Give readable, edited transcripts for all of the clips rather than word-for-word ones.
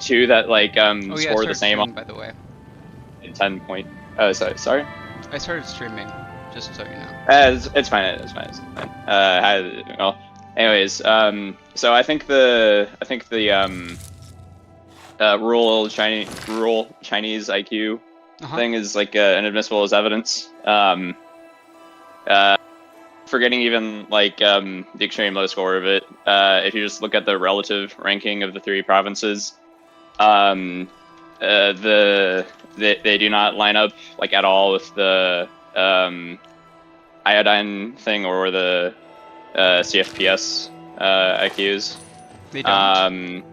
two that like Oh, yeah, score the same on by the way. 10 point. Sorry. I started streaming, just so you know. It's fine. It's fine. Well, anyways, so I think the rural Chinese IQ thing is like inadmissible as evidence. Forgetting even like the extreme low score of it. If you just look at the relative ranking of the three provinces, they do not line up like at all with the iodine thing or the CFPS IQs. They don't.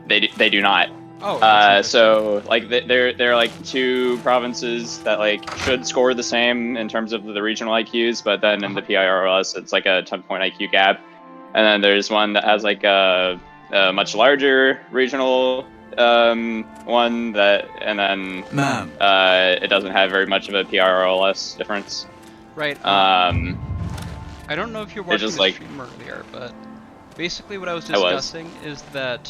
They do not. Oh. So like they're like two provinces that like should score the same in terms of the regional IQs, but then in the PIRLS it's like a 10-point IQ gap, and then there's one that has like a much larger regional one that, and then it doesn't have very much of a PRLS difference. Right. I don't know if you're watching the like, stream earlier, but basically what I was discussing is that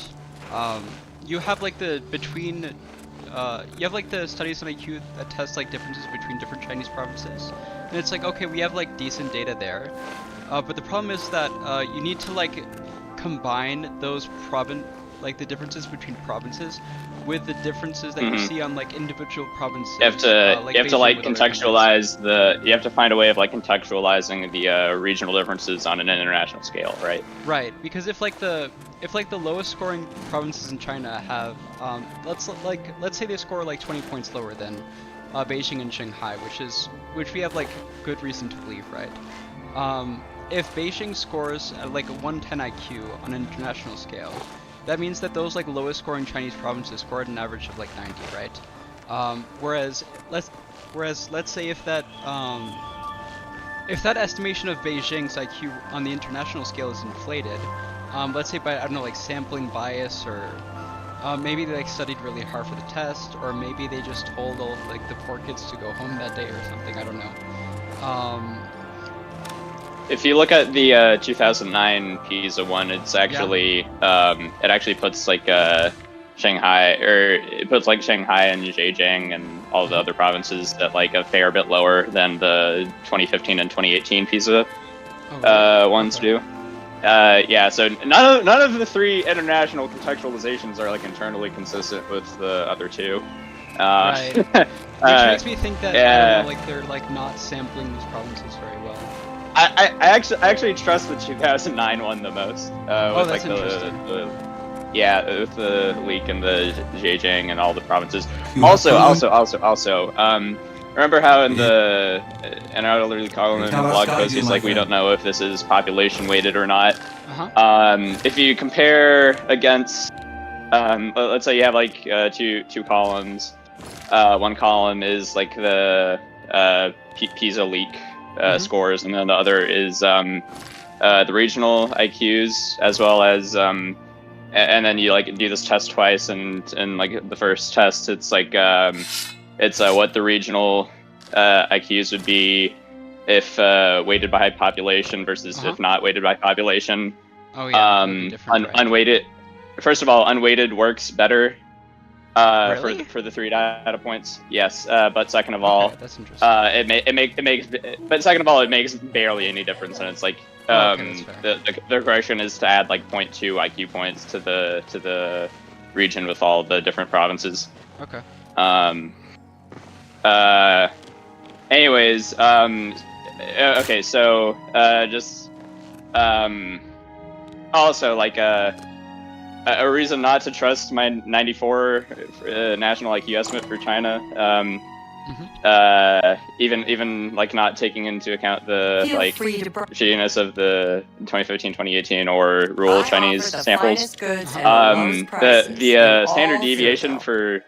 you have like the you have like the studies on IQ that test like differences between different Chinese provinces, and it's like, okay, we have like decent data there, but the problem is that you need to like combine those the differences between provinces with the differences that you see on like individual provinces. You have to contextualize you have to find a way of like contextualizing the regional differences on an international scale, right? Right, because if the lowest scoring provinces in China have let's say they score like 20 points lower than Beijing and Shanghai, which we have like good reason to believe, right? If Beijing scores at like a 110 IQ on an international scale, that means that those like lowest scoring Chinese provinces score at an average of like 90, right? Whereas let's say if that estimation of Beijing's IQ on the international scale is inflated, let's say by, I don't know, like sampling bias, or maybe they like studied really hard for the test, or maybe they just told all like the poor kids to go home that day or something, I don't know. If you look at the 2009 PISA one, it's actually it actually puts like Shanghai, or it puts like Shanghai and Zhejiang and all the other provinces at like a fair bit lower than the 2015 and 2018 PISA ones do. Yeah, so none of the three international contextualizations are like internally consistent with the other two. Right. Which makes me think that I don't know, like they're like not sampling these provinces very well. I actually trust the 2009 one the most. With like interesting. with the leak and the Zhejiang and all the provinces. Also, remember how in the elderly column blog post he's like, we don't know if this is population weighted or not. If you compare against, let's say you have like two columns. One column is like the PISA leak scores, and then the other is the regional IQs, as well as and then you like do this test twice, and like the first test it's like it's what the regional IQs would be if weighted by population versus if not weighted by population. Oh yeah, unweighted. First of all, unweighted works better really? for the three data points. Yes, but second of all, that's interesting. But second of all, it makes barely any difference, and it's like the correction is to add like 0.2 IQ points to the region with all the different provinces. Okay. Anyways, okay, so just also like a reason not to trust my 94 national IQ estimate for China. Even like not taking into account the like shittiness of the 2015-2018 or rural Chinese samples. The standard deviation for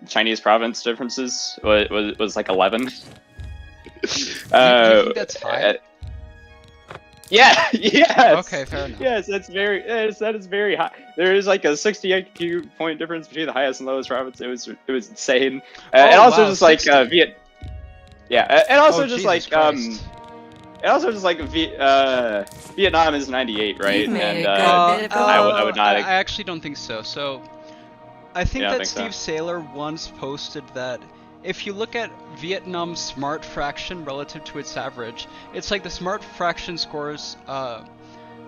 Chinese province differences was like 11. Do you think that's high? Yeah. Yes. Okay, fair enough. Yes, that is very high. There is like a 60 IQ point difference between the highest and lowest province. It was insane. And also just like and also just Jesus like Christ. it also just like Vietnam is 98, right? And I would not. I actually don't think so. So I think that Steve Saylor once posted that if you look at Vietnam's smart fraction relative to its average, it's like the smart fraction scores,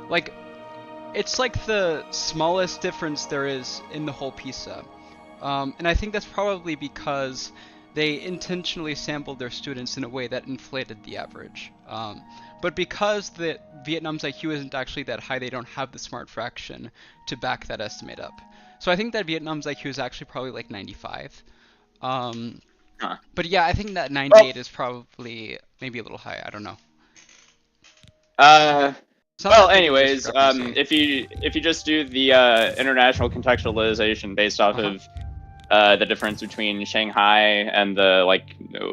like, it's like the smallest difference there is in the whole PISA. And I think that's probably because they intentionally sampled their students in a way that inflated the average. But because Vietnam's IQ isn't actually that high, they don't have the smart fraction to back that estimate up. So I think that Vietnam's IQ is actually probably like 95. But yeah, I think that 98 is probably maybe a little high. I don't know. Well, anyways, if you just do the international contextualization based off of the difference between Shanghai and the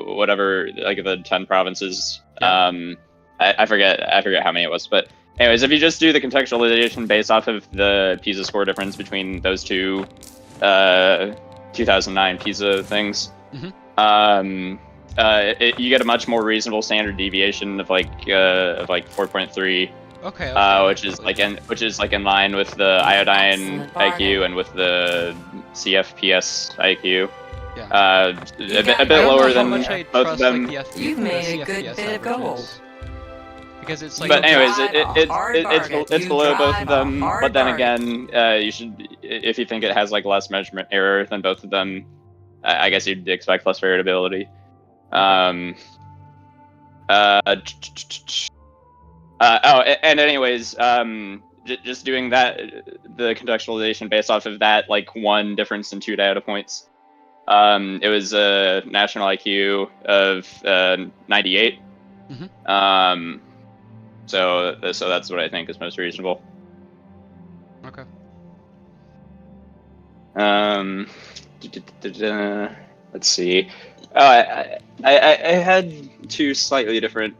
whatever the 10 provinces, I forget how many it was, but anyways, if you just do the contextualization based off of the PISA score difference between those two 2009 PISA things, you get a much more reasonable standard deviation of 4.3. Which is in line with the iodine IQ and with the CFPS IQ. A bit lower than both of them. You've made a good bit of gold. Because it's like. But anyways, it's below both of them. But then again, you should, if you think it has less measurement error than both of them, I guess you'd expect less variability. And anyways, just doing that, the contextualization based off of that, one difference in 2 data points. It was a national IQ of 98. So that's what I think is most reasonable. Okay. Let's see. I had 2 slightly different.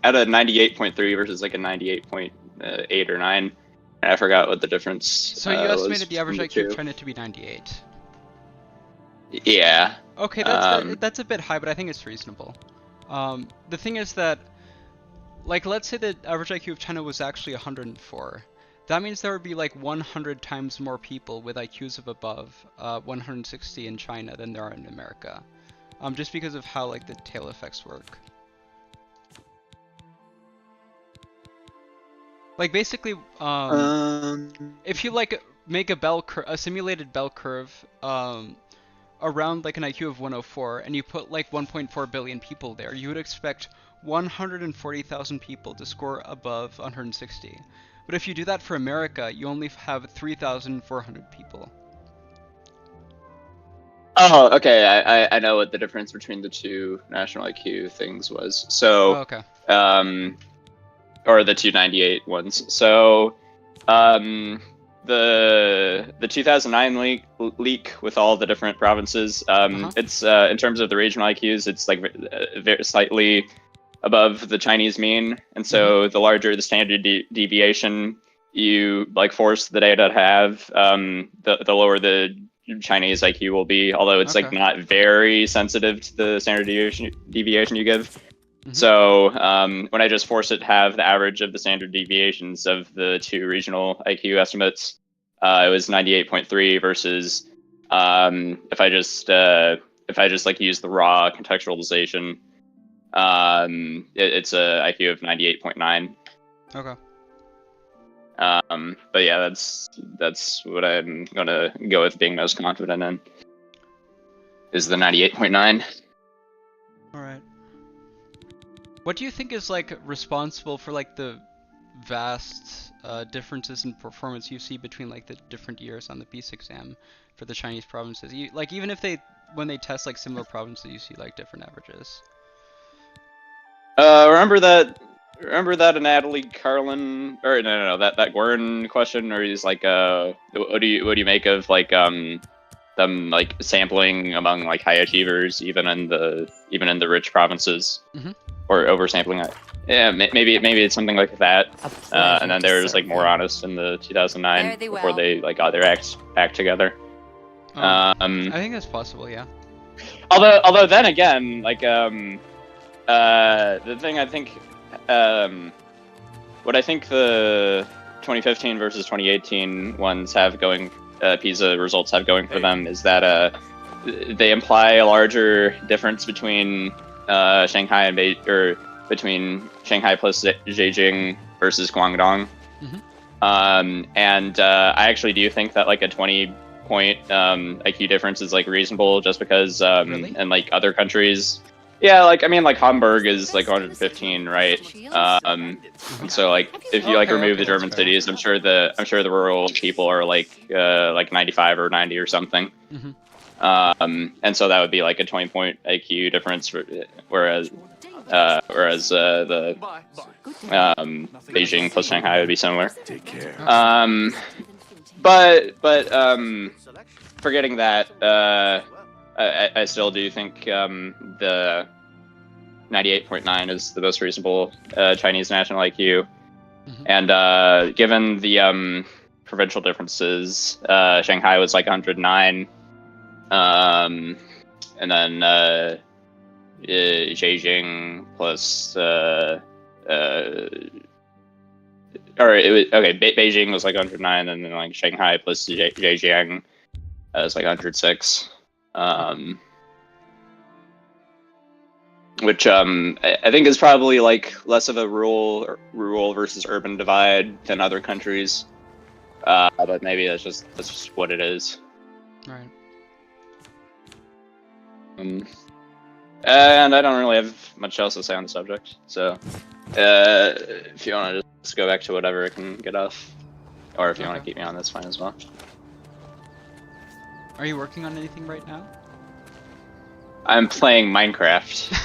At a 98.3 versus a 98.8 or 9. I forgot what the difference. So you estimated the average IQ of China to be 98. Yeah. Okay, that's a bit high, but I think it's reasonable. The thing is that, let's say the average IQ of China was actually 104. That means there would be 100 times more people with IQs of above 160 in China than there are in America. Just because of how the tail effects work. Basically, if you make a simulated bell curve around an IQ of 104, and you put 1.4 billion people there, you would expect 140,000 people to score above 160. But if you do that for America, you only have 3,400 people. Oh, okay. I know what the difference between the 2 national IQ things was. So, or the 298 ones. So, the 2009 leak with all the different provinces. It's in terms of the regional IQs, it's very slightly above the Chinese mean, and so the larger the standard deviation you force the data to have, the lower the Chinese IQ will be. Although it's not very sensitive to the standard deviation you give. So when I just force it to have the average of the standard deviations of the 2 regional IQ estimates, it was 98.3 versus if I just use the raw contextualization, it's a IQ of 98.9. Okay. But yeah, that's what I'm gonna go with being most confident in. Is the 98.9. All right. What do you think is responsible for the vast differences in performance you see between the different years on the PISA exam for the Chinese provinces? Even if when they test similar provinces, you see different averages. Remember that Natalie Carlin, or no, that Gwern question, or he's what do you make of them sampling among high achievers even in the rich provinces, or oversampling? Yeah, maybe it's something like that. And then they're just more honest in the 2009 before they got their act together. I think that's possible, yeah. Although then again, the thing I think what I think the 2015 versus 2018 ones have going, PISA results have going for them is that they imply a larger difference between Shanghai and between Shanghai plus Beijing versus Guangdong. And I actually do think that like a 20-point IQ difference is like reasonable, just because Really? in like other countries, yeah, like I mean like Hamburg is like 115, right? So like if you like remove the German cities, I'm sure the rural people are like 95 or 90 or something. And so that would be like a 20-point IQ difference, whereas the Beijing plus Shanghai would be similar. Take care. But forgetting that, I still do think the 98.9 is the most reasonable Chinese national IQ. And given the provincial differences, Shanghai was like 109, and then Beijing plus Beijing was like 109, and then like Shanghai plus Zhejiang is like 106. Which I think is probably like less of a rural versus urban divide than other countries. But maybe that's just what it is. Right. And I don't really have much else to say on the subject, so if you want to just go back to whatever, I can get off. Or if you want to keep me on, that's fine as well. Are you working on anything right now? I'm playing Minecraft.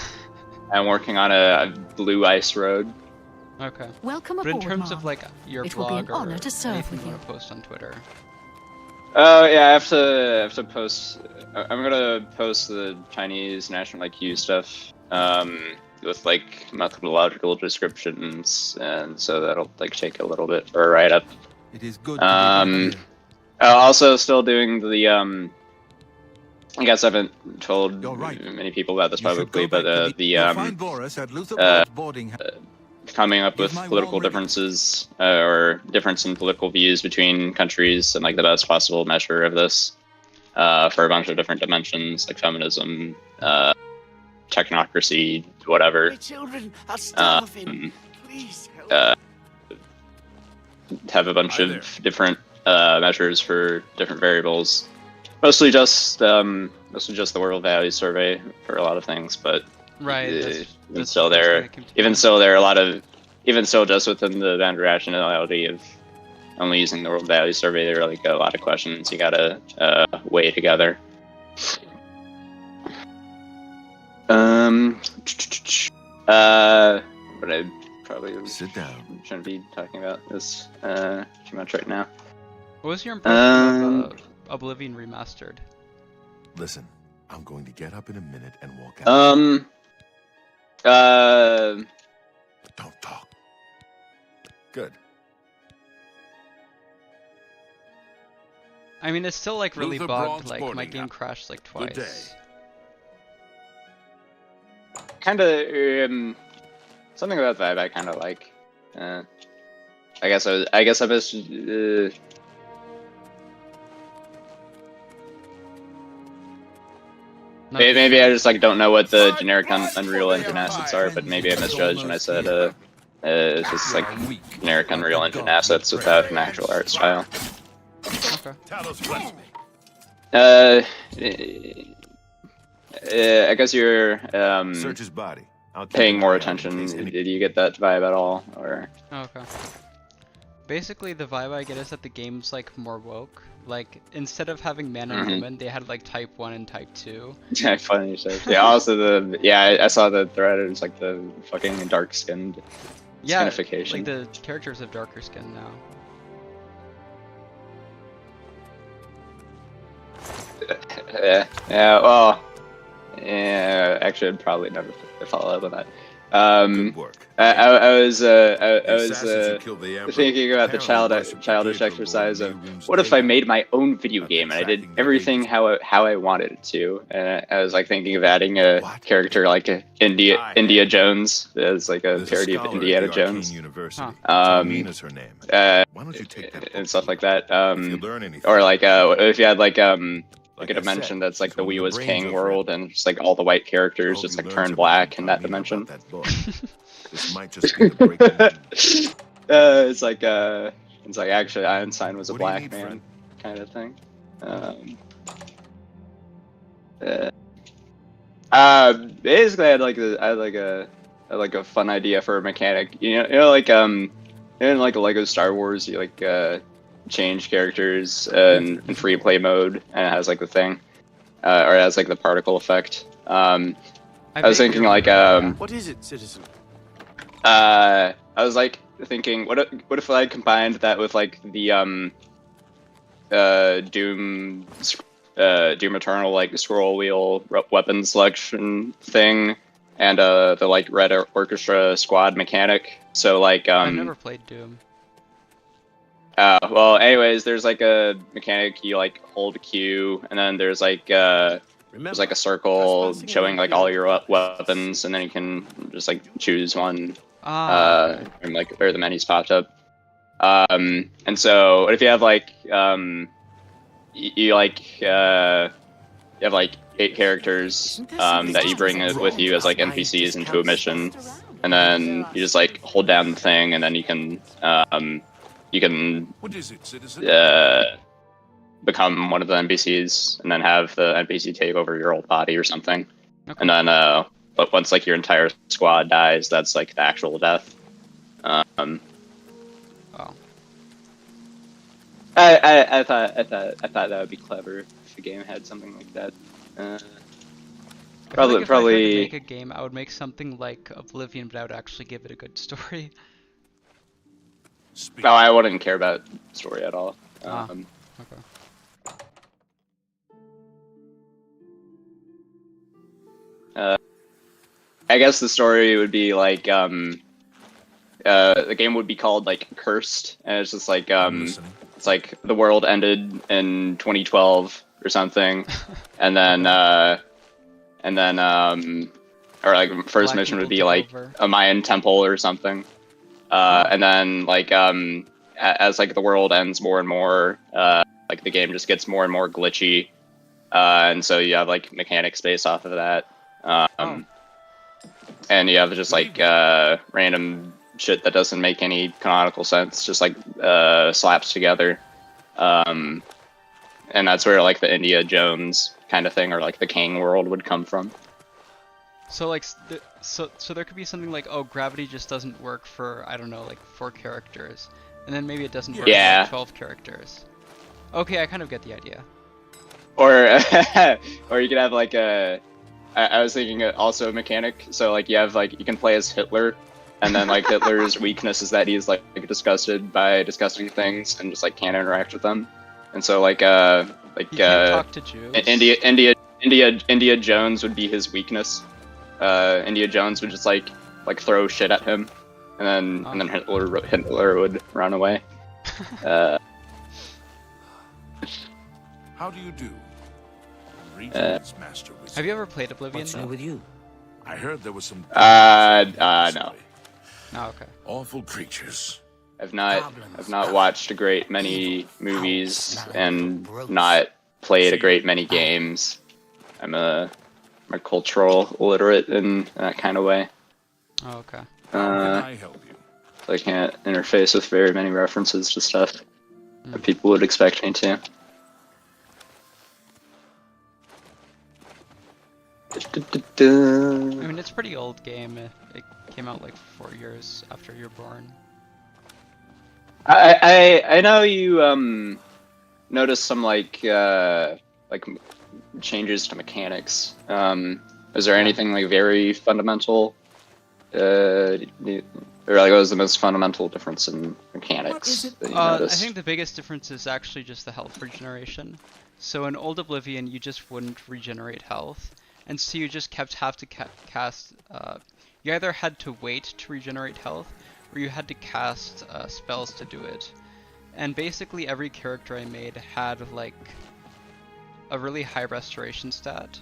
I'm working on a blue ice road. Okay. Welcome But in aboard, terms of Mom. like your It will be an blog or honor to serve anything with you you. want to post on Twitter. Oh yeah, I have to post. I'm gonna post the Chinese national IQ stuff with like methodological descriptions, and so that'll like take a little bit for a write up. It is good. To Also still doing the I guess I haven't told You're right. many people about this You should publicly, go but back to you'll find Boris at Luther Road's boarding coming up Give with my political warm differences or difference in political views between countries, and like the best possible measure of this for a bunch of different dimensions like feminism, technocracy, whatever. My children are starving. Please help. Have a bunch of different measures for different variables. Mostly just the World Values Survey for a lot of things, but Right. even so, there are a lot of, even so, just within the boundary rationality of only using the World Values Survey, there are like a lot of questions you gotta weigh together. But I probably Sit down. shouldn't be talking about this too much right now. What was your impression of Oblivion Remastered? Listen, I'm going to get up in a minute and walk out. But don't talk. Good. I mean, it's still like really Luther bugged. Bronx Like my boarding game house. crashed like Good twice. Kind of something about that I kind of like. I guess I missed. Maybe I just like don't know what the generic Unreal Engine assets are, but maybe I misjudged when I said it's just like generic Unreal Engine assets without an actual art style. Okay. I guess you're Search his body. I'll keep paying an more eye out in attention. case any- Did you get that vibe at all, or? Okay. Basically, the vibe I get is that the game's like more woke. Like instead of having man and woman, they had like type 1 and type 2. Yeah, funny you said. Yeah, also I saw the thread. It was like the fucking dark skinned Yeah, skinification. like the characters have darker skin now. Yeah, well, yeah, actually, I'd probably never follow up on that. Good work. I was The assassins who killed the Emperor thinking about the apparently worshipped the childish Gabriel exercise Lord of in Nehru's what if I day. made my own video game and I did Contracting the everything ages. how I wanted it to. And I was like thinking of adding a What? character like India Jones as like a There's parody a of scholar Indiana at the Arcane Jones. University. Um, Talmina is her name. uh, Why don't you take that and book stuff to like her? that. If you learn anything, Or like if you had like a like I dimension said, that's like she's the one of We the Was brains King of world, and just like all the white I characters hope just you like learn turn something black from in that Talmina dimension. about that book. This might just be the breaking news. It's like actually Einstein was a What do you black need, man, friend? kind of thing. Basically, I had like a fun idea for a mechanic. Like in like a Lego Star Wars, you like change characters in free play mode, and it has like the thing, or it has like the particle effect. I was thinking like What is it, citizen? I was like thinking, what if I combined that with like the Doom Eternal like scroll wheel weapon selection thing, and the like Red Orchestra squad mechanic. So like I've never played Doom. well, anyways, there's like a mechanic you like hold Q, and then there's like a circle showing like all your weapons, and then you can just like choose one. Okay. And like where the menus popped up. And so what if you have like you have like 8 characters that you bring with you as like NPCs into a mission, and then you just like hold down the thing, and then you can What is it, citizen? become one of the NPCs, and then have the NPC take over your old body or something. Okay. And then but once like your entire squad dies, that's like the actual death. Oh. I thought that would be clever if the game had something like that. I feel like if I tried to Probably. make a game, I would make something like Oblivion, but I would actually give it a good story. No, I wouldn't care about story at all. Okay. I guess the story would be like the game would be called like Cursed, and it's just like it's like the world ended in 2012 or something, and then or like first Black mission would people be took like over. a Mayan temple or something, and then like as like the world ends more and more, like the game just gets more and more glitchy, and so you have like mechanics based off of that. And you have just like random shit that doesn't make any canonical sense, just like slaps together. And that's where like the India Jones kind of thing, or like the King world would come from. So like, so there could be something like, oh, gravity just doesn't work for, I don't know, like 4 characters, and then maybe it doesn't work for like 12 characters. Okay, I kind of get the idea. Or or you could have like a. I was thinking also a mechanic. So like you have like you can play as Hitler, and then like Hitler's weakness is that he's like disgusted by disgusting things and just like can't interact with them. And so like You can't talk to Jews. India Jones would be his weakness. India Jones would just like throw shit at him, and then Hitler would run away. How do you do? Master Have you ever played Oblivion? What's new with you? I heard there was some. No. Oh, okay. Awful creatures. I've not watched a great many movies and not played a great many games. I'm a cultural illiterate in that kind of way. Oh, okay. How can I help you? So I can't interface with very many references to stuff that people would expect me to. I mean, it's a pretty old game. It came out like 4 years after you were born. I know you noticed some like changes to mechanics. Is there anything like very fundamental? Or like what was the most fundamental difference in mechanics that you I noticed? think the biggest difference is actually just the health regeneration. So in old Oblivion, you just wouldn't regenerate health. and so you just have to cast. You either had to wait to regenerate health, or you had to cast spells to do it. And basically every character I made had like a really high restoration stat,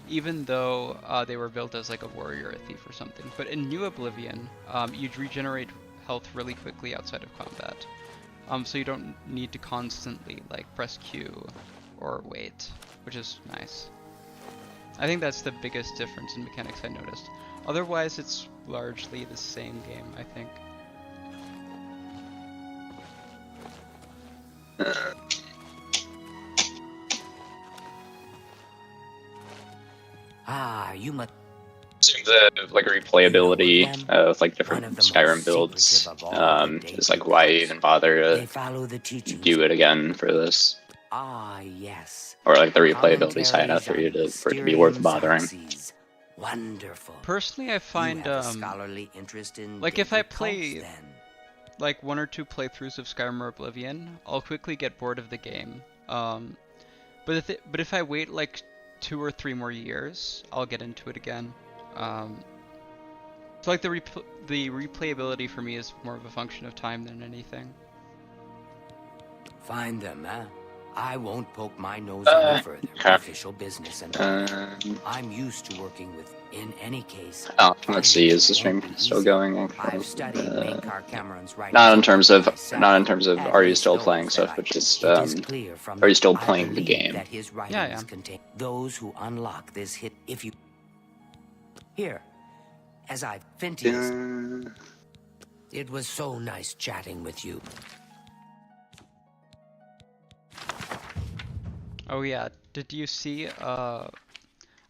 even though they were built as like a warrior or a thief or something. But in New Oblivion, you'd regenerate health really quickly outside of combat. So you don't need to constantly like press Q or wait, which is nice. I think that's the biggest difference in mechanics I noticed. Otherwise, it's largely the same game, I think. You must. The like replayability of like different Skyrim builds is like why even bother to do it again for this. Yes. Or like the replayability is high enough for it to be worth bothering. Wonderful. Personally, I find scholarly interest in like if I play like 1 or 2 playthroughs of Skyrim or Oblivion, I'll quickly get bored of the game. But if I wait like 2 or 3 more years, I'll get into it again. So like the replayability for me is more of a function of time than anything. Find them, huh? I won't poke my nose any further. Official business, and I'm used to working with. In any case, let's see, is the stream still going? I've studied main car Cameron's writing. Not in terms of are you still playing stuff, but just are you still playing the game? Yeah. Contain those who unlock this hit. If you here, as I've Fintius. It was so nice chatting with you. Oh yeah, did you see, I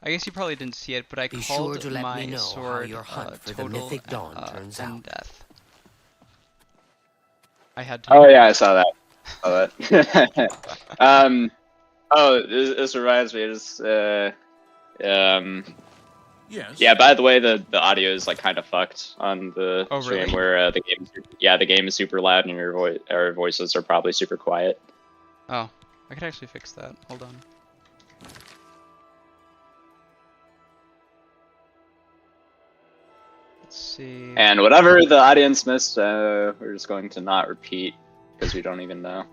guess you probably didn't see it, but I called my sword Total and Death. I had to. Oh yeah, I saw that. Oh, this reminds me, Yes. yeah, by the way, the audio is like kind of fucked on the stream really? where the game is super loud and our voices are probably super quiet. Oh, I could actually fix that. Hold on. Let's see. And whatever the audience missed, we're just going to not repeat because we don't even know.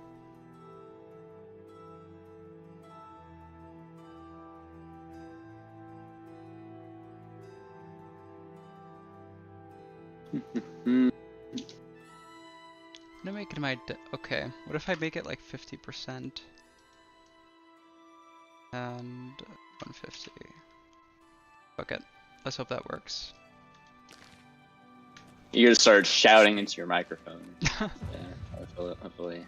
I'm gonna make it my okay. What if I make it like 50% and 150? Okay, let's hope that works. You just start shouting into your microphone. Yeah, hopefully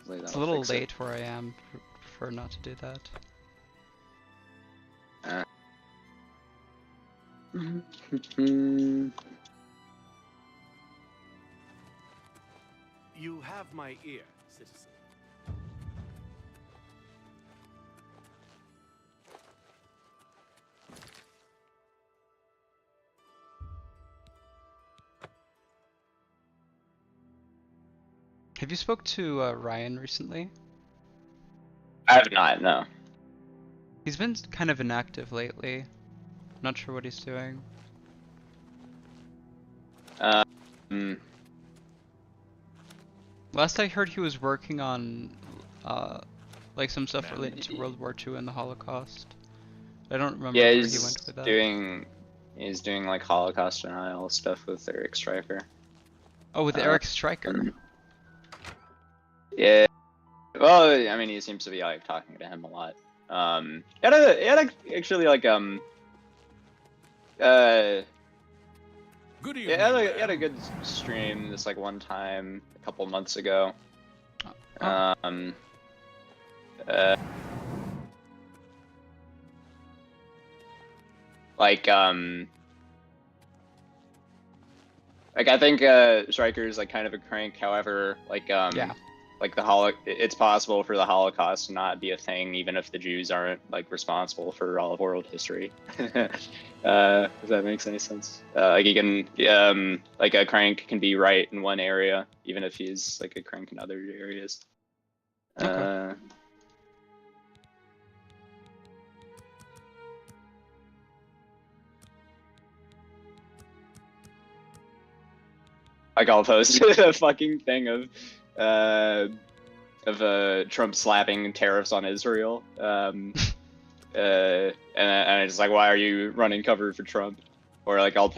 it's a little late where I am. Prefer not to do that. You have my ear, citizen. Have you spoke to Ryan recently? I have not, no. He's been kind of inactive lately. Not sure what he's doing. Last I heard, he was working on like some stuff related to World War II and the Holocaust. I don't remember where he went with that. He's doing like Holocaust denial stuff with Eric Stryker. Oh, with Eric Stryker. Yeah. Well, I mean, he seems to be like talking to him a lot. He had actually like Good he evening, had a good stream this like one time a couple months ago. Like I think Stryker is like kind of a crank. However, like Yeah. like it's possible for the Holocaust to not be a thing, even if the Jews aren't like responsible for all of world history. If that makes any sense. Like he can, like a crank can be right in one area, even if he's like a crank in other areas. Okay. like I'll post a fucking thing of Trump slapping tariffs on Israel. And it's like, why are you running cover for Trump? Or like he'll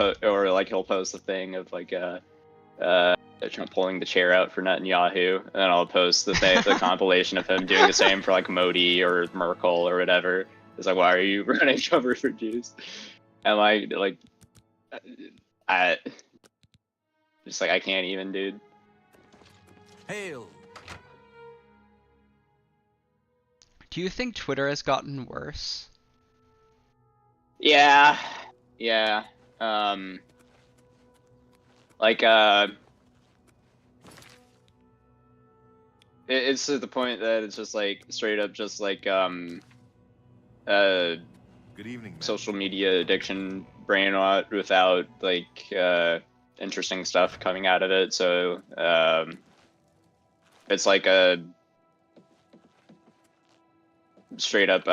post a thing of like Trump pulling the chair out for Netanyahu, and then I'll post the compilation of him doing the same for like Modi or Merkel or whatever. It's like, why are you running cover for Jews? And I just like I can't even, dude. Hail. Do you think Twitter has gotten worse? Yeah. It's to the point that it's just like straight up just like Good evening, man. social media addiction brain rot without like interesting stuff coming out of it. So it's like a straight up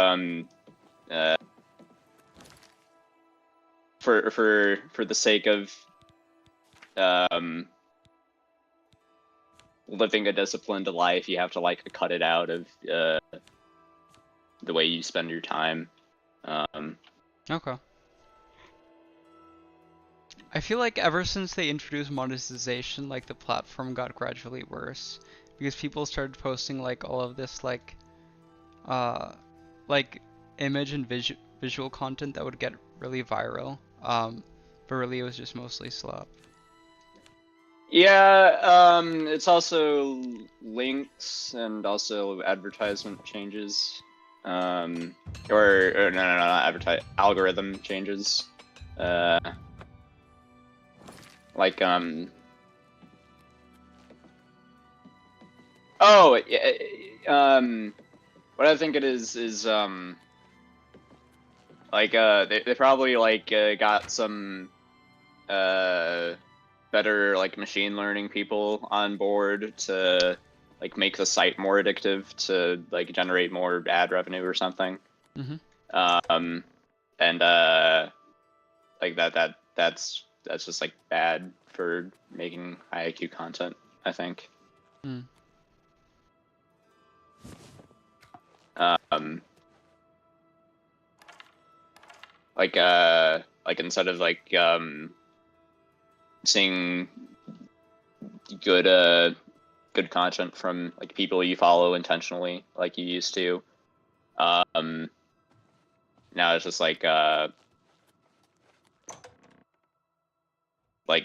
for the sake of living a disciplined life, you have to like cut it out of the way you spend your time. Okay. I feel like ever since they introduced monetization, like the platform got gradually worse because people started posting like all of this like image and visual content that would get really viral. But really it was just mostly slop. Yeah, it's also links and also advertisement changes. Or no, not algorithm changes. What I think it is they probably like got some better like machine learning people on board to like make the site more addictive to like generate more ad revenue or something. Mm-hmm. And like that's just like bad for making high IQ content, I think. Mm. Like instead of like seeing good content from like people you follow intentionally like you used to, now it's just like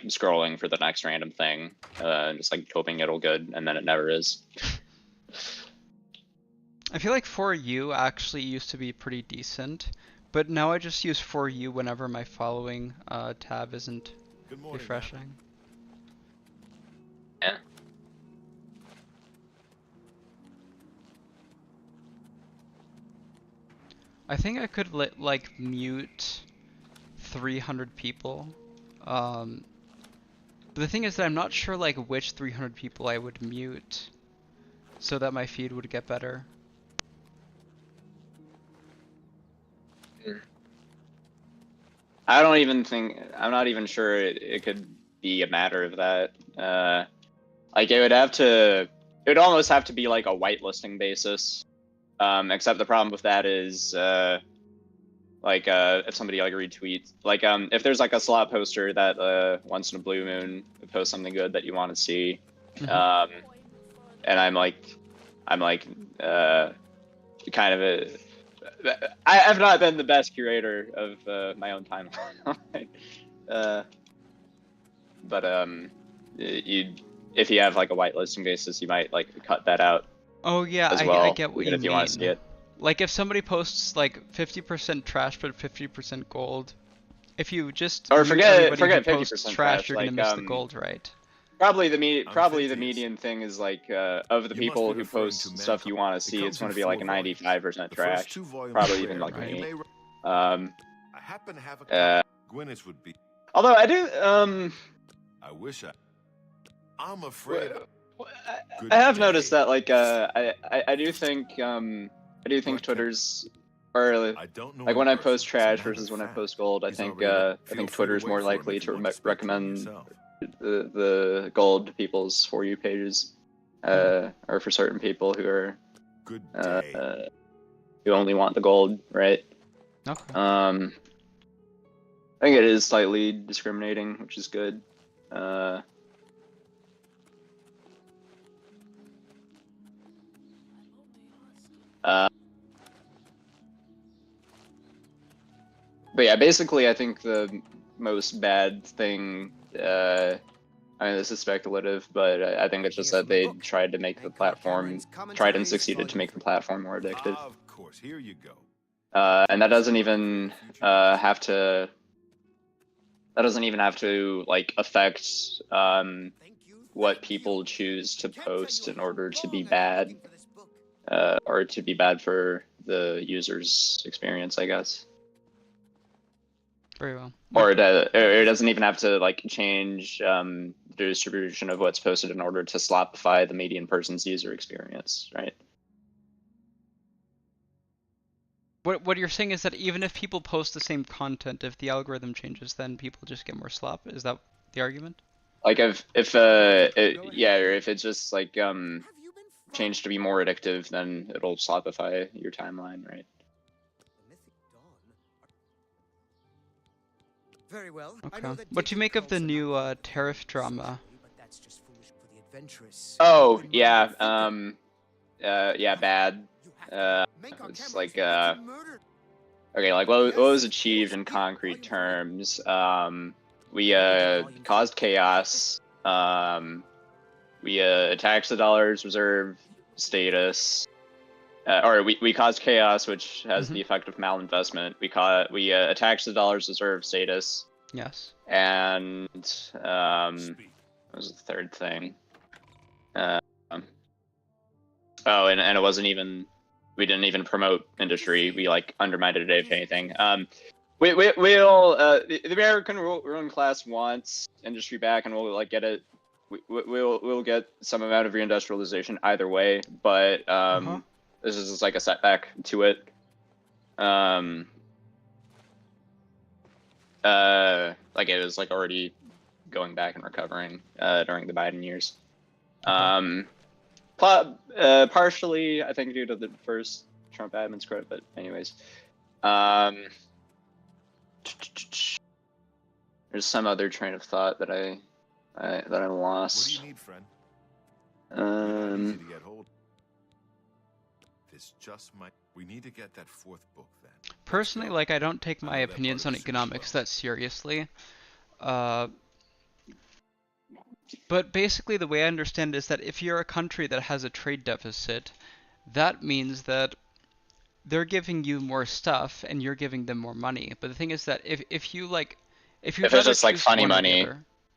scrolling for the next random thing, just like hoping it'll good, and then it never is. I feel like For You actually used to be pretty decent, but now I just use For You whenever my following tab isn't refreshing. Yeah. I think I could like mute 300 people. But the thing is that I'm not sure like which 300 people I would mute so that my feed would get better. I'm not even sure it could be a matter of that. Like it would almost have to be like a whitelisting basis. Except the problem with that is, if somebody like retweets, like if there's like a slot poster that once in a blue moon posts something good that you want to see, and I'm like kind of I have not been the best curator of my own timeline, but if you have like a whitelisting basis, you might like cut that out. Oh yeah, as well, I get what you mean. If you want to see it. Like if somebody posts like 50% trash but 50% gold, if you just forget 50% trash, you're like, gonna miss the gold, right? Probably the median thing is like of the people who post stuff you want to see, it's going to be like a 95% trash, probably even like me. I happen to have a Gwyneth would be. Although I do I wish I'm afraid. I have noticed that like I do think Twitter's or like when I post trash versus when I post gold, I think Twitter's more likely to recommend the gold people's For You pages, or for certain people who are who only want the gold, right? Okay. I think it is slightly discriminating, which is good. But yeah, basically, I think the most bad thing, I mean, this is speculative, but I think it's just that they tried to make the platform, tried and succeeded to make the platform more addictive. Of course, here you go. And that doesn't even have to, like affect what people choose to post in order to be bad, or to be bad for the user's experience, I guess. Very well. Or it doesn't even have to like change the distribution of what's posted in order to slopify the median person's user experience, right? What you're saying is that even if people post the same content, if the algorithm changes, then people just get more slop? Is that the argument? Like if yeah, or if it's just like changed to be more addictive, then it'll slopify your timeline, right? Very well. Okay. What do you make of the new tariff drama? Oh yeah, yeah, bad. It's like okay, like what was achieved in concrete terms? We caused chaos. We attacked the dollar's reserve status. Or we caused chaos, which has the effect of malinvestment. We attacked the dollar's reserve status. Yes. And what was the third thing? Oh, and it wasn't even. We didn't even promote industry. We like undermined it, if anything. The American ruling class wants industry back, and we'll like get it. We'll get some amount of reindustrialization either way, but this is just like a setback to it. Like it was like already going back and recovering during the Biden years. Partially, I think, due to the first Trump admin's credit, but anyways. There's some other train of thought that I lost. What do you need, friend? Easy to get hold. This just might. We need to get that fourth book then. Personally, like I don't take my opinions on economics that seriously. But basically the way I understand it is that if you're a country that has a trade deficit, that means that they're giving you more stuff and you're giving them more money. But the thing is that if it's just like funny money,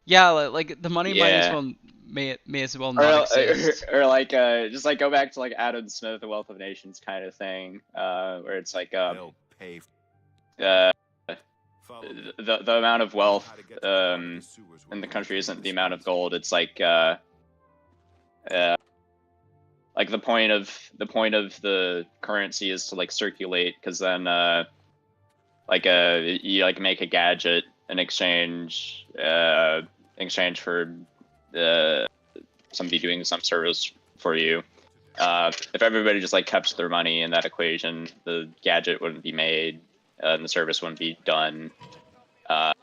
yeah, like the money may as well not exist. Or like just like go back to like Adam Smith, The Wealth of Nations kind of thing, where it's like they'll pay. The amount of wealth in the country isn't the amount of gold. It's like the point of the currency is to like circulate, because then like you like make a gadget in exchange for somebody doing some service for you. If everybody just like kept their money in that equation, the gadget wouldn't be made. And the service wouldn't be done,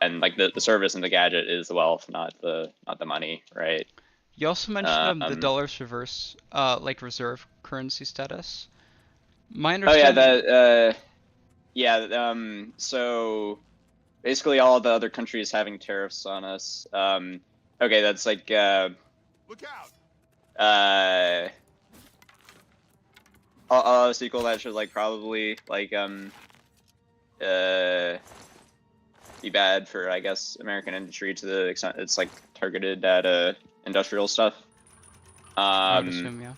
and like the service and the gadget is the wealth, not the money, right? You also mentioned the dollar's reverse, like reserve currency status. My understanding. So basically, all the other countries having tariffs on us. Okay, that's like Look out! All else equal, that should like probably like be bad for, I guess, American industry to the extent it's like targeted at industrial stuff. I would assume, yeah.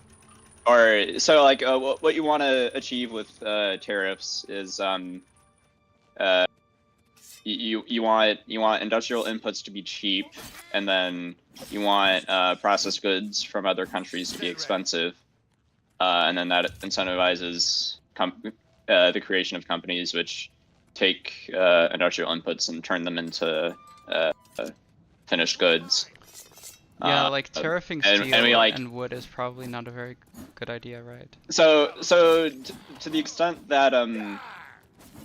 Or so like what you want to achieve with tariffs is you want industrial inputs to be cheap, and then you want processed goods from other countries to be expensive, and then that incentivizes the creation of companies which take industrial inputs and turn them into finished goods. Yeah, like tariffing and steel we, like, and wood is probably not a very good idea, right? So to the extent that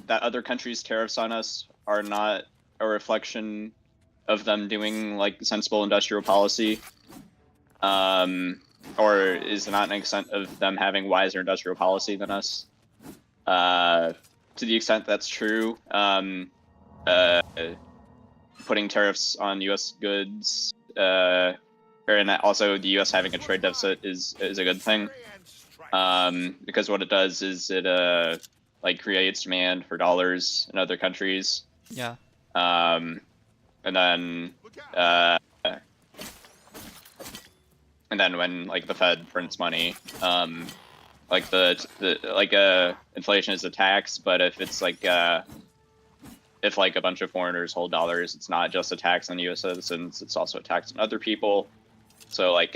that other countries' tariffs on us are not a reflection of them doing like sensible industrial policy, or is not an extent of them having wiser industrial policy than us. To the extent that's true, putting tariffs on U.S. goods, and also the U.S. having a trade deficit is a good thing, because what it does is it like creates demand for dollars in other countries. Yeah. And then when like the Fed prints money, like inflation is a tax, but if it's like if like a bunch of foreigners hold dollars, it's not just a tax on U.S. citizens, it's also a tax on other people. So like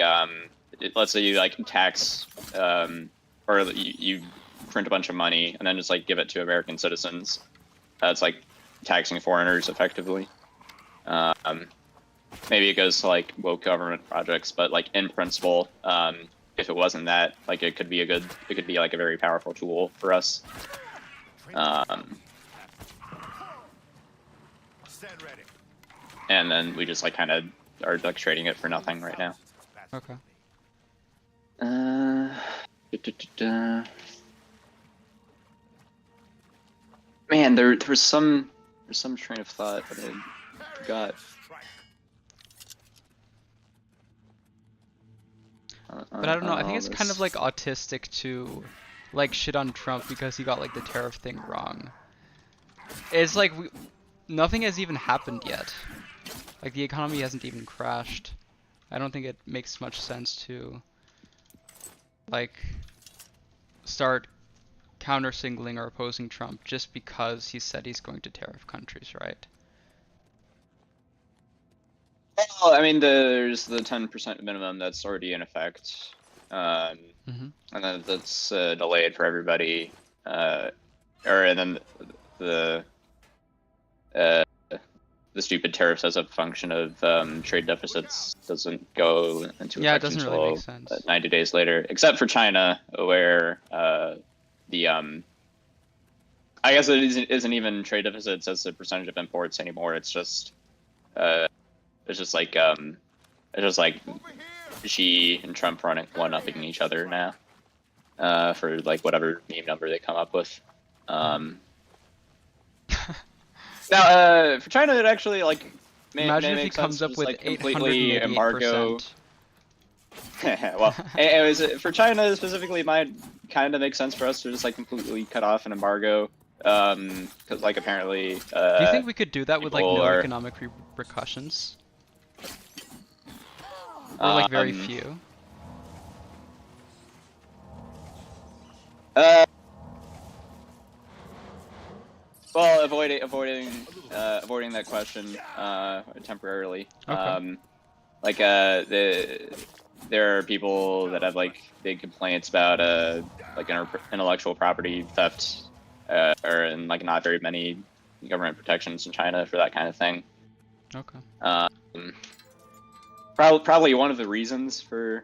let's say you like tax or you print a bunch of money and then just like give it to American citizens. That's like taxing foreigners effectively. Maybe it goes to like woke government projects, but like in principle, if it wasn't that, like it could be like a very powerful tool for us. And then we just like kind of are like trading it for nothing right now. Okay. Man, there was some train of thought that I forgot. But I don't know, I think it's kind of like autistic to like shit on Trump because he got like the tariff thing wrong. It's like nothing has even happened yet. Like the economy hasn't even crashed. I don't think it makes much sense to like start counter-singling or opposing Trump just because he said he's going to tariff countries, right? Well, I mean, there's the 10% minimum that's already in effect, and then that's delayed for everybody, and then the stupid tariffs as a function of trade deficits doesn't go into effect it doesn't until really make sense. 90 days later, except for China, where the I guess it isn't even trade deficits as a percentage of imports anymore. It's just like Xi and Trump one-upping each other now for like whatever meme number they come up with. Now, for China, it actually like imagine may if he comes up with like 888%. completely embargo. Well, anyways, for China specifically, it might kind of make sense for us to just like completely cut off an embargo, because like apparently. Do you think we could do that with like no economic repercussions? Or like very few? Well, avoiding that question temporarily. Okay. There are people that have like big complaints about like intellectual property theft, and like not very many government protections in China for that kind of thing. Okay. Probably one of the reasons for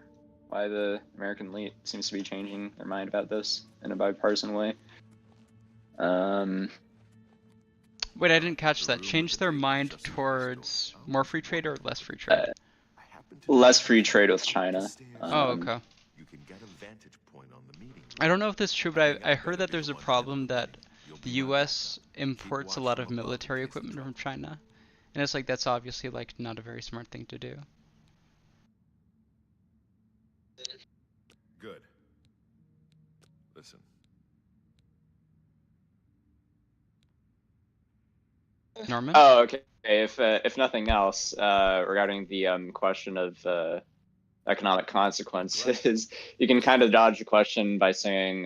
why the American elite seems to be changing their mind about this in a bipartisan way. Wait, I didn't catch that. Change their mind towards more free trade or less free trade? Less free trade with China. Oh, okay. I don't know if this is true, but I heard that there's a problem that the U.S. imports a lot of military equipment from China, and it's like that's obviously like not a very smart thing to do. Good. Listen. Norman? Oh, okay. If nothing else, regarding the question of economic consequences, you can kind of dodge the question by saying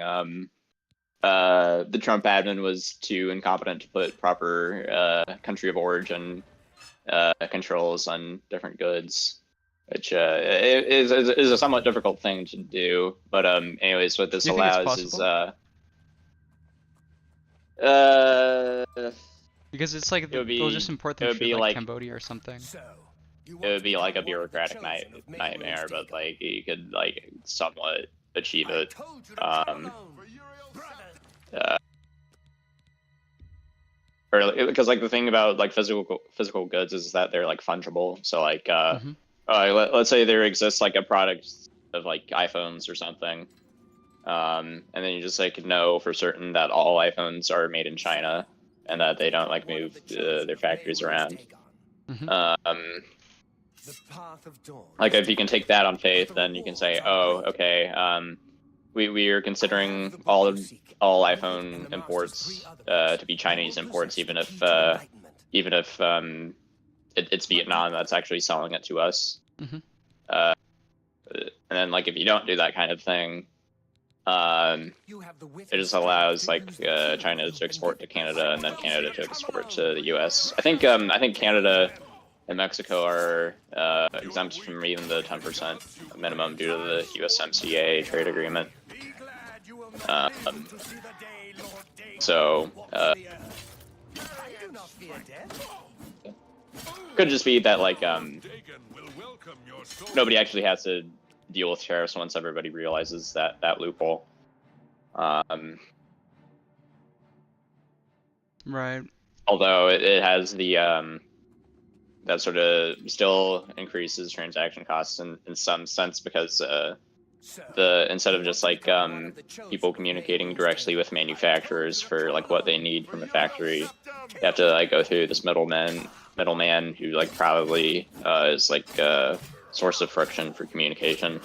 the Trump admin was too incompetent to put proper country of origin controls on different goods, which is a somewhat difficult thing to do. But anyways, what this allows is because it's like they'll just import them through like Cambodia or something. it would be like a bureaucratic nightmare, but like you could like somewhat achieve it. Or because like the thing about like physical goods is that they're like fungible. So like let's say there exists like a product of like iPhones or something, and then you just like know for certain that all iPhones are made in China and that they don't like move their factories around. Like if you can take that on faith, then you can say, oh, okay, we are considering all iPhone imports to be Chinese imports, even if it's Vietnam that's actually selling it to us. And then like if you don't do that kind of thing, it just allows like China to export to Canada and then Canada to export to the U.S. I think Canada and Mexico are exempt from even the 10% minimum due to the USMCA trade agreement. Could just be that like nobody actually has to deal with tariffs once everybody realizes that loophole. Right. Although it has the that sort of still increases transaction costs in some sense because instead of just like people communicating directly with manufacturers for like what they need from a factory, you have to like go through this middleman who like probably is like a source of friction for communication.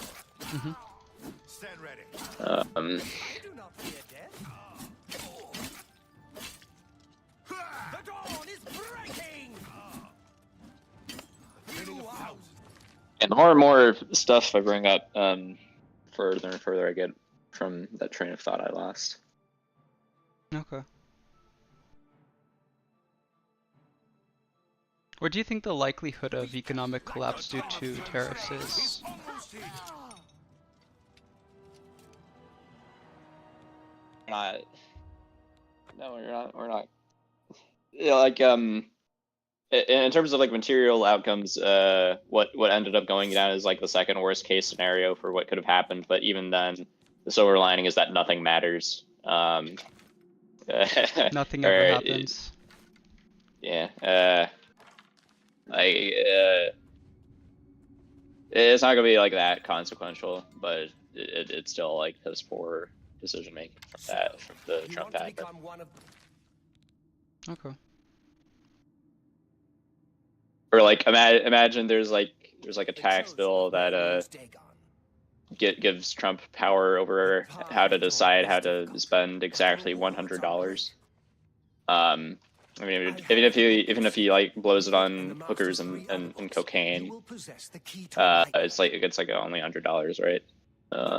And the more and more stuff I bring up, further and further I get from that train of thought I lost. Okay. What do you think the likelihood of economic collapse due to tariffs is? We're not. Yeah, like in terms of like material outcomes, what ended up going down is like the second worst case scenario for what could have happened. But even then, the silver lining is that nothing matters. Nothing ever happens. Yeah. It's not gonna be like that consequential, but it's still like piss poor decision making from the Trump admin. Okay. Or like imagine there's like a tax bill that gives Trump power over how to decide how to spend exactly $100. I mean, even if he like blows it on hookers and cocaine, it's like only $100, right?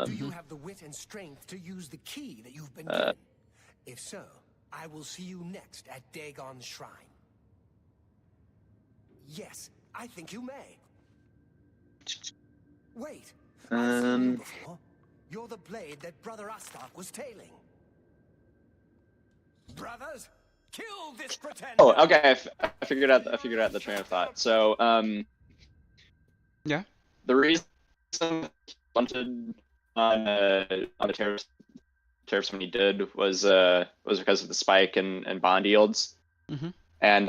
Do you have the wit and strength to use the key that you've been given? If so, I will see you next at Dagon's shrine. Yes, I think you may. Wait, I've seen you before. You're the blade that Brother Ostok was tailing. Brothers, kill this pretender. Oh, okay. I figured out the train of thought. So, yeah. The reason he wanted on the tariffs when he did was because of the spike in bond yields. And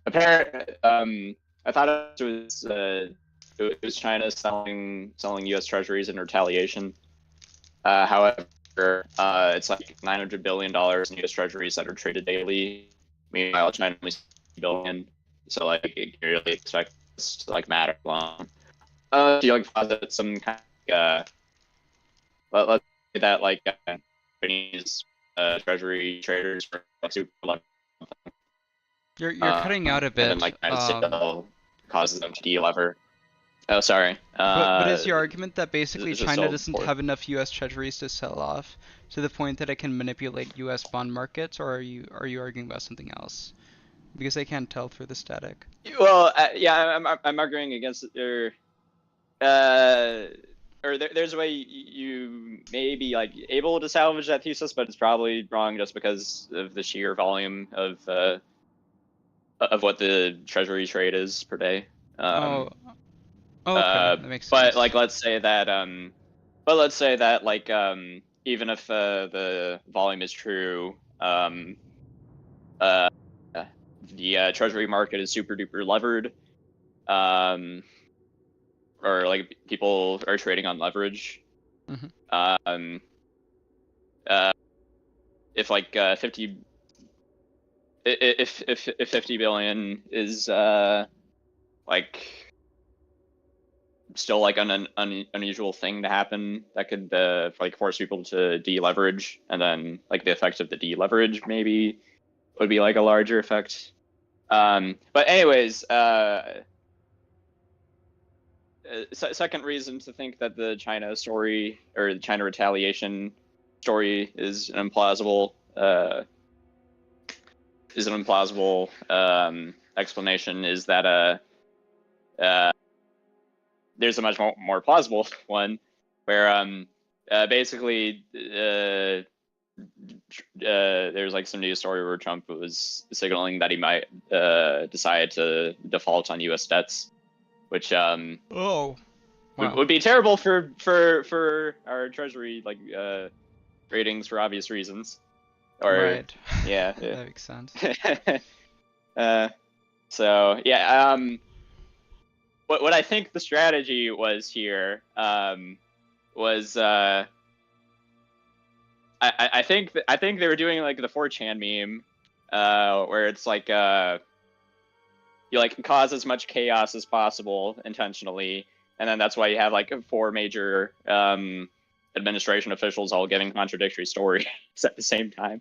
apparently, I thought it was China selling U.S. Treasuries in retaliation. However, it's like $900 billion in U.S. Treasuries that are traded daily. Meanwhile, China only $60 billion. So like, you can really expect this to like matter long. You like posit some kind of let's say that like Japanese treasury traders for like super low. You're cutting out a bit. And like still causes them to de-lever. Oh, sorry. But is your argument that basically China doesn't have enough U.S. treasuries to sell off to the point that it can manipulate U.S. bond markets, or are you arguing about something else? Because I can't tell through the static. Well, yeah, I'm arguing against it. There's a way you may be like able to salvage that thesis, but it's probably wrong just because of the sheer volume of what the treasury trade is per day. Oh, okay, that makes sense. But like, let's say that like even if the volume is true, the treasury market is super duper levered, or like people are trading on leverage. Mm-hmm. If like 50, if 50 billion is like still like an unusual thing to happen, that could like force people to deleverage, and then like the effect of the deleverage maybe would be like a larger effect. But anyways, second reason to think that the China story or the China retaliation story is an implausible explanation is that there's a much more plausible one where basically there's like some news story where Trump was signaling that he might decide to default on U.S. debts, which Oh, wow. would be terrible for our treasury like ratings for obvious reasons. Or right. yeah, That makes sense. So yeah, what I think the strategy was here was I think they were doing like the 4chan meme, where it's like you like cause as much chaos as possible intentionally, and then that's why you have like 4 major administration officials all giving contradictory stories at the same time.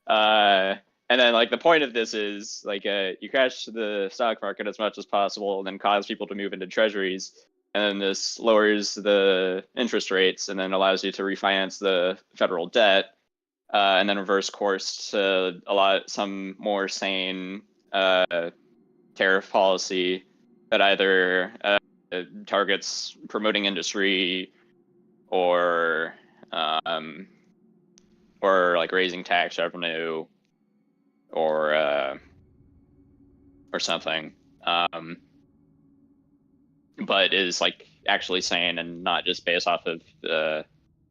And then like the point of this is like you crash the stock market as much as possible, and then cause people to move into treasuries, and then this lowers the interest rates, and then allows you to refinance the federal debt, and then reverse course to some more sane tariff policy that either targets promoting industry or like raising tax revenue or something, but is like actually sane and not just based off of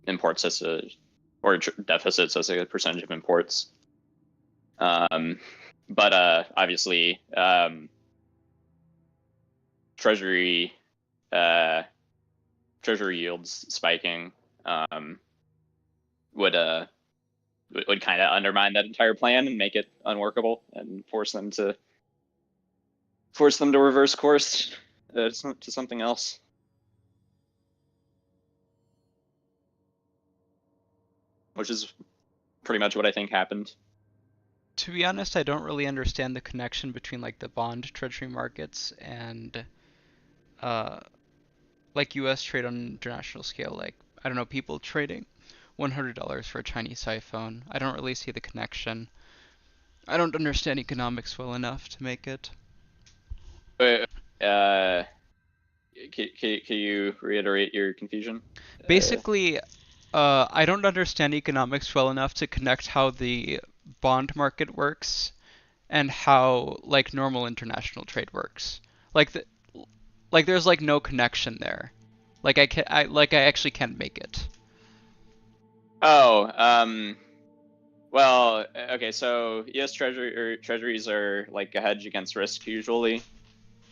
imports or deficits as a percentage of imports. But obviously, treasury yields spiking would kind of undermine that entire plan and make it unworkable and force them to reverse course to something else. Which is pretty much what I think happened. To be honest, I don't really understand the connection between like the bond treasury markets and like US trade on an international scale. Like, I don't know, people trading $100 for a Chinese iPhone. I don't really see the connection. I don't understand economics well enough to make it. Can you reiterate your confusion? Basically, I don't understand economics well enough to connect how the bond market works and how like normal international trade works. Like there's like no connection there. Like I actually can't make it. Oh, well, okay, so U.S. treasuries are like a hedge against risk usually,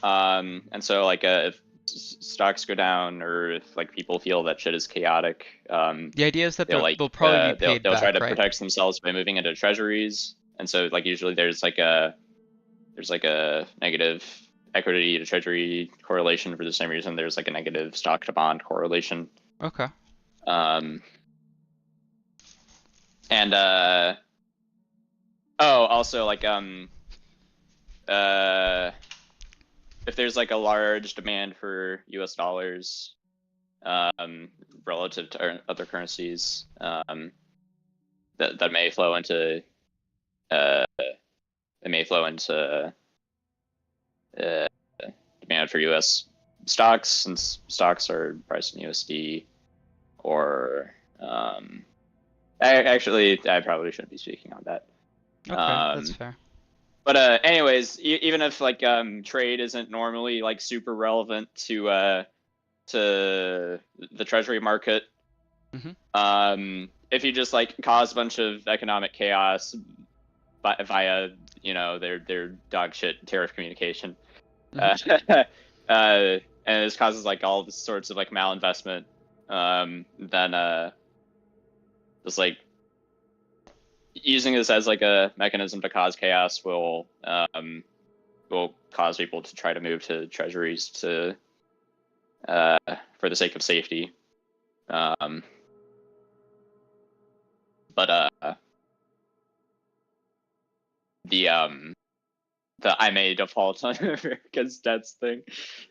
and so like if stocks go down or if like people feel that shit is chaotic, the idea is that they'll probably be paid they'll back, try to right? protect themselves by moving into treasuries, and so like usually there's like a negative equity to treasury correlation for the same reason there's like a negative stock to bond correlation. Okay. And also like if there's like a large demand for US dollars relative to other currencies, that may flow into demand for US stocks, since stocks are priced in USD, or I probably shouldn't be speaking on that. Okay, that's fair. But anyways, even if like trade isn't normally like super relevant to the treasury market, if you just like cause a bunch of economic chaos via their dog shit tariff communication, and this causes like all this sorts of like malinvestment, then just like using this as like a mechanism to cause chaos will cause people to try to move to treasuries to for the sake of safety. But the I may default on America's debts thing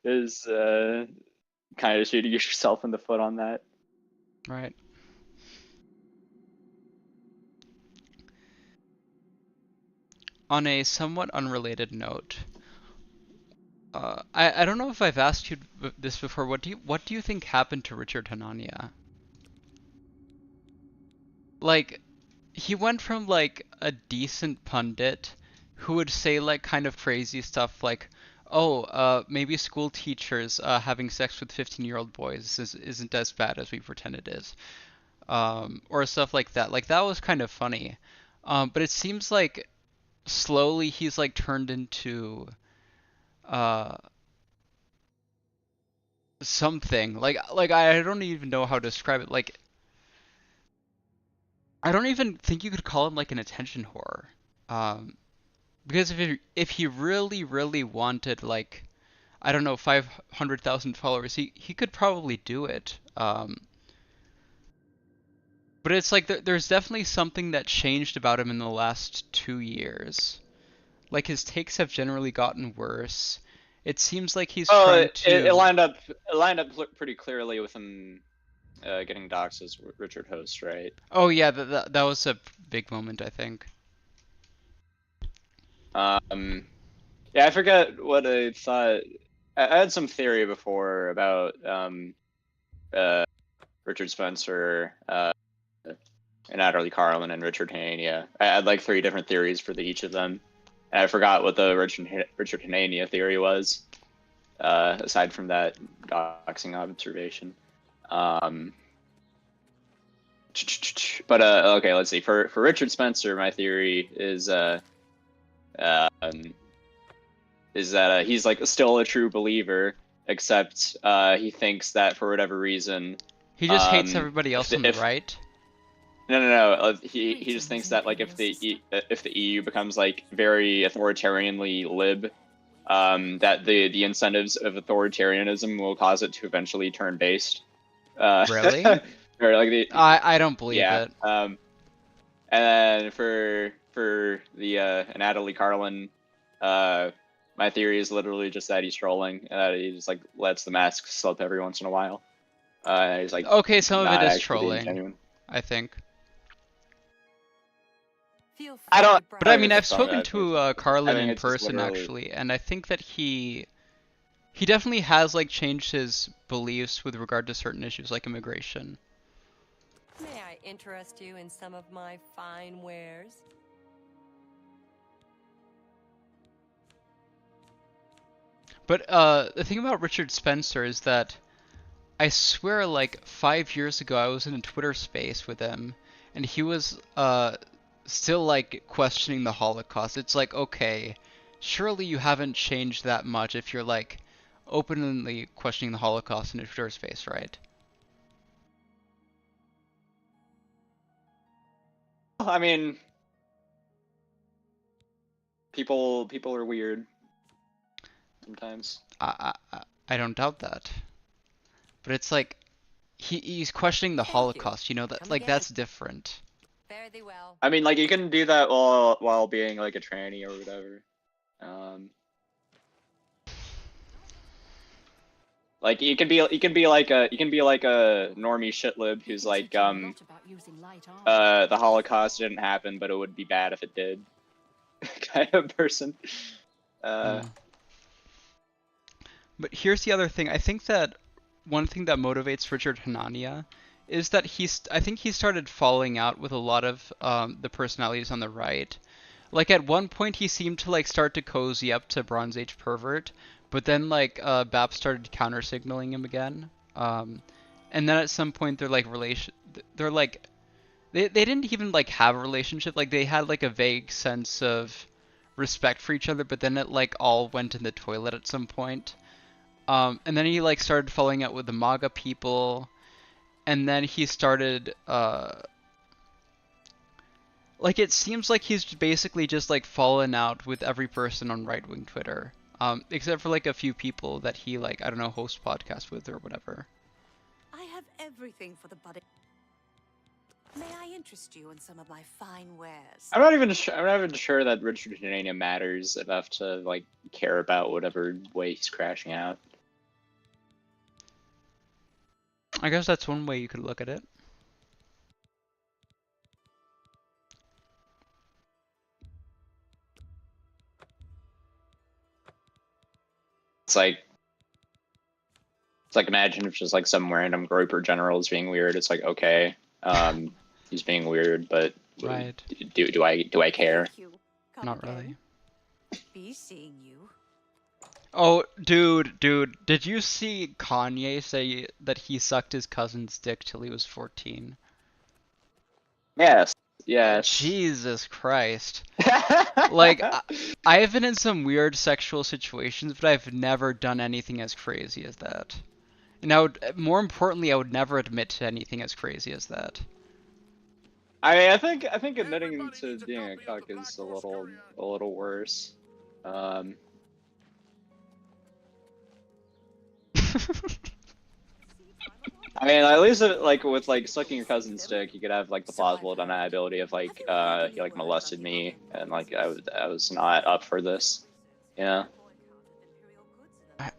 is kind of shooting yourself in the foot on that. Right. On a somewhat unrelated note, I don't know if I've asked you this before. What do you think happened to Richard Hanania? Like, he went from like a decent pundit who would say like kind of crazy stuff like, oh, maybe school teachers having sex with 15-year-old boys isn't as bad as we pretend it is, or stuff like that. Like that was kind of funny, but it seems like slowly he's like turned into something like I don't even know how to describe it. Like I don't even think you could call him like an attention whore, because if he really wanted like, I don't know, 500,000 followers, he could probably do it. But it's like there's definitely something that changed about him in the last 2 years. Like his takes have generally gotten worse. It seems like he's trying to. It lined up pretty clearly with him getting doxxed as Richard Host, right? Oh yeah, that was a big moment, I think. Yeah, I forget what I thought. I had some theory before about Richard Spencer, and Adderley Carlin and Richard Hanania. I had like 3 different theories for each of them. And I forgot what the Richard Hanania theory was, aside from that doxing observation. But okay, let's see. For Richard Spencer, my theory is that he's like still a true believer, except he thinks that for whatever reason he just hates everybody else on the right. No. He just thinks that like if the EU becomes like very authoritarianly lib, that the incentives of authoritarianism will cause it to eventually turn based. Really? Or like I don't believe it. And then for the Natalie Carlin, my theory is literally just that he's trolling. He just like lets the mask slip every once in a while. He's like, okay, some of it is trolling, I think. I don't. But I mean, I've spoken to Carlin in person actually, and I think that he definitely has like changed his beliefs with regard to certain issues like immigration. May I interest you in some of my fine wares? But the thing about Richard Spencer is that I swear like 5 years ago I was in a Twitter space with him, and he was still like questioning the Holocaust. It's like, okay, surely you haven't changed that much if you're like openly questioning the Holocaust in a Twitter space, right? I mean, people are weird sometimes. I don't doubt that. But it's like he's questioning the Holocaust, you know, that like that's different. Fare thee well. I mean, like you can do that while being like a tranny or whatever. Like you can be like a normie shitlib who's like the Holocaust didn't happen, but it would be bad if it did, kind of person. But here's the other thing. I think that one thing that motivates Richard Hanania is that I think he started falling out with a lot of the personalities on the right, Like at one point he seemed to like start to cozy up to Bronze Age pervert, but then like Bap started counter signaling him again. And then at some point they're like they didn't even like have a relationship. Like they had like a vague sense of respect for each other, but then it like all went in the toilet at some point. And then he like started falling out with the MAGA people, and then he started like it seems like he's basically just like fallen out with every person on right-wing Twitter, except for like a few people that he like I don't know hosts podcasts with or whatever. I have everything for the budding. May I interest you in some of my fine wares? I'm not even sure that Richard Hanania matters enough to like care about whatever way he's crashing out. I guess that's one way you could look at it. It's like imagine if just like some random groper general is being weird. It's like okay, he's being weird, but Right. do I care? Not really. Be seeing you. Oh, dude, did you see Kanye say that he sucked his cousin's dick till he was 14? Yes. Jesus Christ. Like, I've been in some weird sexual situations, but I've never done anything as crazy as that. And more importantly, I would never admit to anything as crazy as that. I think admitting to being a cuck is a little worse. I mean, at least like with like sucking your cousin's dick, you could have like the plausible deniability of like he like molested me and like I was not up for this. Yeah.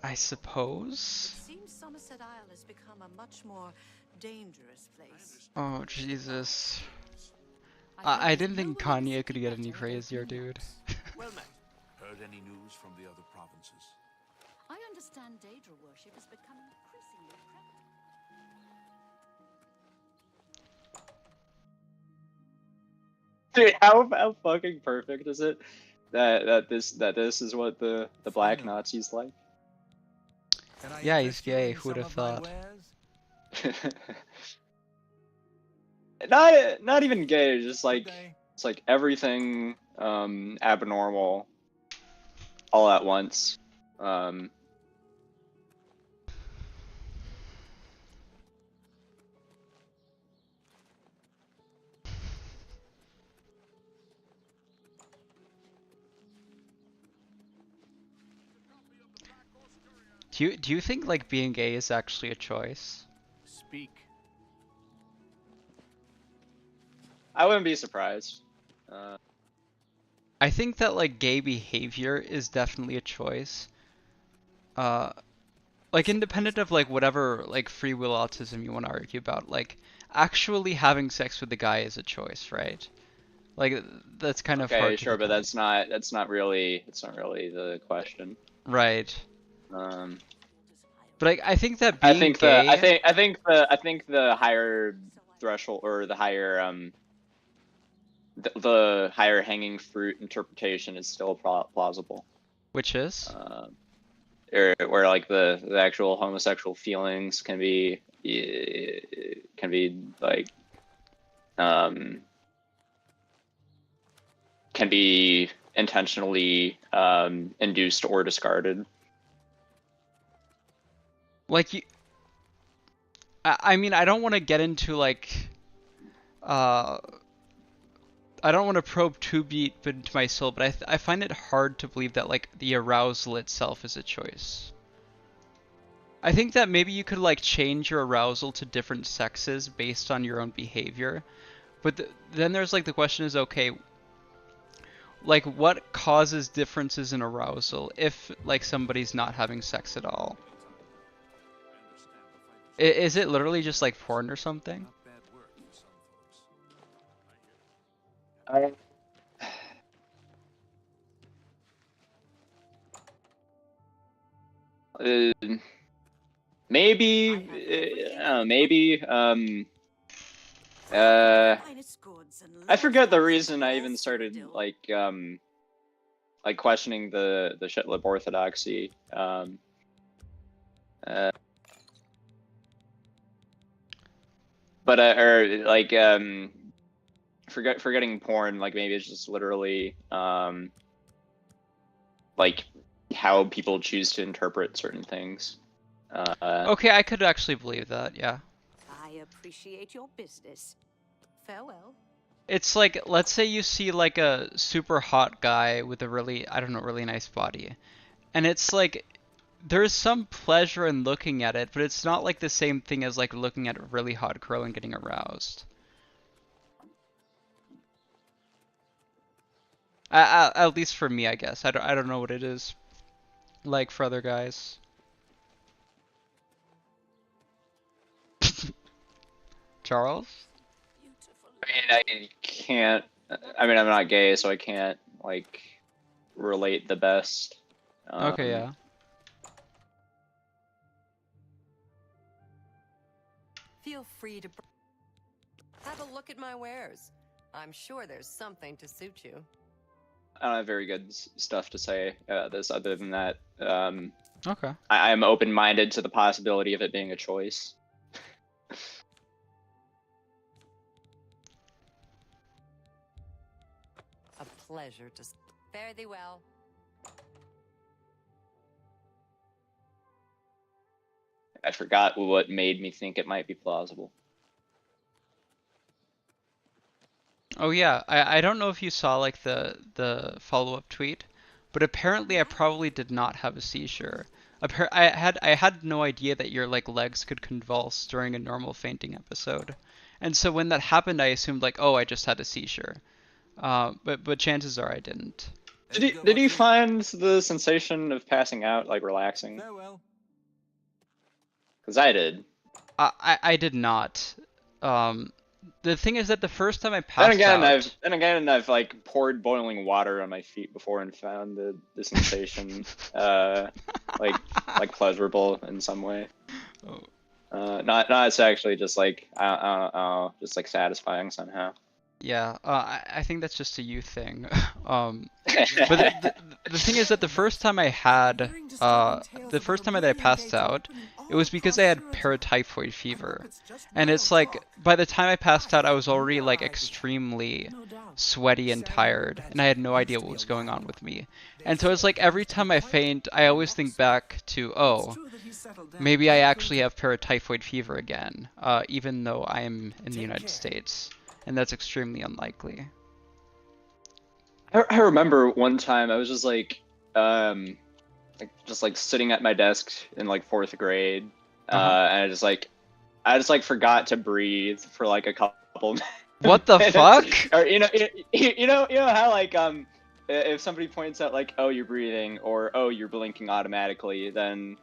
I suppose. It seems Somerset Isle has become a much more dangerous place. Oh Jesus. I didn't think Kanye could get any crazier, dude. Well met. Heard any news from the other provinces? I understand Daedra worship has become increasingly prevalent. Dude, how fucking perfect is it that this is what the black Nazis like? Yeah, he's gay. Who would have thought? Not even gay, just like it's like everything abnormal all at once. Do you think like being gay is actually a choice? Speak. I wouldn't be surprised. I think that like gay behavior is definitely a choice. Like independent of like whatever like free will autism you want to argue about, like actually having sex with a guy is a choice, right? Like that's kind of hard. Okay, sure, but that's not really the question. Right. But I think that being gay... I think the higher threshold or the higher the higher hanging fruit interpretation is still plausible. Which is? Where like the actual homosexual feelings can be like can be intentionally induced or discarded. Like you, I mean, I don't want to get into like, I don't want to probe too deep into my soul, but I find it hard to believe that like the arousal itself is a choice. I think that maybe you could like change your arousal to different sexes based on your own behavior, but then there's like the question is, okay, like what causes differences in arousal if like somebody's not having sex at all? Is it literally just like porn or something? Maybe, I don't know, maybe. Finest goods and I forget the loads of reason I all even started citadel. like questioning the shitlib orthodoxy. But or like forgetting porn, like maybe it's just literally like how people choose to interpret certain things. Okay, I could actually believe that. Yeah. I appreciate your business. Farewell. It's like, let's say you see like a super hot guy with a really, I don't know, really nice body. And it's like, there's some pleasure in looking at it, but it's not like the same thing as like looking at a really hot girl and getting aroused. At least for me, I guess. I don't know what it is like for other guys. Charles? I mean, I can't. I mean, I'm not gay, so I can't like relate the best. Okay, yeah. Feel free to have a look at my wares. I'm sure there's something to suit you. I don't have very good stuff to say this other than that. Okay. I'm open-minded to the possibility of it being a choice. A pleasure to fare thee well. I forgot what made me think it might be plausible. Oh yeah, I don't know if you saw like the follow-up tweet, but apparently I probably did not have a seizure. I had no idea that your like legs could convulse during a normal fainting episode, and so when that happened, I assumed like, oh, I just had a seizure. But chances are I didn't. Did you find the sensation of passing out like relaxing? Farewell. Because I did. I did not. The thing is that the first time I passed out. Then again, I've like poured boiling water on my feet before and found the sensation like pleasurable in some way. Oh. Not actually just like I don't know, just like satisfying somehow. Yeah, I think that's just a you thing. But the thing is that the first time I passed out, it was because I had paratyphoid fever. And it's like, by the time I passed out, I was already like extremely sweaty and tired, and I had no idea what was going on with me. And so it's like every time I faint, I always think back to, oh, maybe I actually have paratyphoid fever again, even though I am in the United States. And that's extremely unlikely. I remember one time I was just like sitting at my desk in like 4th grade, and I just forgot to breathe for like a couple minutes. What the fuck? Or you know how like if somebody points out like, oh, you're breathing, or oh, you're blinking automatically, then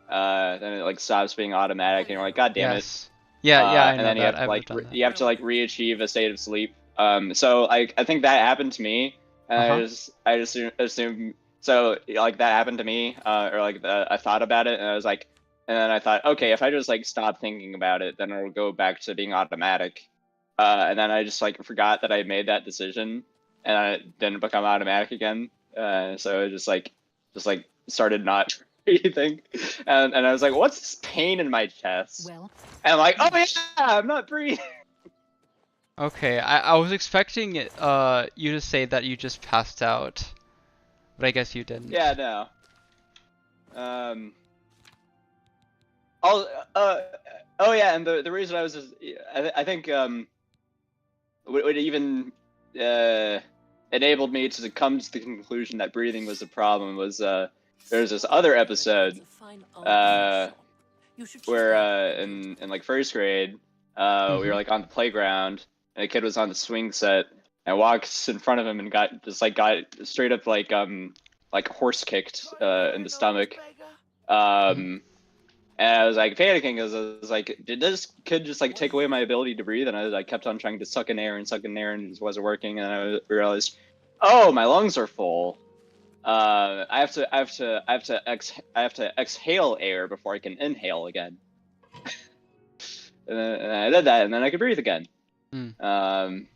it like stops being automatic, and you're like, god damn it. Yeah, I know and then that. you have to like re-achieve a state of sleep. So I think that happened to me, and I just assumed so like that happened to me, or like I thought about it, and I was like, and then I thought, okay, if I just like stop thinking about it, then it'll go back to being automatic. And then I just like forgot that I made that decision, and it didn't become automatic again. So it just started not breathing, and I was like, what's this pain in my chest? Well, and I'm like, oh yeah, I'm not breathing. Okay, I was expecting you to say that you just passed out, but I guess you didn't. Yeah, no. Oh yeah, and the reason I was just, I think what even enabled me to come to the conclusion that breathing was the problem was there's this other episode where in like 1st grade we were like on the playground, and a kid was on the swing set, and I walked in front of him and got straight up like horse kicked in the stomach. And I was like panicking because I was like, did this kid just like take away my ability to breathe? And I kept on trying to suck in air, and it just wasn't working. And I realized, oh, my lungs are full. I have to exhale air before I can inhale again. And I did that, and then I could breathe again. Um,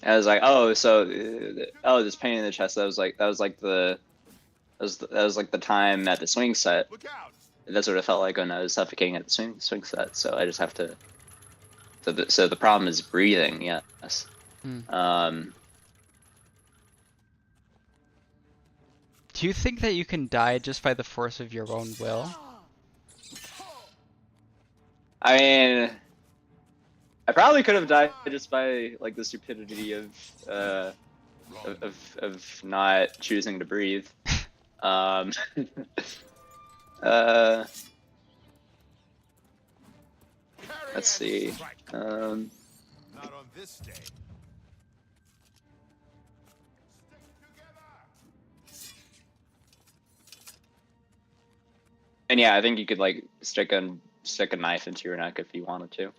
I was like, oh, so, this pain in the chest. That was like the time at the swing set. That's what it felt like when I was suffocating at the swing set. So I just have to. So the problem is breathing. Yes. Do you think that you can die just by the force of your own will? I mean, I probably could have died just by like the stupidity of not choosing to breathe. Let's see. Not on this day. And yeah, I think you could like stick a knife into your neck if you wanted to.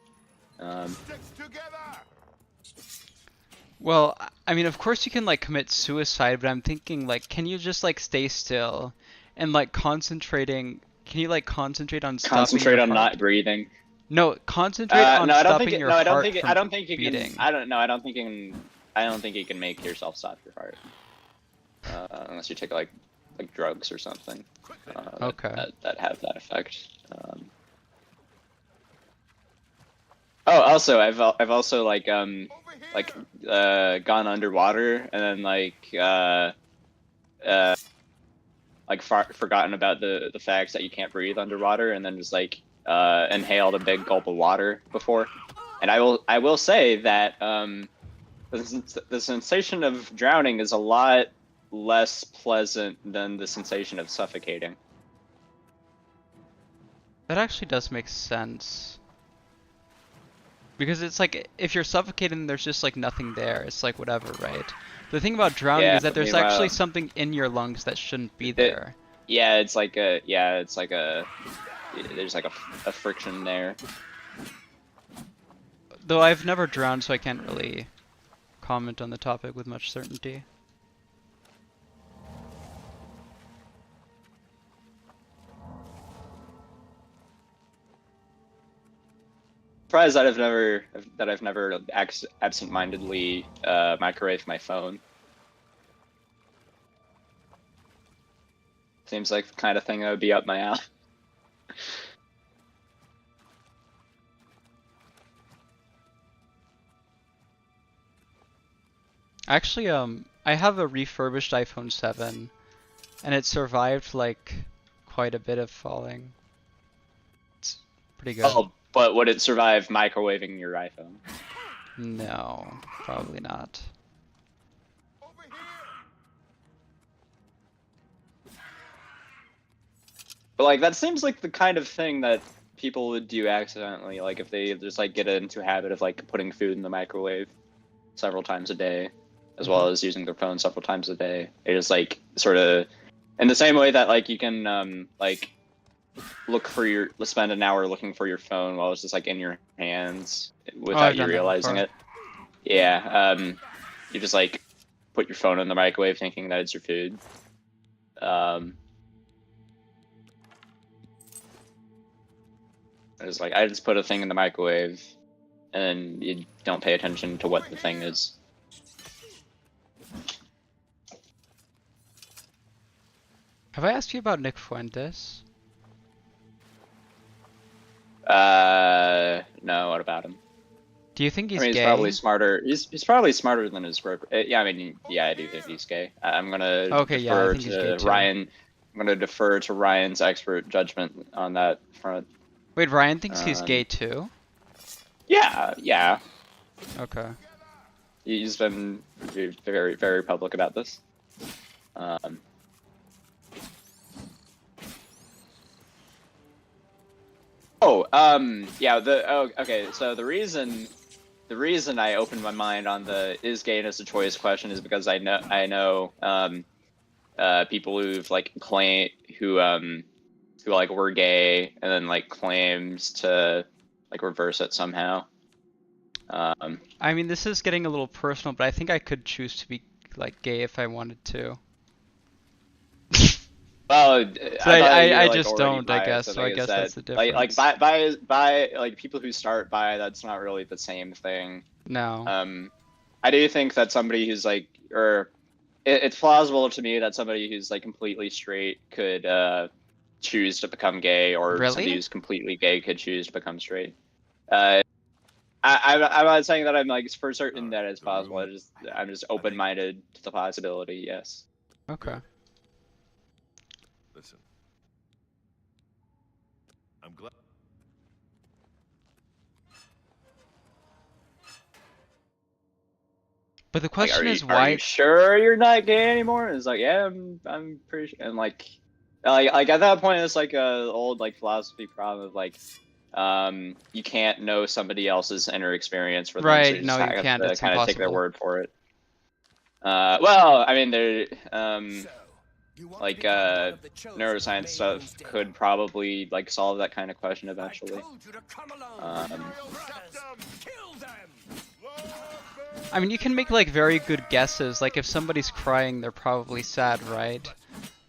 Well, I mean, of course you can like commit suicide, but I'm thinking like, can you just like stay still and like concentrating? Can you like concentrate on stopping Concentrate your on heart? not breathing. No, concentrate on stopping your heart from beating. I don't think you can. I don't think you can make yourself stop your heart. Unless you take like drugs or something. Okay. That have that effect. Oh, also, I've also gone underwater and then forgotten about the facts that you can't breathe underwater, and then just inhaled a big gulp of water before. And I will say that the sensation of drowning is a lot less pleasant than the sensation of suffocating. That actually does make sense. Because it's like, if you're suffocating, there's just like nothing there. It's like whatever, right? The thing about drowning is that there's actually something in your lungs that shouldn't be there. There's like a friction there. Though I've never drowned, so I can't really comment on the topic with much certainty. Surprised that I've never absent-mindedly microwaved my phone. Seems like the kind of thing that would be up my alley. Actually, I have a refurbished iPhone 7, and it survived like quite a bit of falling. It's pretty good. Oh, but would it survive microwaving your iPhone? No, probably not. But like that seems like the kind of thing that people would do accidentally, like if they just like get into a habit of like putting food in the microwave several times a day, as well as using their phone several times a day. It is like sort of in the same way that like you can spend an hour looking for your phone while it's just like in your hands without you realizing it. Yeah, you just like put your phone in the microwave thinking that it's your food. It's like I just put a thing in the microwave, and you don't pay attention to what the thing is. Have I asked you about Nick Fuentes? No, what about him? Do you think he's I mean, gay? he's probably smarter. He's probably smarter than his group. Yeah, I mean, yeah, I do think he's gay. I'm gonna defer to Ryan. I'm gonna defer to Ryan's expert judgment on that front. Wait, Ryan thinks he's gay too? Yeah. Okay. He's been very, very public about this. Okay. So the reason I opened my mind on the is gayness a choice question is because I know people who've who were gay and then like claims to like reverse it somehow. I mean, this is getting a little personal, but I think I could choose to be like gay if I wanted to. Well, So I just don't, I bi, guess. So I guess that's the difference. Like people who start bi, that's not really the same thing. No. I do think that somebody who's like, it's plausible to me that somebody who's like completely straight could choose to become gay, or somebody Really? who's completely gay could choose to become straight. I'm not saying that I'm like for certain that it's possible. I'm just open-minded to the possibility. Yes. Okay. Listen. I'm glad. But the Like, question is are why. you sure you're not gay anymore? And it's like, yeah, I'm pretty sure. And like at that point, it's like a old like philosophy problem of like, you can't know somebody else's inner experience for them, so Right, you no, just you have can't. to It's kind of take their impossible. word for it. Well, I mean, there, like neuroscience stuff could probably like solve that kind of question eventually. I mean, you can make like very good guesses. Like if somebody's crying, they're probably sad, right?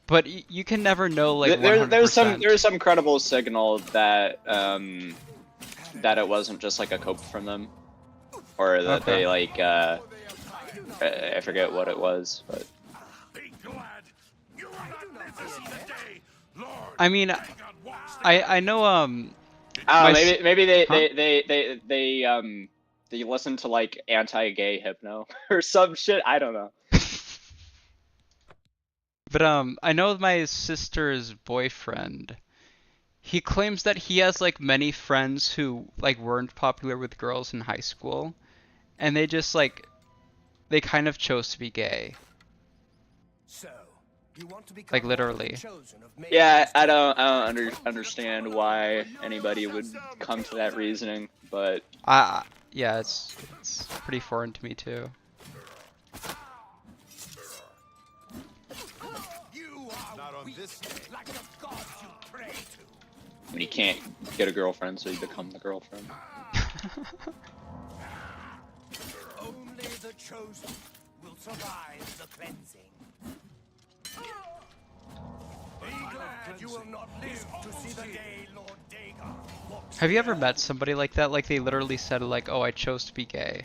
But you can never know like 100%. There's some credible signal that that it wasn't just like a cope from them, or that they like I forget what it was, but. I mean, I know Maybe they listen to like anti-gay hypno or some shit. I don't know. But I know my sister's boyfriend. He claims that he has like many friends who like weren't popular with girls in high school, and they just like they kind of chose to be gay. Like literally. Yeah, I don't understand why anybody would come to that reasoning, but yeah, it's pretty foreign to me too. I mean, you can't get a girlfriend, so you become the girlfriend. Only the chosen will survive the cleansing. Be glad you will not live to see the day Lord Dagon walks. Have you ever met somebody like that? Like they literally said like, "Oh, I chose to be gay."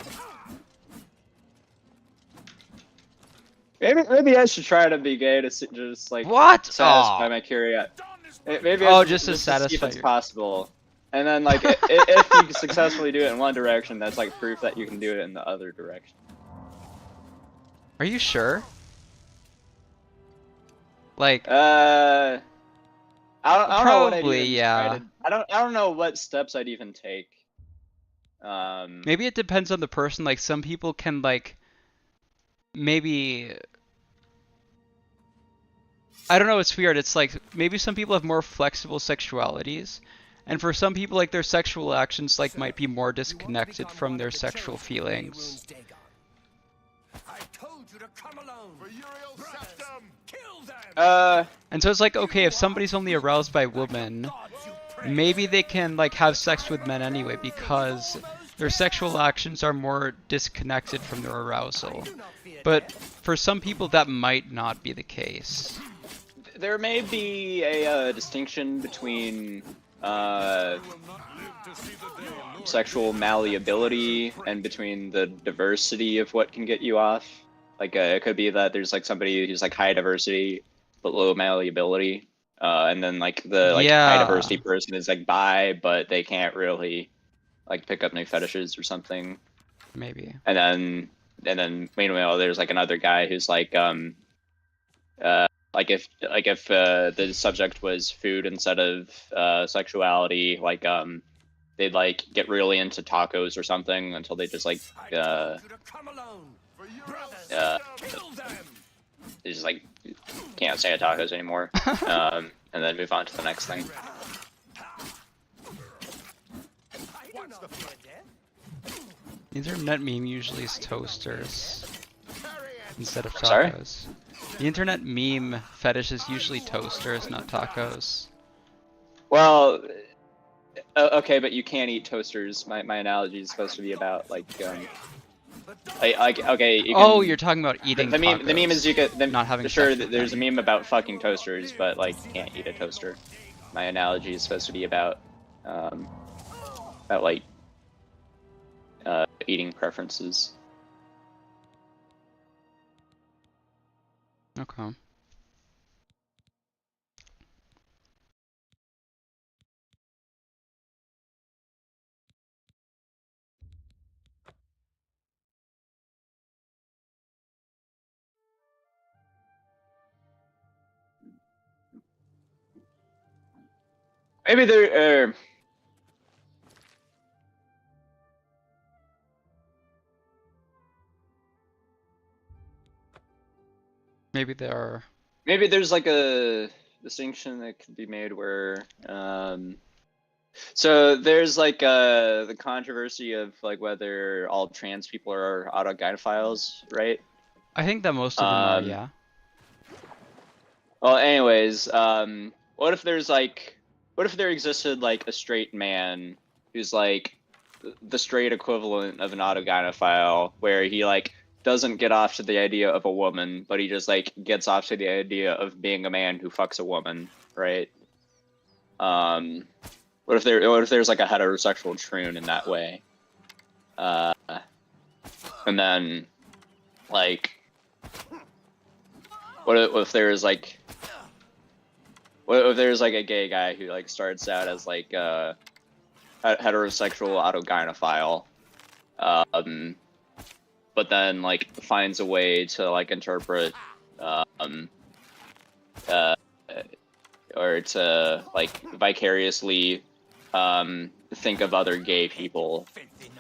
Maybe I should try to be gay to just like What? satisfy my curiosity. Maybe just to see if satisfy it's your... possible. And then like if you successfully do it in one direction, that's like proof that you can do it in the other direction. Are you sure? Like I don't know what I'd probably, even yeah. I don't know what steps I'd even take. Maybe it depends on the person. Like some people can like maybe I don't know, it's weird. It's like maybe some people have more flexible sexualities, and for some people like their sexual actions like might be more disconnected from their sexual feelings. I told you to come alone. Kill them. And so it's like, okay, if somebody's only aroused by women, maybe they can like have sex with men anyway because their sexual actions are more disconnected from their arousal. But for some people that might not be the case. There may be a distinction between sexual malleability and between the diversity of what can get you off. Like it could be that there's like somebody who's like high diversity but low malleability, and then like the high diversity person is like bi but they can't really like pick up new fetishes or something. Maybe. And then meanwhile there's like another guy who's like if the subject was food instead of sexuality, like they'd like get really into tacos or something until they just like they just like can't stand tacos anymore, and then move on to the next thing. The internet meme usually is toasters instead of tacos. Sorry? The internet meme fetish is usually toasters, not tacos. Well, okay, but you can't eat toasters. My analogy is supposed to be about like Like okay, you Oh, can, you're talking about eating the meme. The meme is you could. not having Sure, sex with there's a them. meme about fucking toasters, but like you can't eat a toaster. My analogy is supposed to be about like eating preferences. Okay. Maybe there. Maybe there are. Maybe there's like a distinction that could be made where so there's like the controversy of like whether all trans people are autogynephiles, right? I think that most of them are, yeah. Well, anyways, what if there's like, what if there existed like a straight man who's like the straight equivalent of an autogynephile, where he like doesn't get off to the idea of a woman, but he just like gets off to the idea of being a man who fucks a woman, right? What if there's like a heterosexual troon in that way? And then like what if there's like a gay guy who like starts out as like a heterosexual autogynephile, but then like finds a way to like interpret or to like vicariously think of other gay people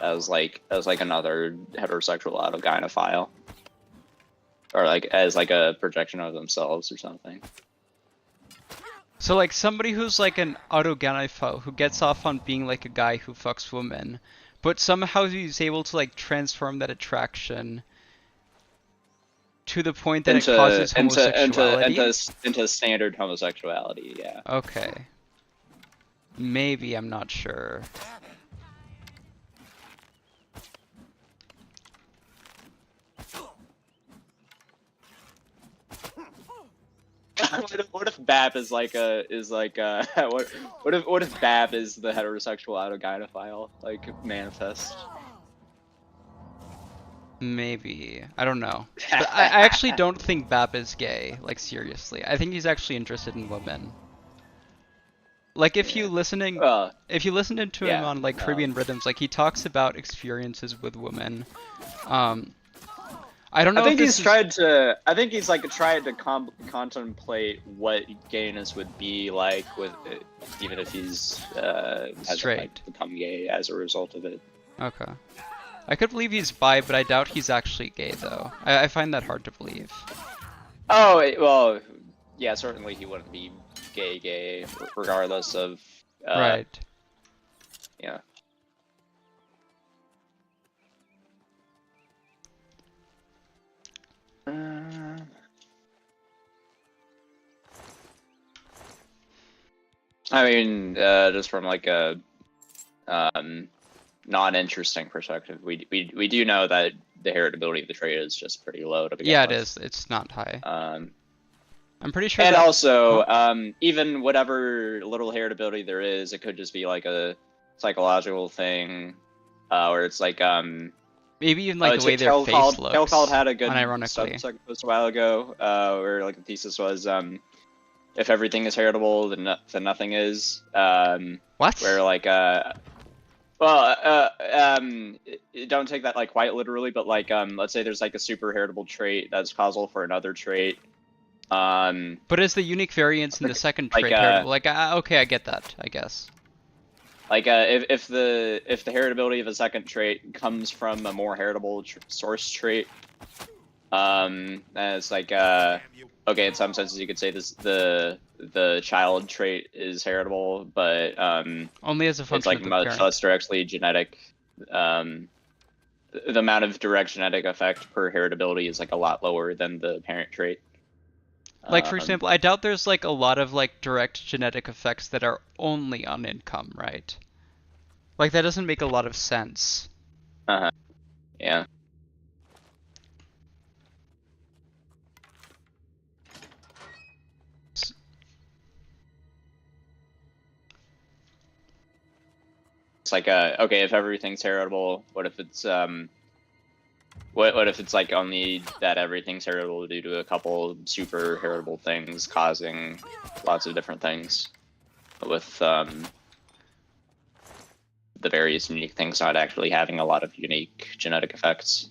as like another heterosexual autogynephile, or like as like a projection of themselves or something. So like somebody who's like an autogynephile who gets off on being like a guy who fucks women, but somehow he's able to like transform that attraction to the point that it causes homosexuality? Into standard homosexuality, yeah. Okay. Maybe, I'm not sure. What if Bab is like what if Bab is the heterosexual autogynephile, like manifest? Maybe. I don't know. But I actually don't think Bap is gay, like seriously. I think he's actually interested in women. Like if you listening to him on like Caribbean Rhythms, like he talks about experiences with women. I don't know. I think he's tried to contemplate what gayness would be like with it, even if he's straight, like, become gay as a result of it. Okay. I could believe he's bi, but I doubt he's actually gay though. I find that hard to believe. Oh well, yeah, certainly he wouldn't be gay regardless of right. Yeah. I mean, just from like a non-interesting perspective, we do know that the heritability of the trait is just pretty low to begin with. Yeah, it is. It's not high. I'm pretty sure. And also, even whatever little heritability there is, it could just be like a psychological thing, where it's like maybe even like the way their face looks. Tailcalled had a good unironically post a while ago, where like the thesis was if everything is heritable, then nothing is. What? Where like don't take that like quite literally, but like let's say there's like a super heritable trait that's causal for another trait. But is the unique variance in the second trait heritable? Like okay, I get that, I guess. Like if the heritability of a second trait comes from a more heritable source trait, and it's like okay, in some senses you could say the child trait is heritable, but only as a function it's like of the much parent. less directly genetic. The amount of direct genetic effect per heritability is like a lot lower than the parent trait. Like for example, I doubt there's like a lot of like direct genetic effects that are only on income, right? Like that doesn't make a lot of sense. Yeah. it's like okay, if everything's heritable, what if it's what if it's like only that everything's heritable due to a couple super heritable things causing lots of different things, with the various unique things not actually having a lot of unique genetic effects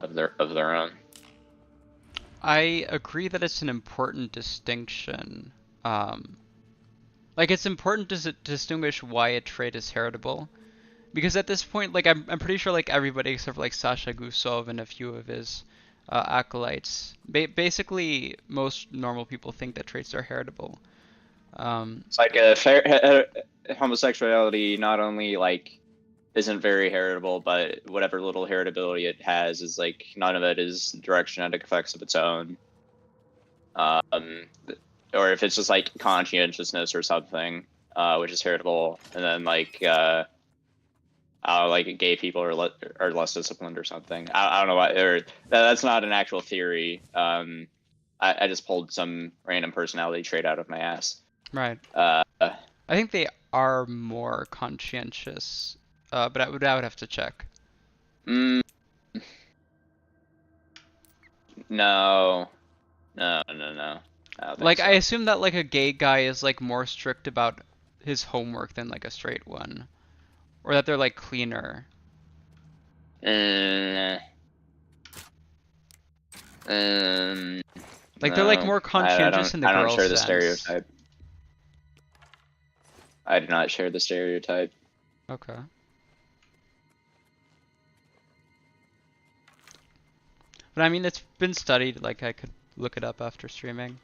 of their own. I agree that it's an important distinction. Like, it's important to distinguish why a trait is heritable. Because at this point, like, I'm pretty sure, like, everybody except for, like, Sasha Gusov and a few of his acolytes, basically, most normal people think that traits are heritable. It's like homosexuality not only, like, isn't very heritable, but whatever little heritability it has is, like, none of it is direct genetic effects of its own. Or if it's just, like, conscientiousness or something, which is heritable, and then, like gay people are less disciplined or something. I don't know why, or that's not an actual theory. I just pulled some random personality trait out of my ass. Right. I think they are more conscientious, but I would have to check. No. Like, so. I assume that, like, a gay guy is, like, more strict about his homework than, like, a straight one. Or that they're, like, cleaner. Like, they're, like, more conscientious in the girl sense. I don't share the stereotype. I do not share the stereotype. Okay. But, I mean, it's been studied. Like, I could look it up after streaming.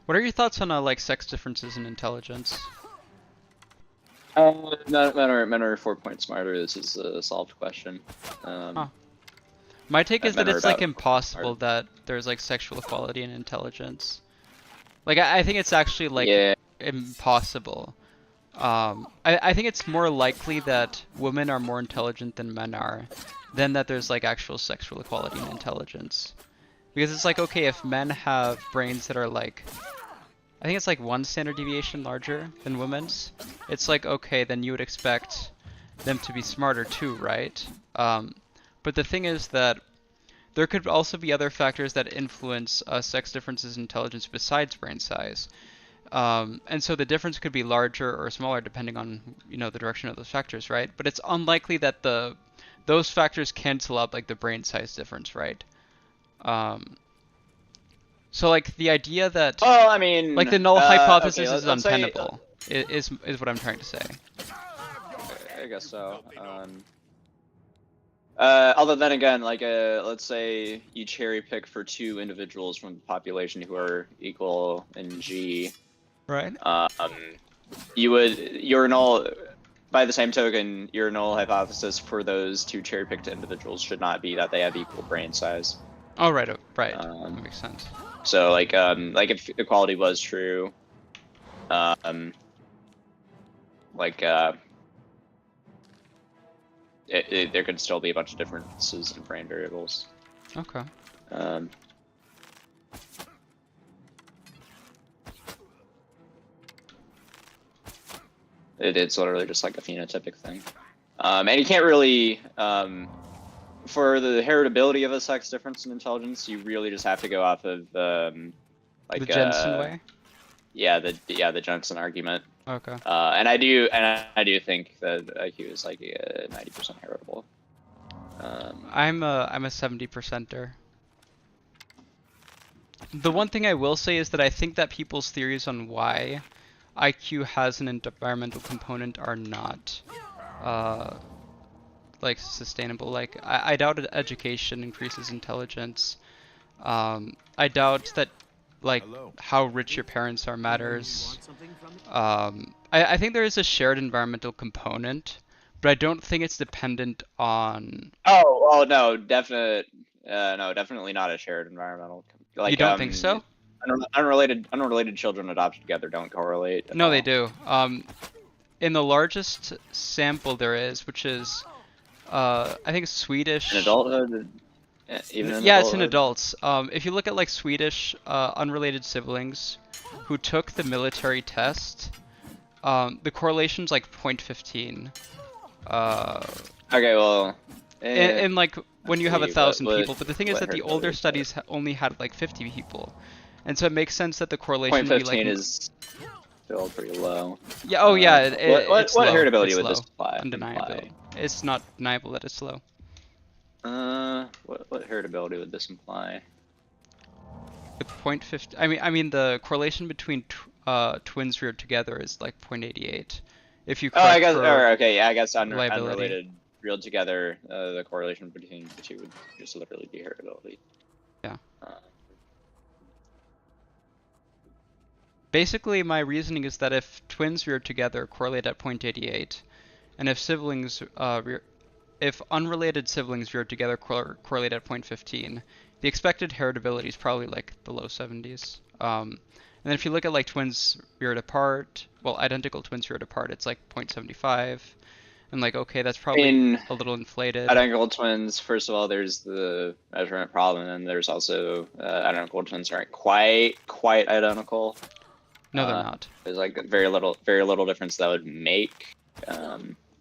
What are your thoughts on like sex differences in intelligence? Men are 4 points smarter. This is a solved question. My take is that it's like impossible that there's like sexual equality in intelligence. Like I think it's actually like impossible. I think it's more likely that women are more intelligent than men are, than that there's like actual sexual equality in intelligence. Because it's like, okay, if men have brains that are like, I think it's like 1 standard deviation larger than women's, it's like, okay, then you would expect them to be smarter too, right? But the thing is that there could also be other factors that influence sex differences in intelligence besides brain size. And so the difference could be larger or smaller depending on, you know, the direction of those factors, right? But it's unlikely that those factors cancel out like the brain size difference, right? So like the idea that, well, I mean, like the null hypothesis is untenable, is what I'm trying to say. I guess so. Although then again, like let's say you cherry pick for 2 individuals from the population who are equal in G. Right. Your null, by the same token, your null hypothesis for those 2 cherry picked individuals should not be that they have equal brain size. Oh right, right. That makes sense. So like if equality was true, there could still be a bunch of differences in brain variables. Okay. It's literally just like a phenotypic thing, and you can't really for the heritability of a sex difference in intelligence, you really just have to go off of like the Jensen way. Yeah, the Jensen argument. Okay. And I do think that IQ is like 90% heritable. I'm a 70%er. The one thing I will say is that I think that people's theories on why IQ has an environmental component are not like sustainable. Like I doubt that education increases intelligence. I doubt that like how rich your parents are matters. I think there is a shared environmental component, but I don't think it's dependent on. Oh no, definite. No, definitely not a shared environmental. Like, You don't think so? Unrelated children adopted together don't correlate at No, all. they do. In the largest sample there is, which is, I think Swedish. In adulthood, even in yeah, it's in adulthood? adults. If you look at like Swedish unrelated siblings who took the military test, the correlation's like 0.15. Okay, well. And like when you have see, 1,000 what- people, but the thing is what that the hurt older those? studies only had like 50 people, and so it makes sense that the correlation would be 0.15 like. is still pretty low. Yeah. Oh yeah. What It's low. heritability It's would low. this imply? Undeniable. It's not deniable that it's low. What heritability would this imply? With 0.50, I mean the correlation between twins reared together is like 0.88. If you Oh, I correct guess. for Or okay, yeah, I guess reliability. unrelated reeled together, the correlation between the two would just literally be heritability. Yeah. Basically, my reasoning is that if twins reared together correlate at 0.88, and if siblings if unrelated siblings reared together correlate at 0.15, the expected heritability is probably like the low 70s. And then if you look at like twins reared apart, well, identical twins reared apart, it's like 0.75. And like, okay, that's probably a little inflated. Identical twins, first of all, there's the measurement problem, and there's also identical twins aren't quite identical. No, they're not. There's like very little difference that would make.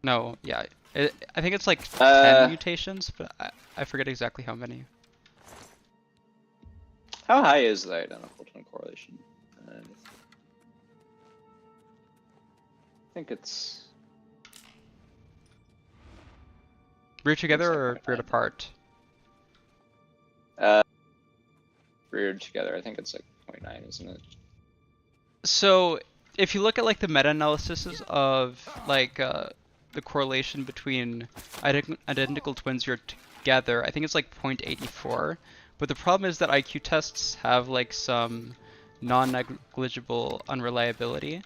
No, yeah. I think it's like 10 mutations, but I forget exactly how many. How high is the identical twin correlation? I think it's... Reared together or reared apart? Reared together, I think it's like 0.9, isn't it? So, if you look at like the meta-analysis of like the correlation between identical twins reared together, I think it's like 0.84. But the problem is that IQ tests have like some non-negligible unreliability,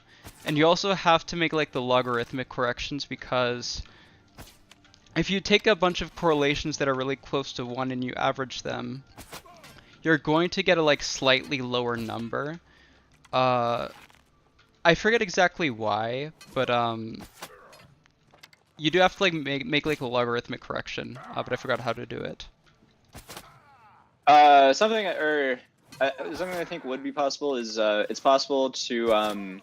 and you also have to make like the logarithmic corrections, because if you take a bunch of correlations that are really close to 1 and you average them, you're going to get a like slightly lower number. I forget exactly why, but you do have to like make like a logarithmic correction, but I forgot how to do it. Something I think would be possible is it's possible to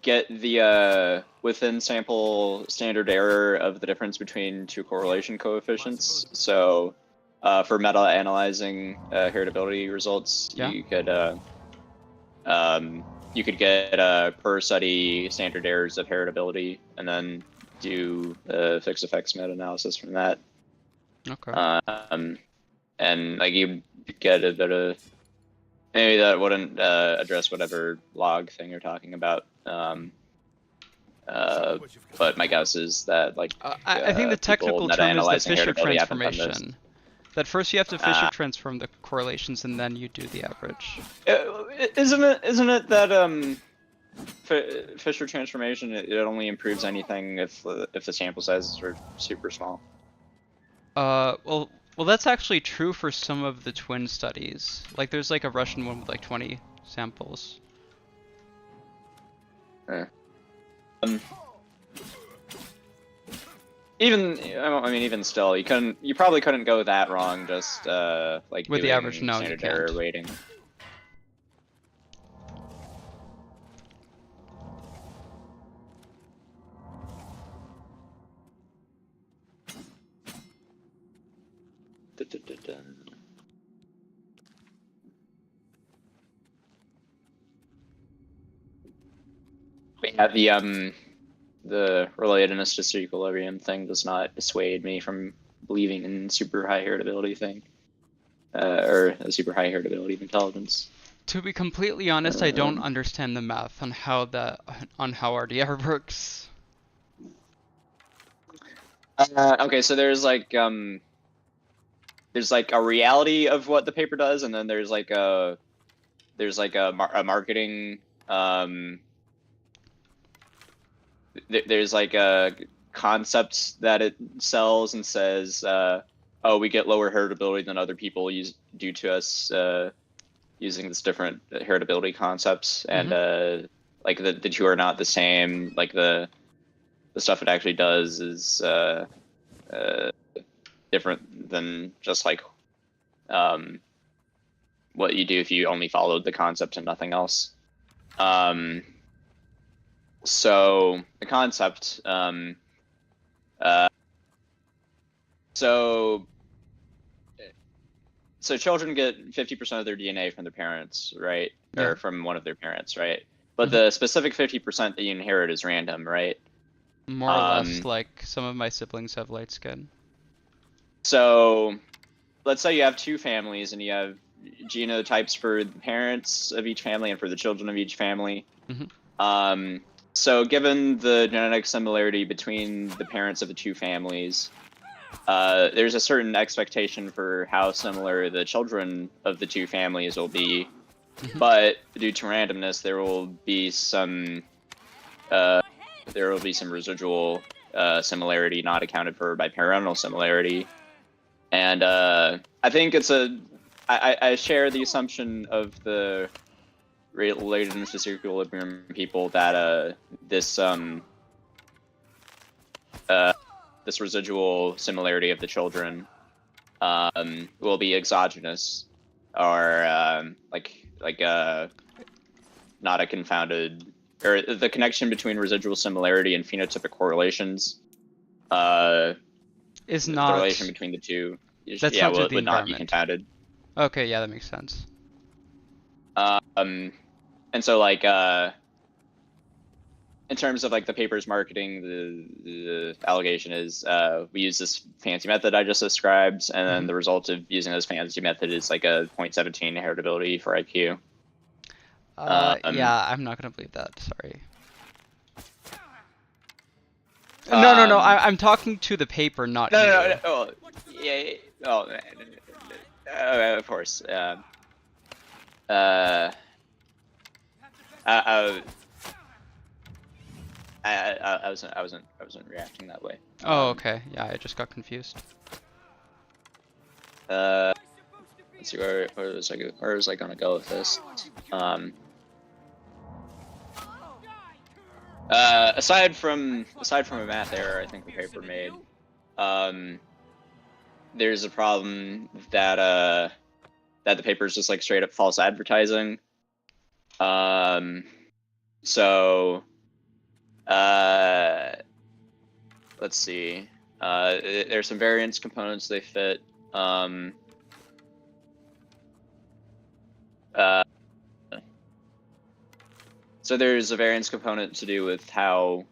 get the within sample standard error of the difference between two correlation coefficients. So for meta-analyzing heritability results, yeah. You could get per study standard errors of heritability, and then do fixed effects meta-analysis from that. Okay. And like you get a bit of, maybe that wouldn't address whatever log thing you're talking about. But my guess is that like I think the technical term is the Fisher heritability transformation. That first you have to Fisher transform the correlations and then you do the average. Isn't it that Fisher transformation, it only improves anything if the sample sizes are super small? Well, that's actually true for some of the twin studies. Like there's like a Russian one with like 20 samples. Even still, you probably couldn't go that wrong just like with the average. No, you standard can't. error weighting. Yeah, the relatedness to equilibrium thing does not dissuade me from believing in super high heritability thing, or a super high heritability of intelligence. To be completely honest, I don't understand the math on how RDR works. Okay, so there's like a reality of what the paper does, and then there's like a marketing there's like a concept that it sells and says, oh, we get lower heritability than other people due to us using this different heritability concepts, and like the two are not the same. Like the stuff it actually does is different than just like what you do if you only followed the concept and nothing else. So the concept, so children get 50% of their DNA from their parents, right? Yeah. Or from one of their parents, right? But the specific 50% that you inherit is random, right? More or less, like some of my siblings have light skin. So let's say you have two families and you have genotypes for the parents of each family and for the children of each family. So given the genetic similarity between the parents of the two families, there's a certain expectation for how similar the children of the two families will be, but due to randomness, there will be some residual similarity not accounted for by parental similarity. And I think I share the assumption of the relatedness to equilibrium people that this residual similarity of the children will be exogenous, or not a confounded, or the connection between residual similarity and phenotypic correlations is not the relation between the two. Would not be confounded. Okay, yeah, that makes sense. And so like in terms of like the paper's marketing, the allegation is we use this fancy method I just described, and then the result of using this fancy method is like a 0.17 heritability for IQ. Yeah, I'm not gonna believe that. Sorry. No. I'm talking to the paper, not you. No. Oh, yeah. Oh, of course. I wasn't reacting that way. Oh, okay. Yeah, I just got confused. Let's see where was I gonna go with this? Aside from a math error, I think the paper made, there's a problem that the paper is just like straight up false advertising. So let's see. There's some variance components they fit. So there's a variance component to do with how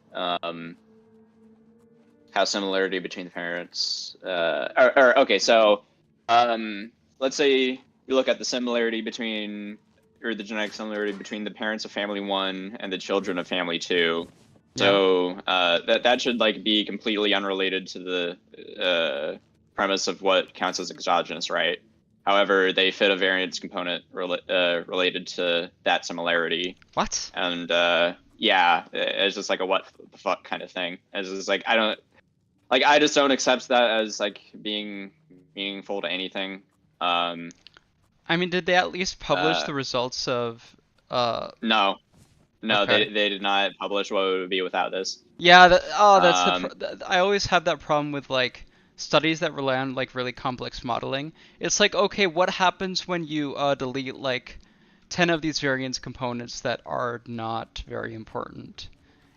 similarity between the parents. Okay, so let's say you look at the similarity between, or the genetic similarity between the parents of family 1 and the children of family 2. So that should like be completely unrelated to the premise of what counts as exogenous, right? However, they fit a variance component related to that similarity. What? And yeah, it's just like a what the fuck kind of thing. It's just like I just don't accept that as like being meaningful to anything. I mean, did they at least publish the results of? No, okay. they did not publish what it would be without this. Yeah, I always have that problem with like studies that rely on like really complex modeling. It's like, okay, what happens when you delete like 10 of these variance components that are not very important?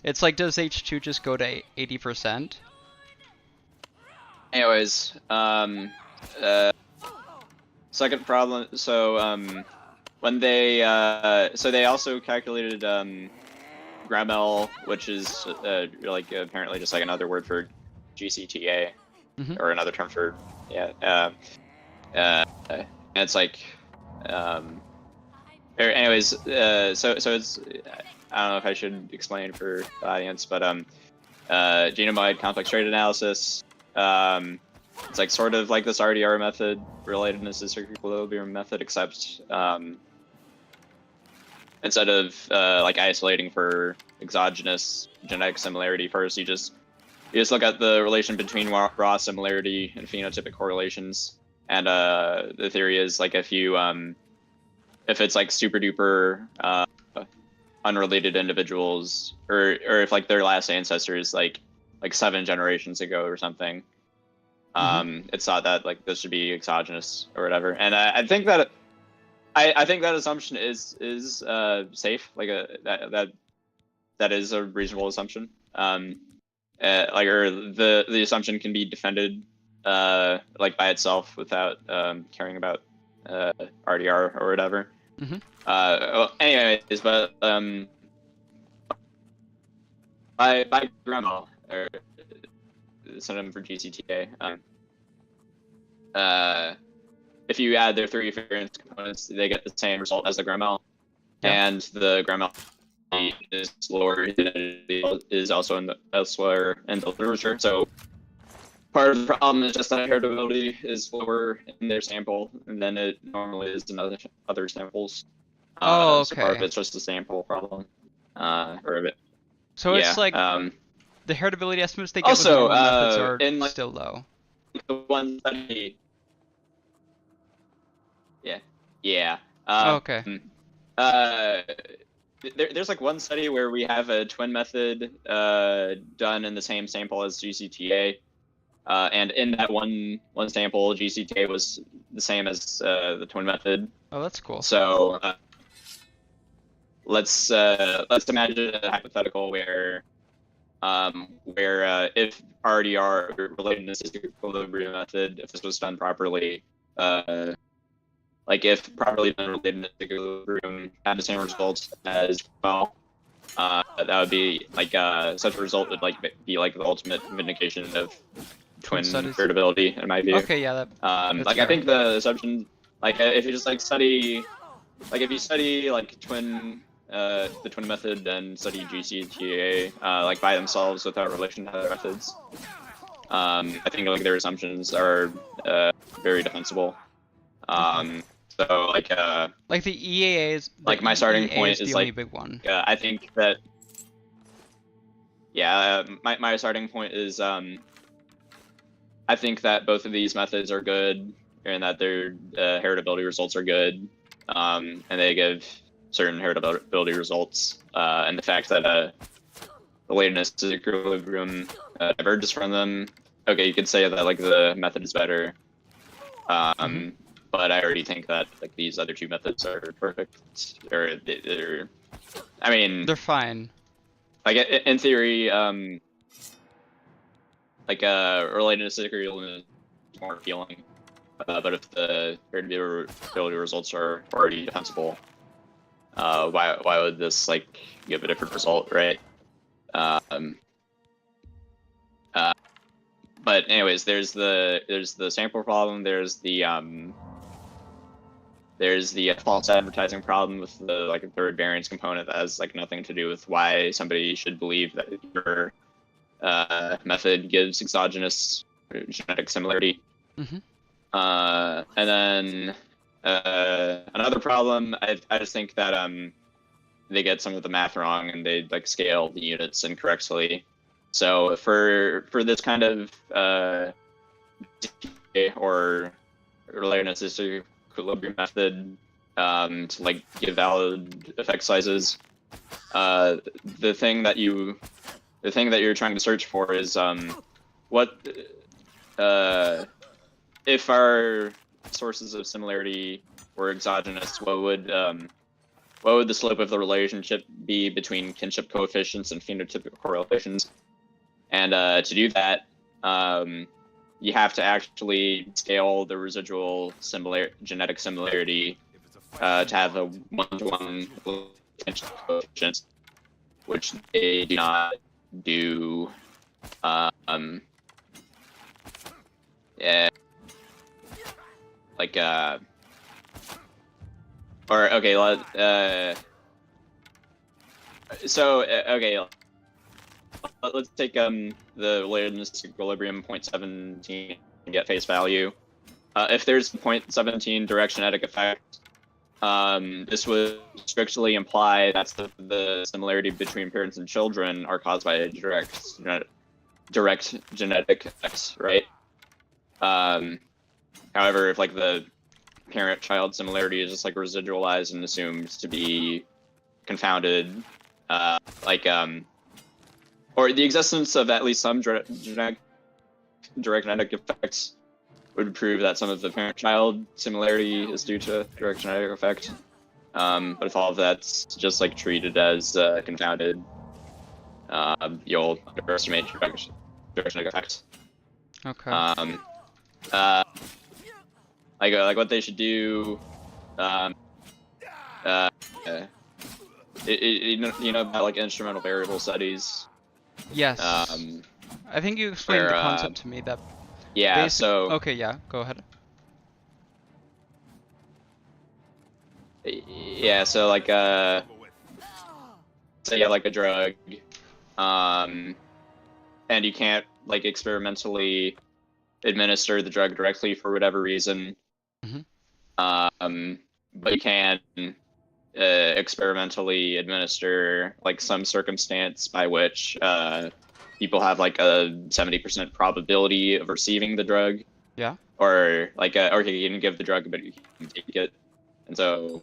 It's like, does H2 just go to 80%? Anyways, second problem. So when they so they also calculated Gramel, which is like apparently just like another word for GCTA, or another term for and it's like anyways, so it's, I don't know if I should explain for the audience, but genome-wide complex trait analysis. It's like sort of like this RDR method, relatedness to equilibrium method, except instead of like isolating for exogenous genetic similarity first, you just you just look at the relation between raw similarity and phenotypic correlations, and the theory is like if it's like super duper unrelated individuals, or if like their last ancestor is like 7 generations ago or something, it's thought that like this should be exogenous or whatever. And I think that I think that assumption is safe. Like that is a reasonable assumption. Like, or the assumption can be defended like by itself without caring about RDR or whatever. Well, anyways, but my grandma, or synonym for GCTA, if you add their 3 variance components, they get the same result as the grandma, and the grandma is lower than is also elsewhere in the literature. So part of the problem is just that heritability is lower in their sample than it normally is in other samples. Oh, okay. So part of it's just a sample problem, or a bit. So yeah, it's like the heritability estimates they get also, with normal methods are in, like, still low. The one study. Yeah. Okay. There's like one study where we have a twin method done in the same sample as GCTA, and in that one sample, GCTA was the same as the twin method. Oh, that's cool. So let's imagine a hypothetical where if RDR, or relatedness is equilibrium method, if this was done properly, like if properly done relatedness equilibrium had the same results as well, that would be like such a result would like be like the ultimate vindication of twin heritability in my view. Okay, yeah, that's like fair. I think the assumption, like if you just like study, like if you study like the twin method and study GCTA like by themselves without relation to other methods, I think like their assumptions are very defensible. So like the EAA is like my starting point is the like only big one. I think that my starting point is I think that both of these methods are good and that their heritability results are good, and they give certain heritability results, and the fact that relatedness to equilibrium diverges from them. Okay, you could say that like the method is better, but I already think that like these other 2 methods are perfect, or they're, I mean, they're fine. Like in theory, like relatedness to equilibrium is more appealing, but if the heritability results are already defensible, why would this like give a different result, right? But anyways, there's the sample problem. There's the false advertising problem with the like a third variance component that has like nothing to do with why somebody should believe that your method gives exogenous genetic similarity. And then another problem, I just think that they get some of the math wrong and they like scale the units incorrectly. So for this kind of or relatedness to equilibrium method to like give valid effect sizes, the thing that you're trying to search for is what if our sources of similarity were exogenous, what would the slope of the relationship be between kinship coefficients and phenotypic correlations? And to do that, you have to actually scale the residual genetic similarity to have a 1-to-1 kinship coefficients, which they do not do. Yeah, like or okay, so okay, let's take the relatedness to equilibrium 0.17 and get face value. If there's 0.17 direct genetic effect, this would strictly imply that the similarity between parents and children are caused by a direct direct genetic effects, right? However, if like the parent-child similarity is just like residualized and assumed to be confounded, or the existence of at least some direct genetic effects would prove that some of the parent-child similarity is due to direct genetic effect. But if all of that's just like treated as confounded, you'll underestimate direct genetic effect. Okay. Like what they should do, you know about like instrumental variable studies. Yes. I think you explained the concept to me. That. Yeah. So. Okay. Yeah. Go ahead. Yeah. So like say you have like a drug, and you can't like experimentally administer the drug directly for whatever reason. But you can experimentally administer like some circumstance by which people have like a 70% probability of receiving the drug. Yeah. Or like or you can give the drug but you can take it, and so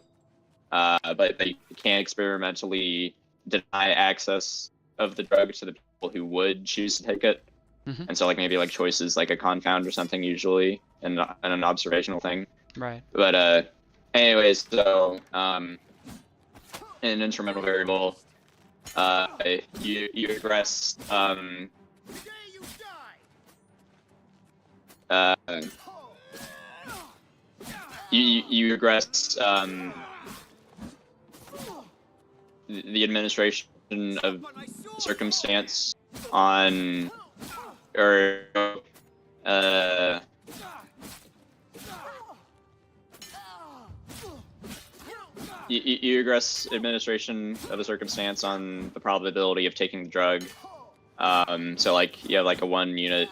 but you can't experimentally deny access of the drug to the people who would choose to take it. And so like maybe like choice is like a confound or something usually, and an observational thing. Right. But anyways, so in an instrumental variable, you regress you regress the administration of circumstance on you regress administration of a circumstance on the probability of taking the drug. So like you have like a 1 unit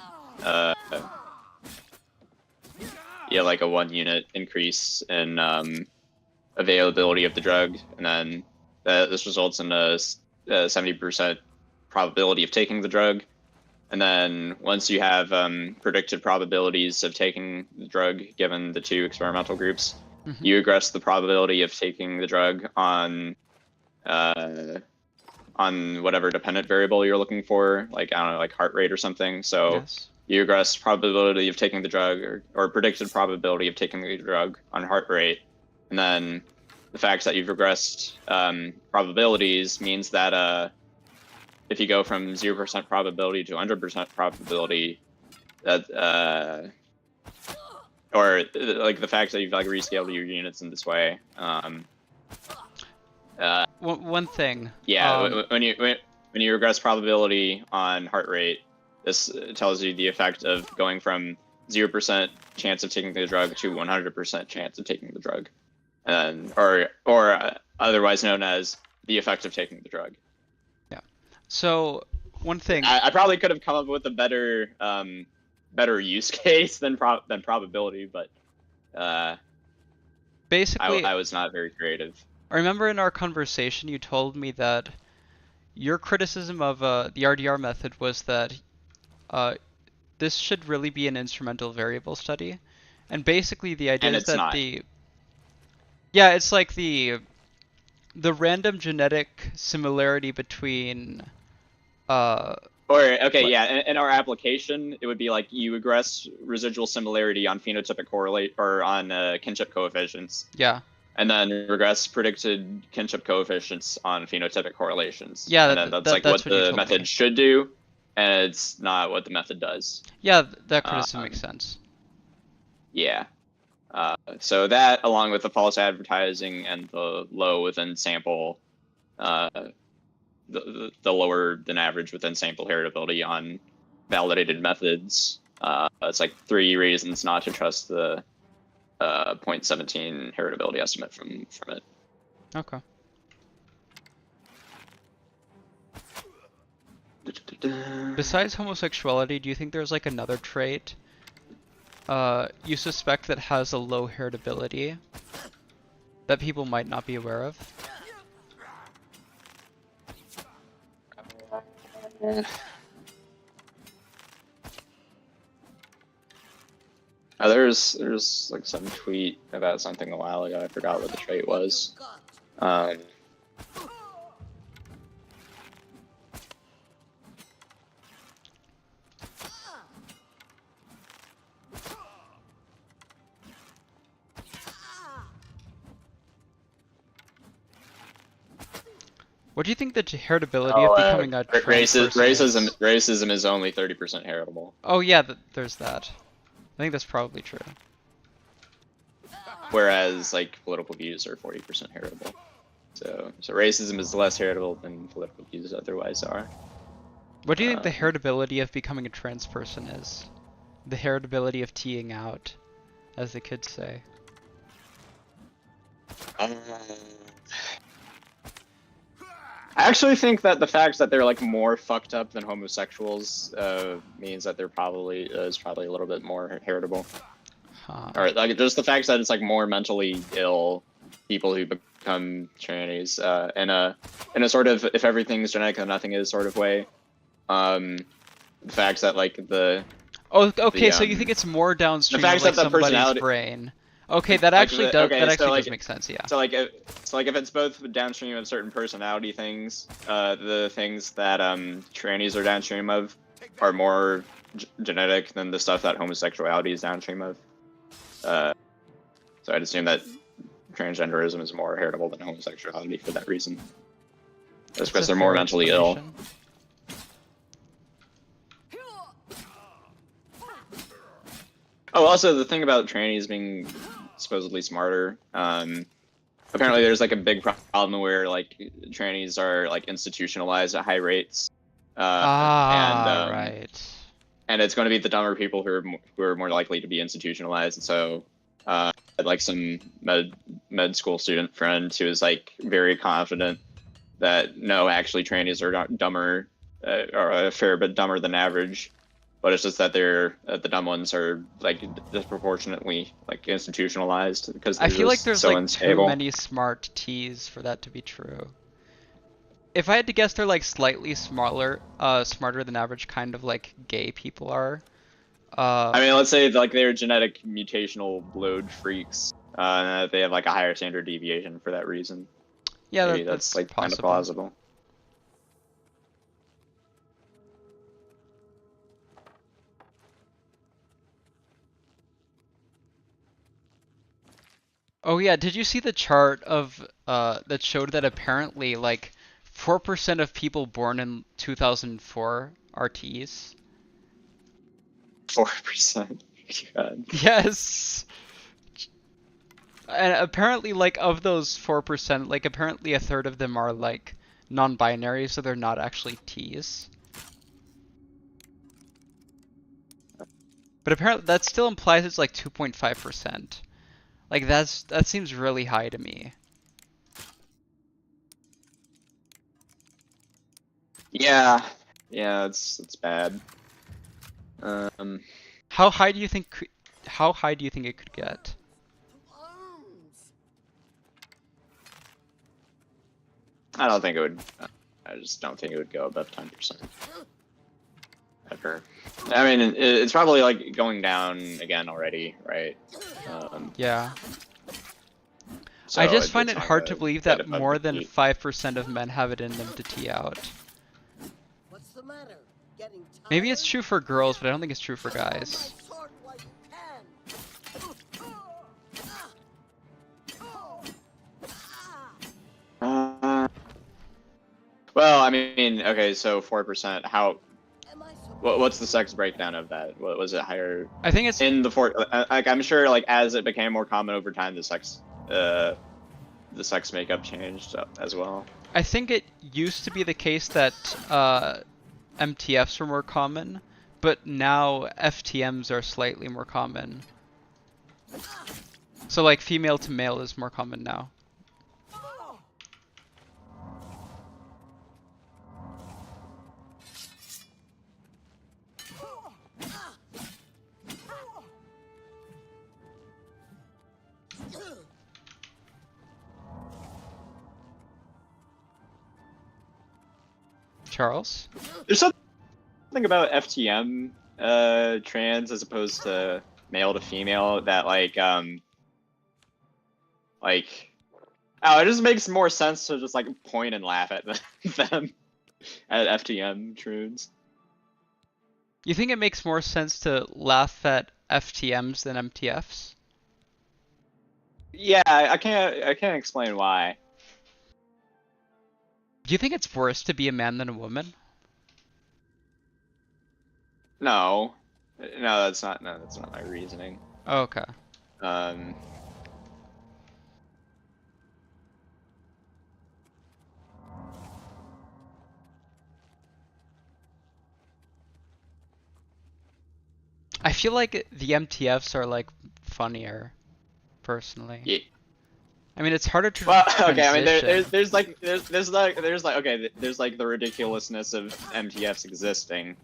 like a 1 unit increase in availability of the drug, and then this results in a 70% probability of taking the drug. And then once you have predicted probabilities of taking the drug given the 2 experimental groups, you regress the probability of taking the drug on whatever dependent variable you're looking for, like I don't know, like heart rate or something. So you regress probability of taking the drug or predicted probability of taking the drug on heart rate, and then the fact that you've regressed probabilities means that if you go from 0% probability to 100% probability, that or like the fact that you've like rescaled your units in this way. One thing. Yeah, when you regress probability on heart rate, this tells you the effect of going from 0% chance of taking the drug to 100% chance of taking the drug, and or otherwise known as the effect of taking the drug. Yeah. So one thing. I probably could have come up with a better use case than probability, but basically I was not very creative. I remember in our conversation you told me that your criticism of the RDR method was that this should really be an instrumental variable study, and basically the idea is that it's like the random genetic similarity between in our application, it would be like you regress residual similarity on phenotypic correlate or on kinship coefficients. Yeah. And then regress predicted kinship coefficients on phenotypic correlations. Yeah, and then that's what the method should do, and it's not what the method does. Yeah, that criticism makes sense. Yeah. So that, along with the false advertising and the low within sample, the lower than average within sample heritability on validated methods, it's like 3 reasons not to trust the 0.17 heritability estimate from it. Okay. Besides homosexuality, do you think there's like another trait you suspect that has a low heritability that people might not be aware of? There's like some tweet about something a while ago. I forgot what the trait was. What do you think the heritability of becoming a trans person is? Racism is only 30% heritable. Oh yeah, there's that. I think that's probably true. Whereas like political views are 40% heritable. So racism is less heritable than political views otherwise are. What do you think the heritability of becoming a trans person is? The heritability of teeing out, as the kids say. I actually think that the fact that they're like more fucked up than homosexuals means that they're probably is probably a little bit more heritable. Huh. Or like just the fact that it's like more mentally ill people who become trannies in a sort of if everything's genetic then nothing is sort of way. The fact that like the so you think it's more downstream the fact of like that the somebody's brain? Okay, that actually does make sense. Yeah. So like if it's both downstream of certain personality things, the things that trannies are downstream of are more genetic than the stuff that homosexuality is downstream of. So I'd assume that transgenderism is more heritable than homosexuality for that reason. Just because they're more mentally ill. Oh, also the thing about trannies being supposedly smarter. Apparently, there's like a big problem where like trannies are like institutionalized at high rates. Right. And it's going to be the dumber people who are more likely to be institutionalized. And so, I had like some med school student friend who was like very confident that no, actually trannies are dumber, or a fair bit dumber than average. But it's just that they're the dumb ones are like disproportionately like institutionalized because I feel like there's so like unstable. too many smart T's for that to be true. If I had to guess, they're like slightly smarter than average, kind of like gay people are. I mean, let's say like they're genetic mutational blood freaks. They have like a higher standard deviation for that reason. Yeah, maybe that's like possible. kind of plausible. Oh yeah, did you see the chart of that showed that apparently like 4% of people born in 2004 are Ts? 4%. God. Yes. And apparently like of those 4%, like apparently a third of them are like non-binary, so they're not actually Ts. But apparently that still implies it's like 2.5%. Like that seems really high to me. Yeah, it's bad. How high do you think it could get? I don't think it would. I just don't think it would go above 10%. Ever. I mean, it's probably like going down again already, right? Yeah. So I just find it it's not hard gonna to believe get that above more the than 8. 5% of men have it in them to tee out. What's the matter? Getting tired? Maybe it's true for girls, but I don't think it's true for guys. Well, I mean, okay, so 4%. What's the sex breakdown of that? What was it higher? I think it's in the like I'm sure like as it became more common over time, the sex makeup changed as well. I think it used to be the case that MTFs were more common, but now FTMs are slightly more common. So like female to male is more common now. Charles? There's something about FTM trans as opposed to male to female that oh, it just makes more sense to just like point and laugh at them at FTM truths. You think it makes more sense to laugh at FTMs than MTFs? Yeah, I can't explain why. Do you think it's worse to be a man than a woman? No, that's not my reasoning. Oh, okay. I feel like the MTFs are like funnier, personally. Yeah. I mean, it's harder to Well, transition. okay. I mean, there's like the ridiculousness of MTFs existing.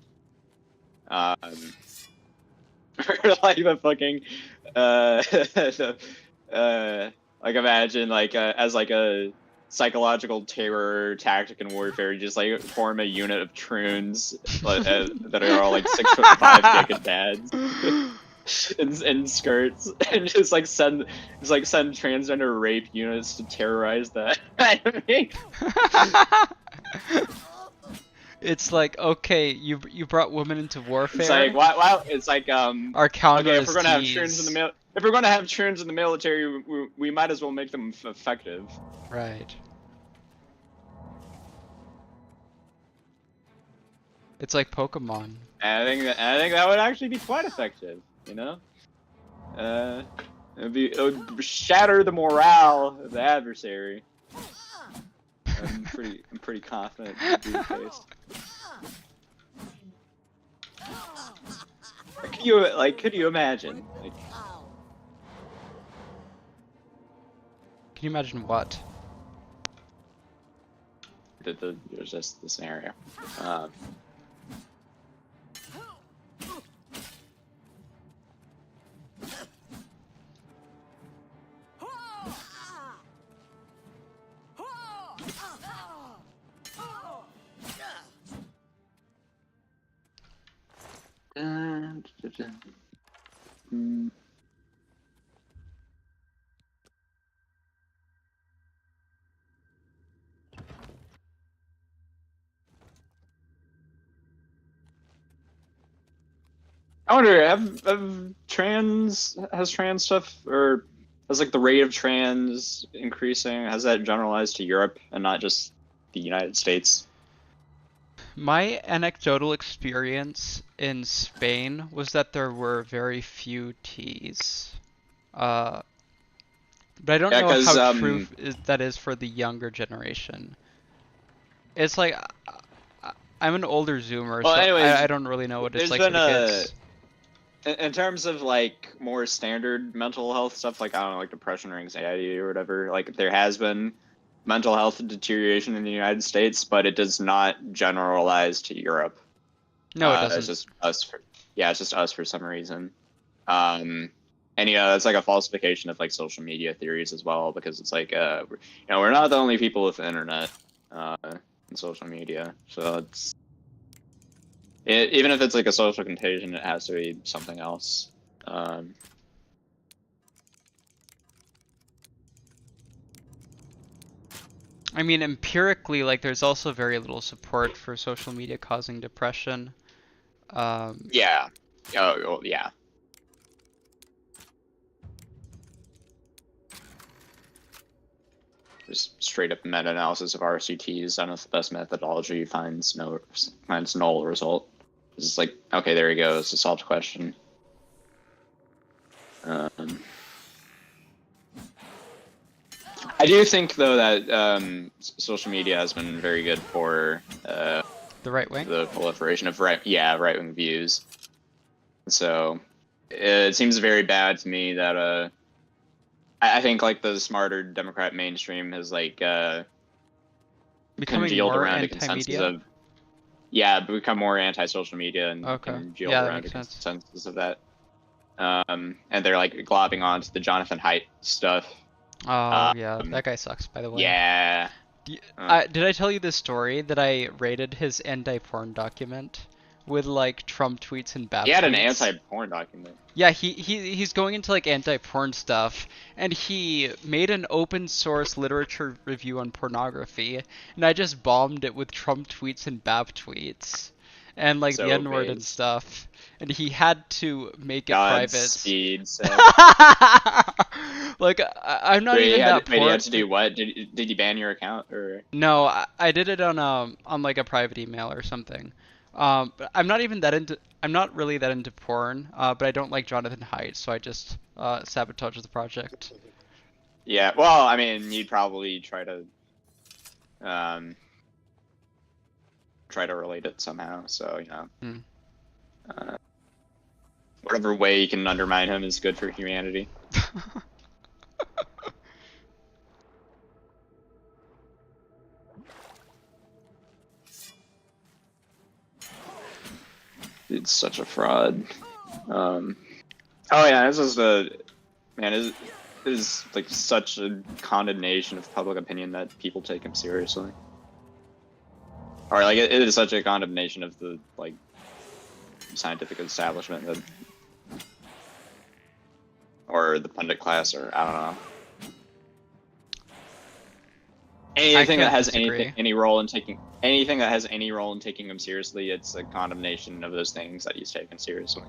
Or like the fucking like imagine like as like a psychological terror tactic in warfare, you just like form a unit of troons that are all like 6'5" naked dads in skirts, and just like send transgender rape units to terrorize the enemy. It's like, okay, you brought women into warfare. It's like wow. It's like Our counter okay, is if we're gonna have teased. troons in the military, we might as well make them effective. Right. It's like Pokemon. And I think that would actually be quite effective. You know, it would shatter the morale of the adversary. I'm pretty confident it would be the case. Could you imagine? Like, Can you imagine what? there's just the scenario. I wonder, has trans stuff, or has like the rate of trans increasing, has that generalized to Europe and not just the United States? My anecdotal experience in Spain was that there were very few Ts. But I don't know how true that is for the younger generation. It's like, I'm an older Zoomer, Well, so anyways, I don't really know what it's like for the kids. In terms of like more standard mental health stuff, like I don't know, like depression or anxiety or whatever, like there has been mental health deterioration in the United States, but it does not generalize to Europe. No, it doesn't. It's just us. It's just us for some reason. And it's like a falsification of like social media theories as well, because it's like we're not the only people with the internet and social media, so it's. Even if it's like a social contagion, it has to be something else. I mean, empirically, like, there's also very little support for social media causing depression. Yeah. Oh, yeah. Just straight up meta-analysis of RCTs done with the best methodology finds null result. It's like, okay, there you go. It's a solved question. I do think, though, that social media has been very good for the right wing, the proliferation of right-wing views. So it seems very bad to me that I think like the smarter Democrat mainstream has like congealed around a consensus of. Yeah, become more anti-social media and congealed around a consensus of that. And they're like globbing onto the Jonathan Haidt stuff. Oh, yeah, that guy sucks, by the way. Yeah. Did I tell you this story that I rated his anti-porn document with like Trump tweets and BAP He had an tweets. anti-porn document. Yeah, he's going into like anti-porn stuff, and he made an open source literature review on pornography, and I just bombed it with Trump tweets and BAP tweets, and like So the N-word and based. stuff, and he had to make it private. Godspeed, so. Like I'm not even that Wait, poor. you had to do what? Did you ban your account or? No, I did it on like a private email or something. But I'm not even that into. I'm not really that into porn. But I don't like Jonathan Haidt, so I just sabotage the project. Yeah, well, I mean, you'd probably try to relate it somehow. So you know, whatever way you can undermine him is good for humanity. It's such a fraud. Oh yeah, this is is like such a condemnation of public opinion that people take him seriously. Or like it is such a condemnation of the like scientific establishment that, or the pundit class, or I don't know. Anything that has any role in taking him seriously, it's a condemnation of those things that he's taken seriously.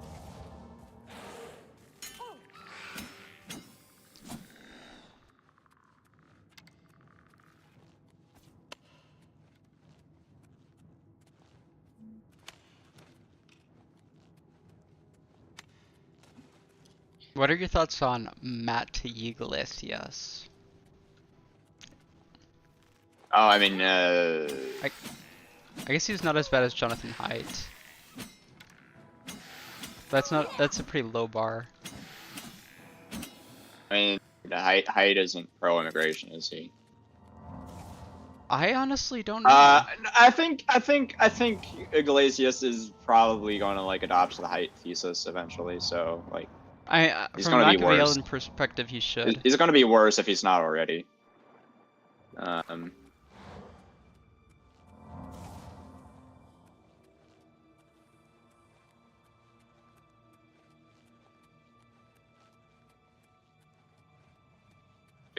What are your thoughts on Matt Iglesias? Oh, I mean, I guess he's not as bad as Jonathan Haidt. That's a pretty low bar. I mean, Haidt isn't pro-immigration, is he? I honestly don't know. I think Iglesias is probably going to like adopt the Haidt thesis eventually. So like, he's from going a to be worse. Machiavellian perspective, he should. He's going to be worse if he's not already.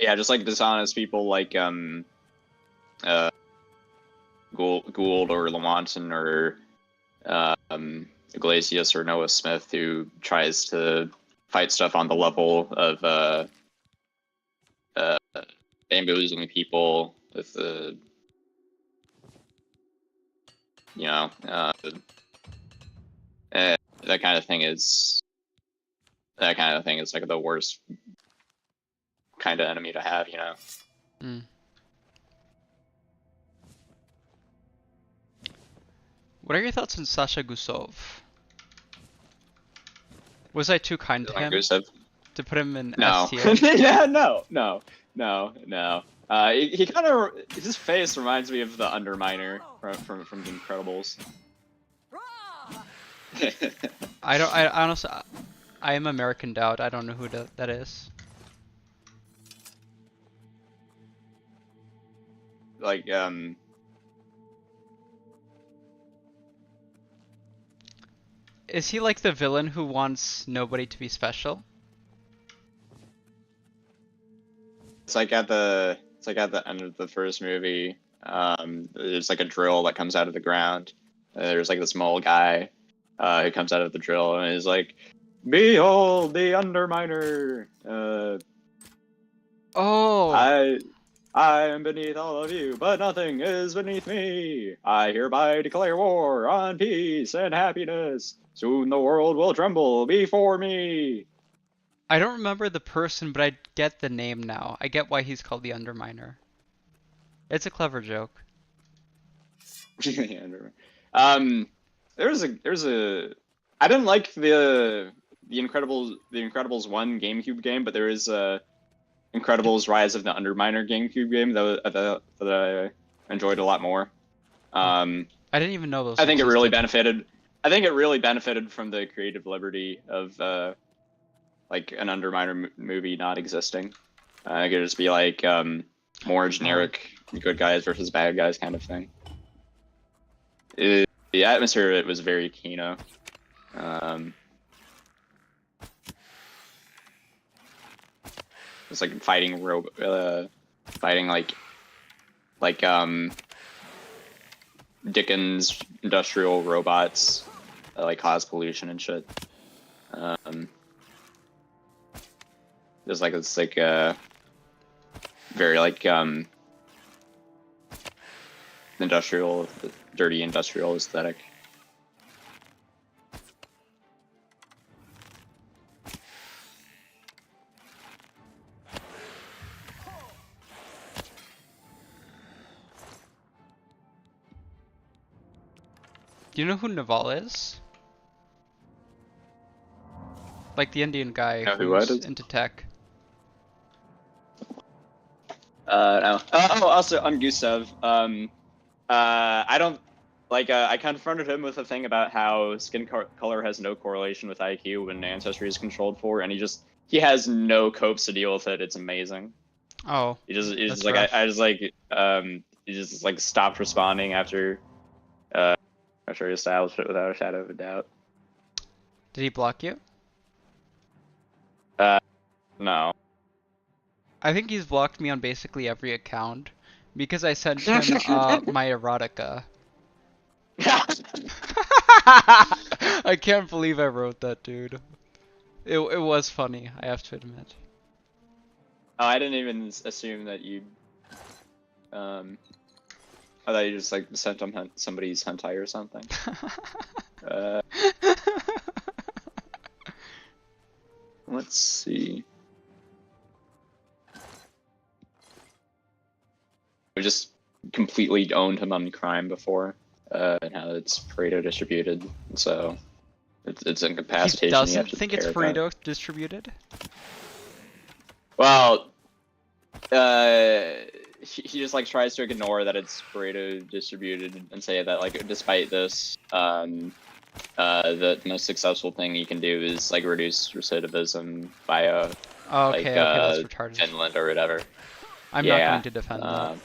Yeah, just like dishonest people like Gould or Lawanson or Iglesias or Noah Smith, who tries to fight stuff on the level of bamboozling people with the that kind of thing is like the worst kind of enemy to have, you know. What are your thoughts on Sasha Gusov? Was I too kind to him? Gusev? To put him in No. S tier? Yeah, no. He kind of, his face reminds me of the Underminer from The Incredibles. I honestly, I am American Doubt. I don't know who that is. Like, is he like the villain who wants nobody to be special? it's like at the end of the first movie. There's like a drill that comes out of the ground. There's like this mole guy who comes out of the drill and is like, "Behold the Underminer! Oh! I am beneath all of you, but nothing is beneath me. I hereby declare war on peace and happiness. Soon the world will tremble before me." I don't remember the person, but I get the name now. I get why he's called the Underminer. It's a clever joke. There's a. I didn't like the Incredibles 1 GameCube game, but there is a Incredibles Rise of the Underminer GameCube game that I enjoyed a lot more. I didn't even know those. I think it really benefited. I think it really benefited from the creative liberty of like an Underminer movie not existing. It could just be like more generic good guys versus bad guys kind of thing. The atmosphere of it was very Kino. It's like fighting Dickens industrial robots that like cause pollution and shit. There's like this like very like industrial, dirty industrial aesthetic. Do you know who Naval is? Like the Indian guy who's into tech. No. Oh, also on Gustav. I don't like. I confronted him with a thing about how skin color has no correlation with IQ when ancestry is controlled for, and he has no copes to deal with it. It's amazing. Oh. He just like he just like stopped responding after he established it without a shadow of a doubt. Did he block you? No. I think he's blocked me on basically every account because I sent him my erotica. I can't believe I wrote that, dude. It was funny, I have to admit. Oh, I didn't even assume that you. I thought you just like sent him somebody's hentai or something. Let's see. I just completely owned him on crime before, and how it's Pareto distributed, so it's incapacitation. He doesn't think it's Pareto distributed? Well, he just like tries to ignore that it's Pareto distributed and say that like despite this, the most successful thing you can do is like reduce recidivism via okay, that's retarded. Finland or whatever. I'm not going to defend that.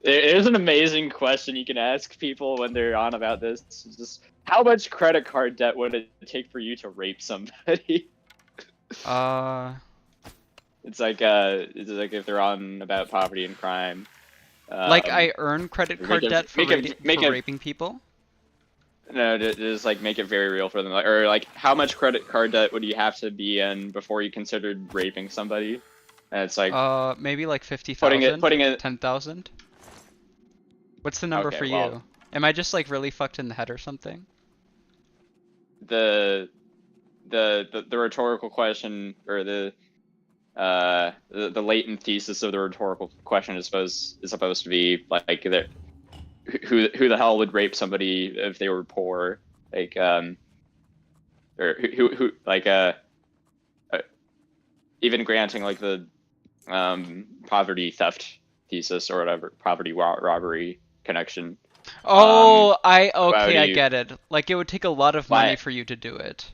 It is an amazing question you can ask people when they're on about this. It's just how much credit card debt would it take for you to rape somebody? It's like if they're on about poverty and crime. Like I earn credit card debt for raping people? No, just like make it very real for them. Or like how much credit card debt would you have to be in before you considered raping somebody? And it's like maybe like 50,000, putting it 10,000. What's the number for you? Am I just like really fucked in the head or something? The rhetorical question, or the latent thesis of the rhetorical question is supposed to be like who the hell would rape somebody if they were poor, like or who like even granting like the poverty theft thesis or whatever, poverty robbery connection. Oh, I get it. Like it would take a lot of money for you to do it.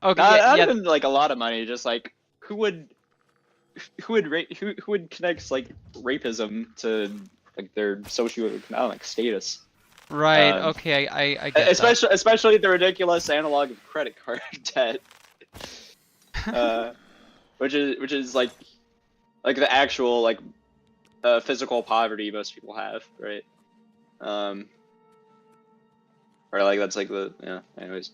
Okay, not even like a lot of money, just like who would connect like rapism to like their socioeconomic status. Right. Okay. I get especially the ridiculous analog of credit card debt, which is like the actual like physical poverty most people have, right? Or like that's like the Anyways,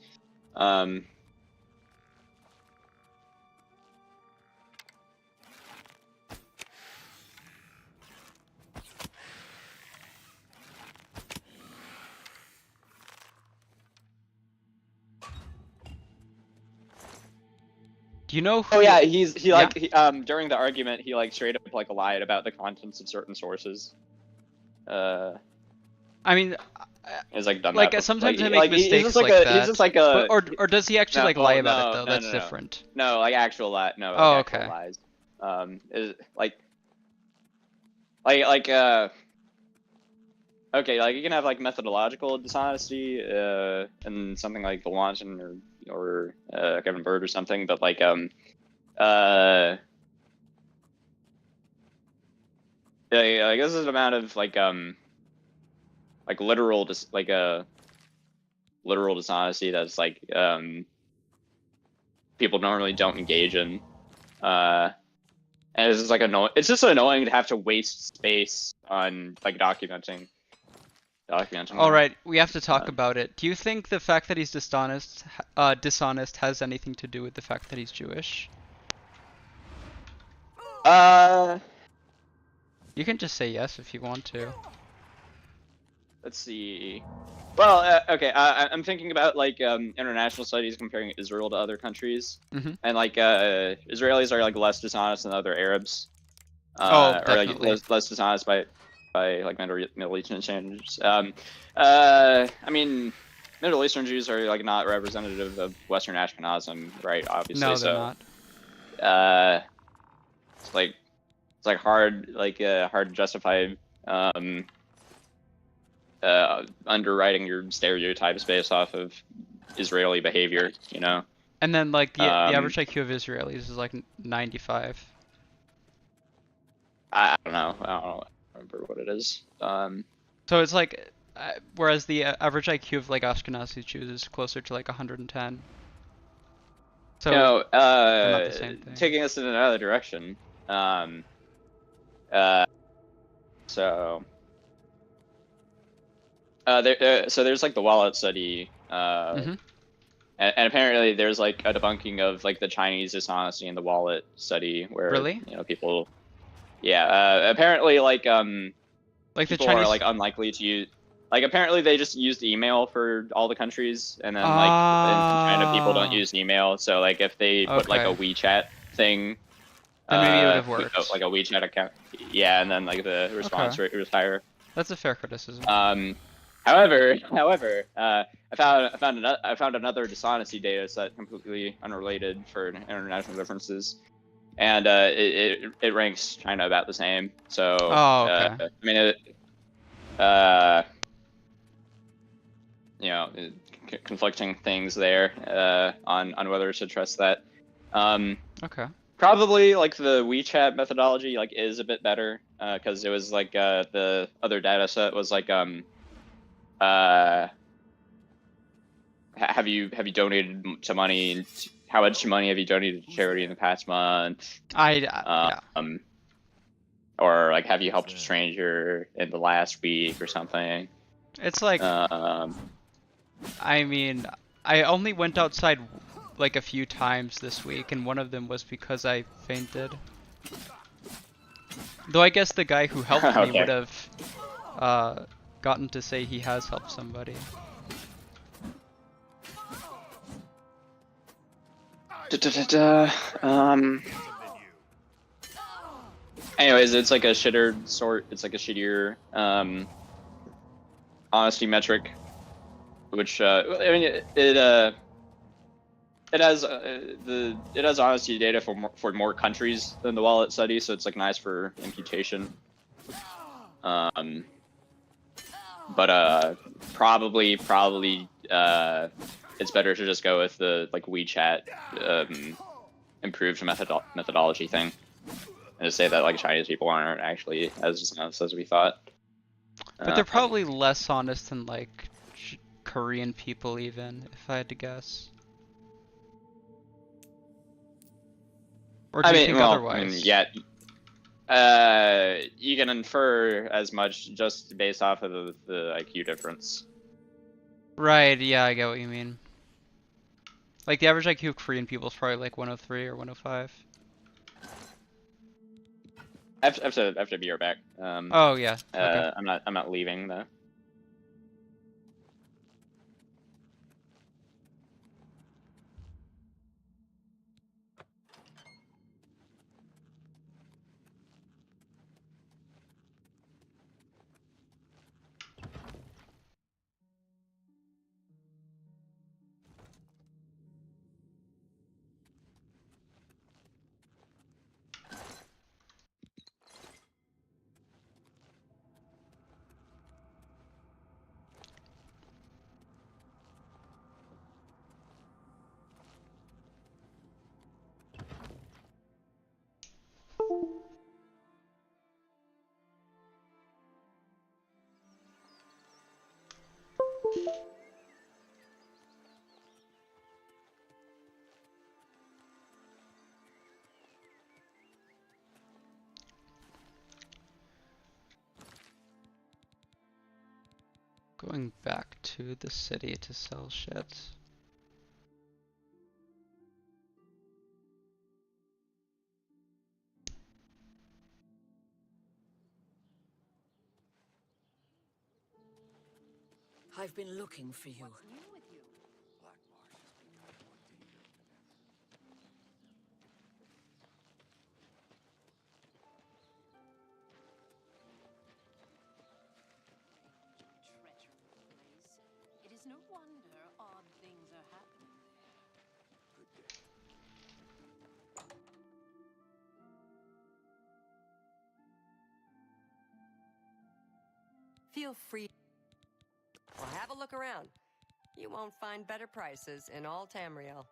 Do you know who... Oh yeah, he during the argument he like straight up like lied about the contents of certain sources. I mean, it's like done like that sometimes like, I make mistakes like that. He's just like a or does he actually like lie about it though? That's different. No, like actual lie. No. Oh, like, okay. Lies. Is okay, like you can have like methodological dishonesty, and something like the Wanton or Kevin Bird or something, but like yeah, I guess there's an amount of like literal literal dishonesty that's like people normally don't engage in. And it's just like annoying. It's just annoying to have to waste space on like documenting. All right, we have to talk about it. Do you think the fact that he's dishonest has anything to do with the fact that he's Jewish? You can just say yes if you want to. Let's see. Well, okay. I'm thinking about like international studies comparing Israel to other countries, and like Israelis are like less dishonest than other Arabs, or like less dishonest by like Middle Eastern standards. I mean, Middle Eastern Jews are like not representative of Western Ashkenazim, right? Obviously, no, they're not. It's like hard to justify underwriting your stereotypes based off of Israeli behavior, you know. And then like the average IQ of Israelis is like 95. I don't know. I don't remember what it is. So it's like, whereas the average IQ of like Ashkenazi Jews is closer to like 110. So no, not the same thing. Taking us in another direction. So there's like the wallet study, and apparently there's like a debunking of like the Chinese dishonesty in the wallet study, where you know people, apparently like the people Chinese are like unlikely to use. Like apparently they just used email for all the countries, and then like in China people don't use email, so like if they put like a WeChat thing, then maybe it would have worked. Like a WeChat account, and then like the response rate was higher. That's a fair criticism. However, I found another dishonesty data set completely unrelated for international differences, and it ranks China about the same. So I mean, you know, conflicting things there on whether to trust that. Probably like the WeChat methodology like is a bit better because it was like the other data set was like have you donated to money? How much money have you donated to charity in the past month? Or like have you helped a stranger in the last week or something? It's like I mean, I only went outside like a few times this week, and one of them was because I fainted. Though I guess the guy who helped me would have gotten to say he has helped somebody. Anyways, it's like a shittier honesty metric, which I mean it has honesty data for more countries than the wallet study, so it's like nice for imputation. But probably it's better to just go with the like WeChat improved methodology thing, and to say that like Chinese people aren't actually as dishonest as we thought. But they're probably less honest than like Korean people, even if I had to guess. Or do you think otherwise? I mean, you can infer as much just based off of the IQ difference. Right, yeah, I get what you mean. Like the average IQ of Korean people is probably like 103 or 105. I have to be right back. Oh yeah. Okay. I'm not leaving though. Going back to the city to sell shit. I've been looking for you. It is no wonder odd things are happening there. Feel free. Well, have a look around. You won't find better prices in all Tamriel.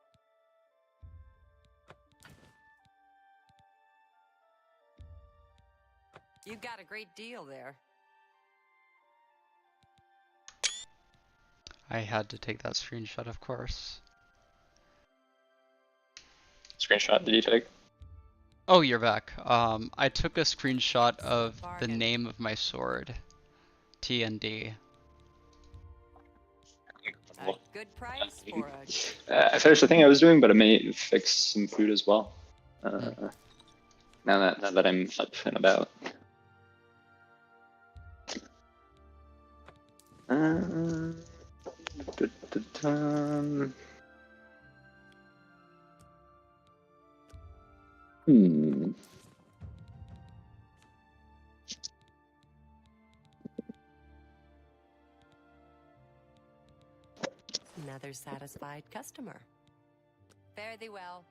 You got a great deal there. I had to take that screenshot, of course. Screenshot did you take? Oh, you're back. I took a screenshot of the name of my sword. TND. A good price for a... I finished the thing I was doing, but I may fix some food as well. Now that I'm up and about. Another satisfied customer. Fare thee well.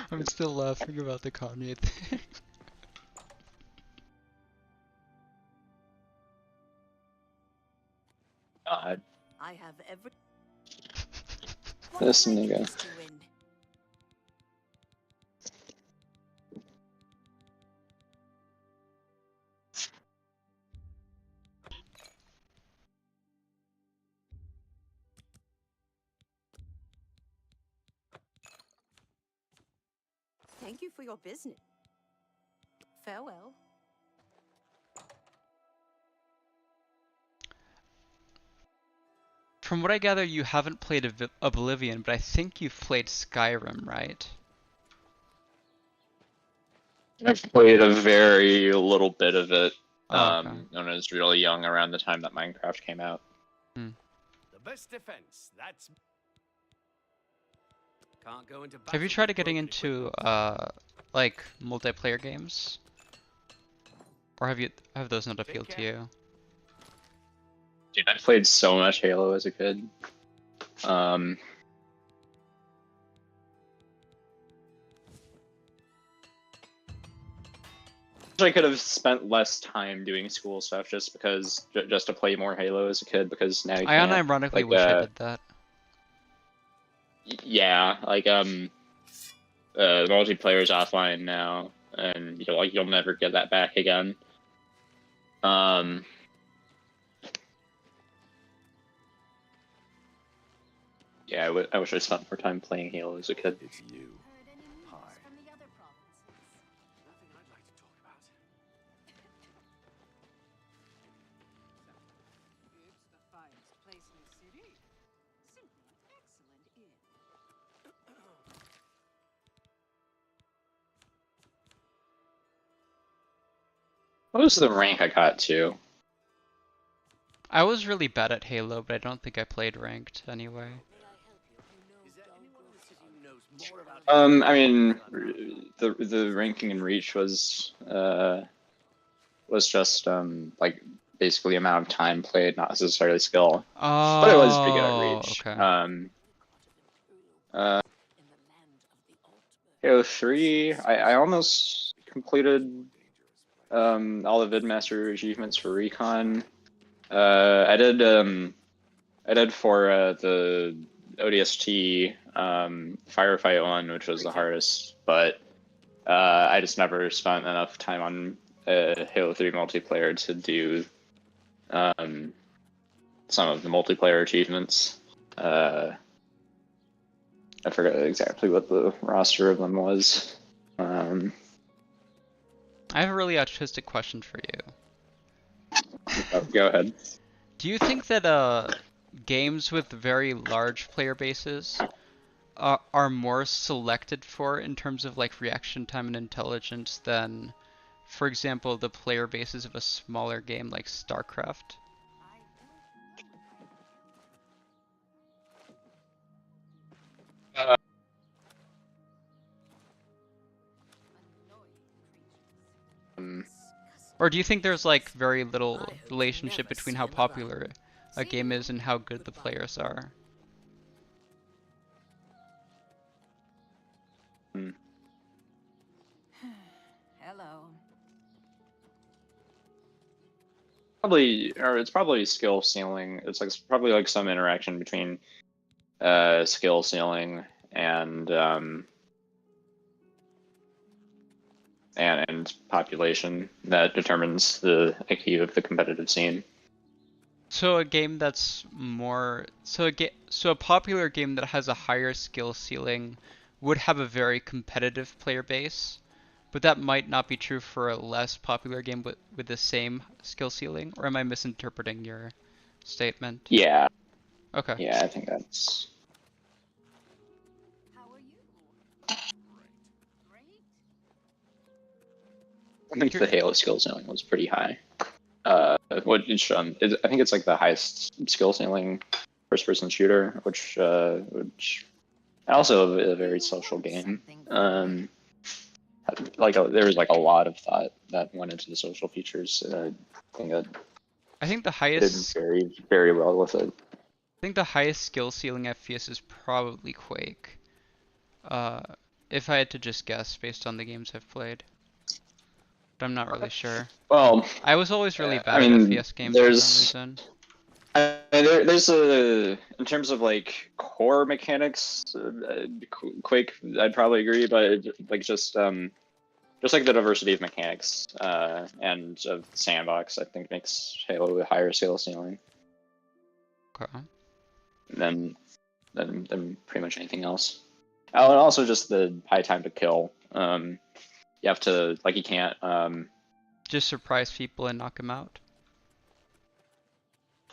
I'm still laughing about the Kanye thing. God. I have every. This nigga. Thank you for your business. Farewell. From what I gather, you haven't played Oblivion, but I think you've played Skyrim, right? I've played a very little bit of it. Okay. When I was really young, around the time that Minecraft came out. The best defense, that's... Can't go into Have you tried getting into like multiplayer games, or have those not appealed to you? Dude, I played so much Halo as a kid. I could have spent less time doing school stuff just because, just to play more Halo as a kid, because now you I can't. unironically Like, wish I did that. Yeah, like the multiplayer's offline now, and you'll never get that back again. Yeah, I wish I spent more time playing Halo as a kid. It's you. Hi. Nothing I'd like to talk about. It's the finest place in the city. Simply an excellent inn. What was the rank I got to? I was really bad at Halo, but I don't think I played ranked anyway. I mean, the ranking in Reach was just like basically amount of time played, not necessarily skill. Oh, But I was pretty good at Reach. Okay. Halo 3, I almost completed all the VidMaster achievements for Recon. I did I did for the ODST firefight one, which was the hardest, but I just never spent enough time on Halo 3 multiplayer to do some of the multiplayer achievements. I forget exactly what the roster of them was. I have a really artistic question for you. Go ahead. Do you think that games with very large player bases are more selected for in terms of like reaction time and intelligence than, for example, the player bases of a smaller game like StarCraft? Or do you think there's like very little relationship between how popular a game is and how good the players are? Hello. Probably, or it's probably skill ceiling. It's like probably like some interaction between skill ceiling and population that determines the IQ of the competitive scene. So a game that's more so a popular game that has a higher skill ceiling would have a very competitive player base, but that might not be true for a less popular game with the same skill ceiling, or am I misinterpreting your statement? Yeah. Okay. Yeah, I think that's. How are you? Great. I think the Halo skill ceiling was pretty high. I think it's like the highest skill ceiling first-person shooter, which also a very social game. There was like a lot of thought that went into the social features. I think the did highest very, very well with it. I think the highest skill ceiling FPS is probably Quake. If I had to just guess based on the games I've played. But I'm not really sure. Well, I was always really bad at FPS games for some reason. There's in terms of like core mechanics, Quake, I'd probably agree, but like just like the diversity of mechanics and of the sandbox, I think makes Halo a higher skill ceiling. Okay. Than pretty much anything else. Oh, and also just the high time to kill. You have to you can't just surprise people and knock them out.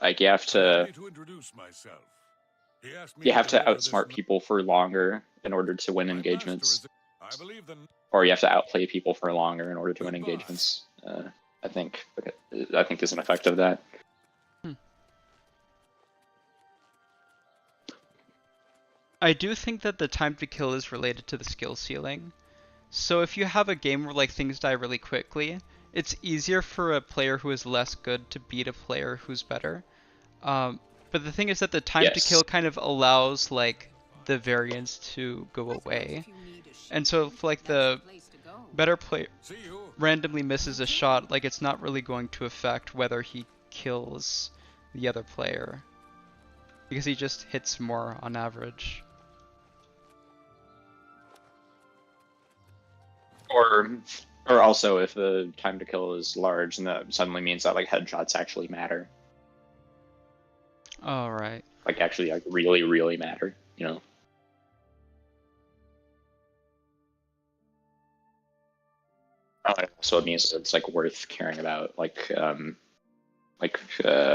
Like you have to outsmart people for longer in order to win engagements, or you have to outplay people for longer in order to win engagements. I think is an effect of that. I do think that the time to kill is related to the skill ceiling. So if you have a game where like things die really quickly, it's easier for a player who is less good to beat a player who's better. But the thing is that the time to kill kind of allows like the variance to go away. And so if like the better player randomly misses a shot, like it's not really going to affect whether he kills the other player, because he just hits more on average. Or also if the time to kill is large, and that suddenly means that like headshots actually matter. All right. Like actually like really, really matter, you know. So it means it's like worth caring about, like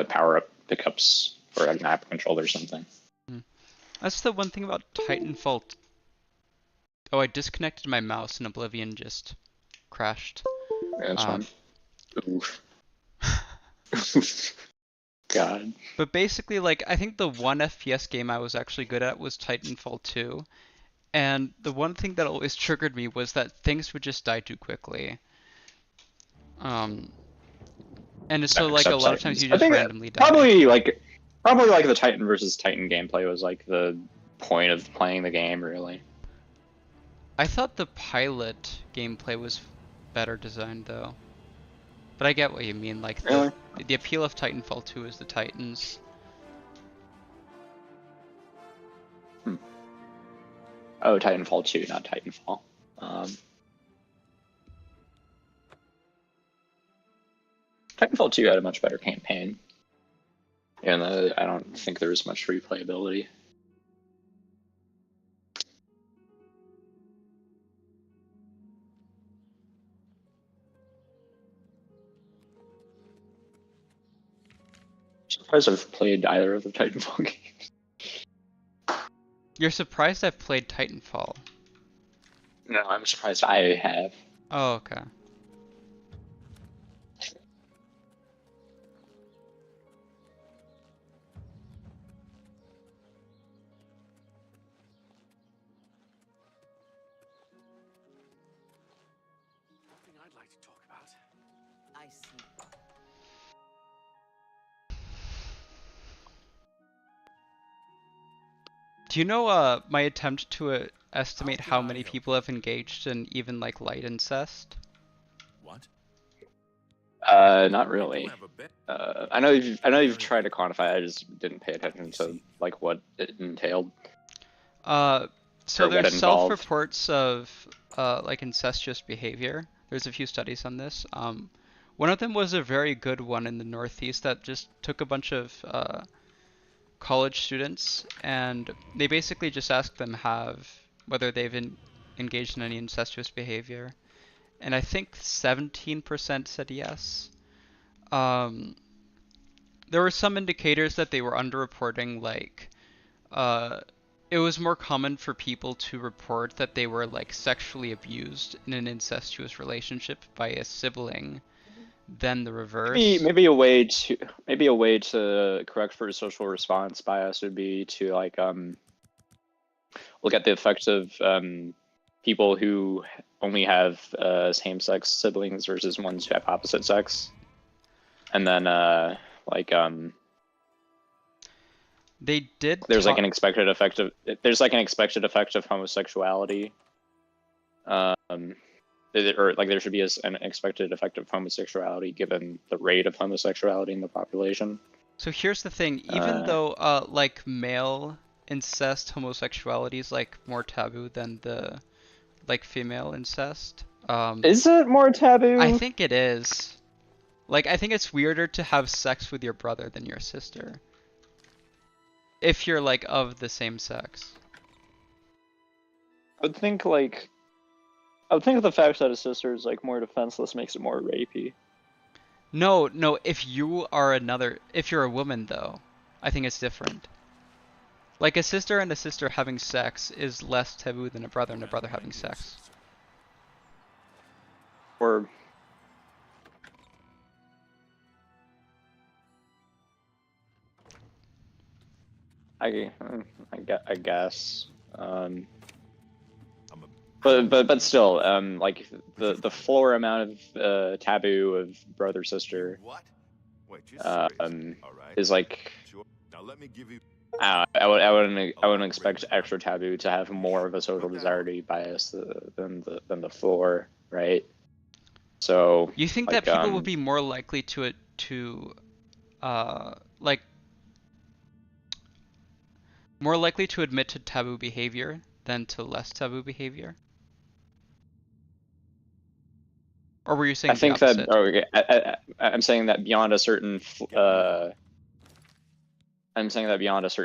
power up pickups or like map control or something. That's the one thing about Titanfall. Oh, I disconnected my mouse and Oblivion just crashed. Yeah, that's fine. Oof. God. But basically, like, I think the one FPS game I was actually good at was Titanfall 2. And the one thing that always triggered me was that things would just die too quickly. And so, like, a lot of times you just randomly die. Probably like the Titan versus Titan gameplay was like the point of playing the game, really. I thought the pilot gameplay was better designed, though. But I get what you mean. Like, the appeal of Titanfall 2 is the Titans. Oh, Titanfall 2, not Titanfall. Titanfall 2 had a much better campaign. And I don't think there was much replayability. I'm surprised I've played either of the Titanfall games. You're surprised I've played Titanfall? No, I'm surprised I have. Oh, okay. Nothing I'd like to talk about. I see. Do you know my attempt to estimate how many people have engaged in even like light incest? What? Not really. I know you've tried to quantify. I just didn't pay attention to like what it entailed. So Or what there's it involved. self-reports of like incestuous behavior. There's a few studies on this. One of them was a very good one in the Northeast that just took a bunch of college students and they basically just asked them whether they've engaged in any incestuous behavior, and I think 17% said yes. There were some indicators that they were underreporting, like it was more common for people to report that they were like sexually abused in an incestuous relationship by a sibling than the reverse. Maybe a way to correct for social response bias would be to like look at the effects of people who only have same-sex siblings versus ones who have opposite sex, and then they did. There's like an expected effect of homosexuality. Or like there should be an expected effect of homosexuality given the rate of homosexuality in the population. So here's the thing, even though like male incest homosexuality is like more taboo than the like female incest. Is it more taboo? I think it is. Like I think it's weirder to have sex with your brother than your sister. If you're like of the same sex. I would think the fact that a sister is like more defenseless makes it more rapey. No, if you're a woman though, I think it's different. Like a sister and a sister having sex is less taboo than a brother and a brother having sex. Or I guess. But still, like the floor amount of taboo of brother sister is like Now let me give you. I wouldn't expect extra taboo to have more of a social desirability bias than the floor, right? So you think that people would be more likely to more likely to admit to taboo behavior than to less taboo behavior? Or were you saying the opposite? I'm saying that beyond a certain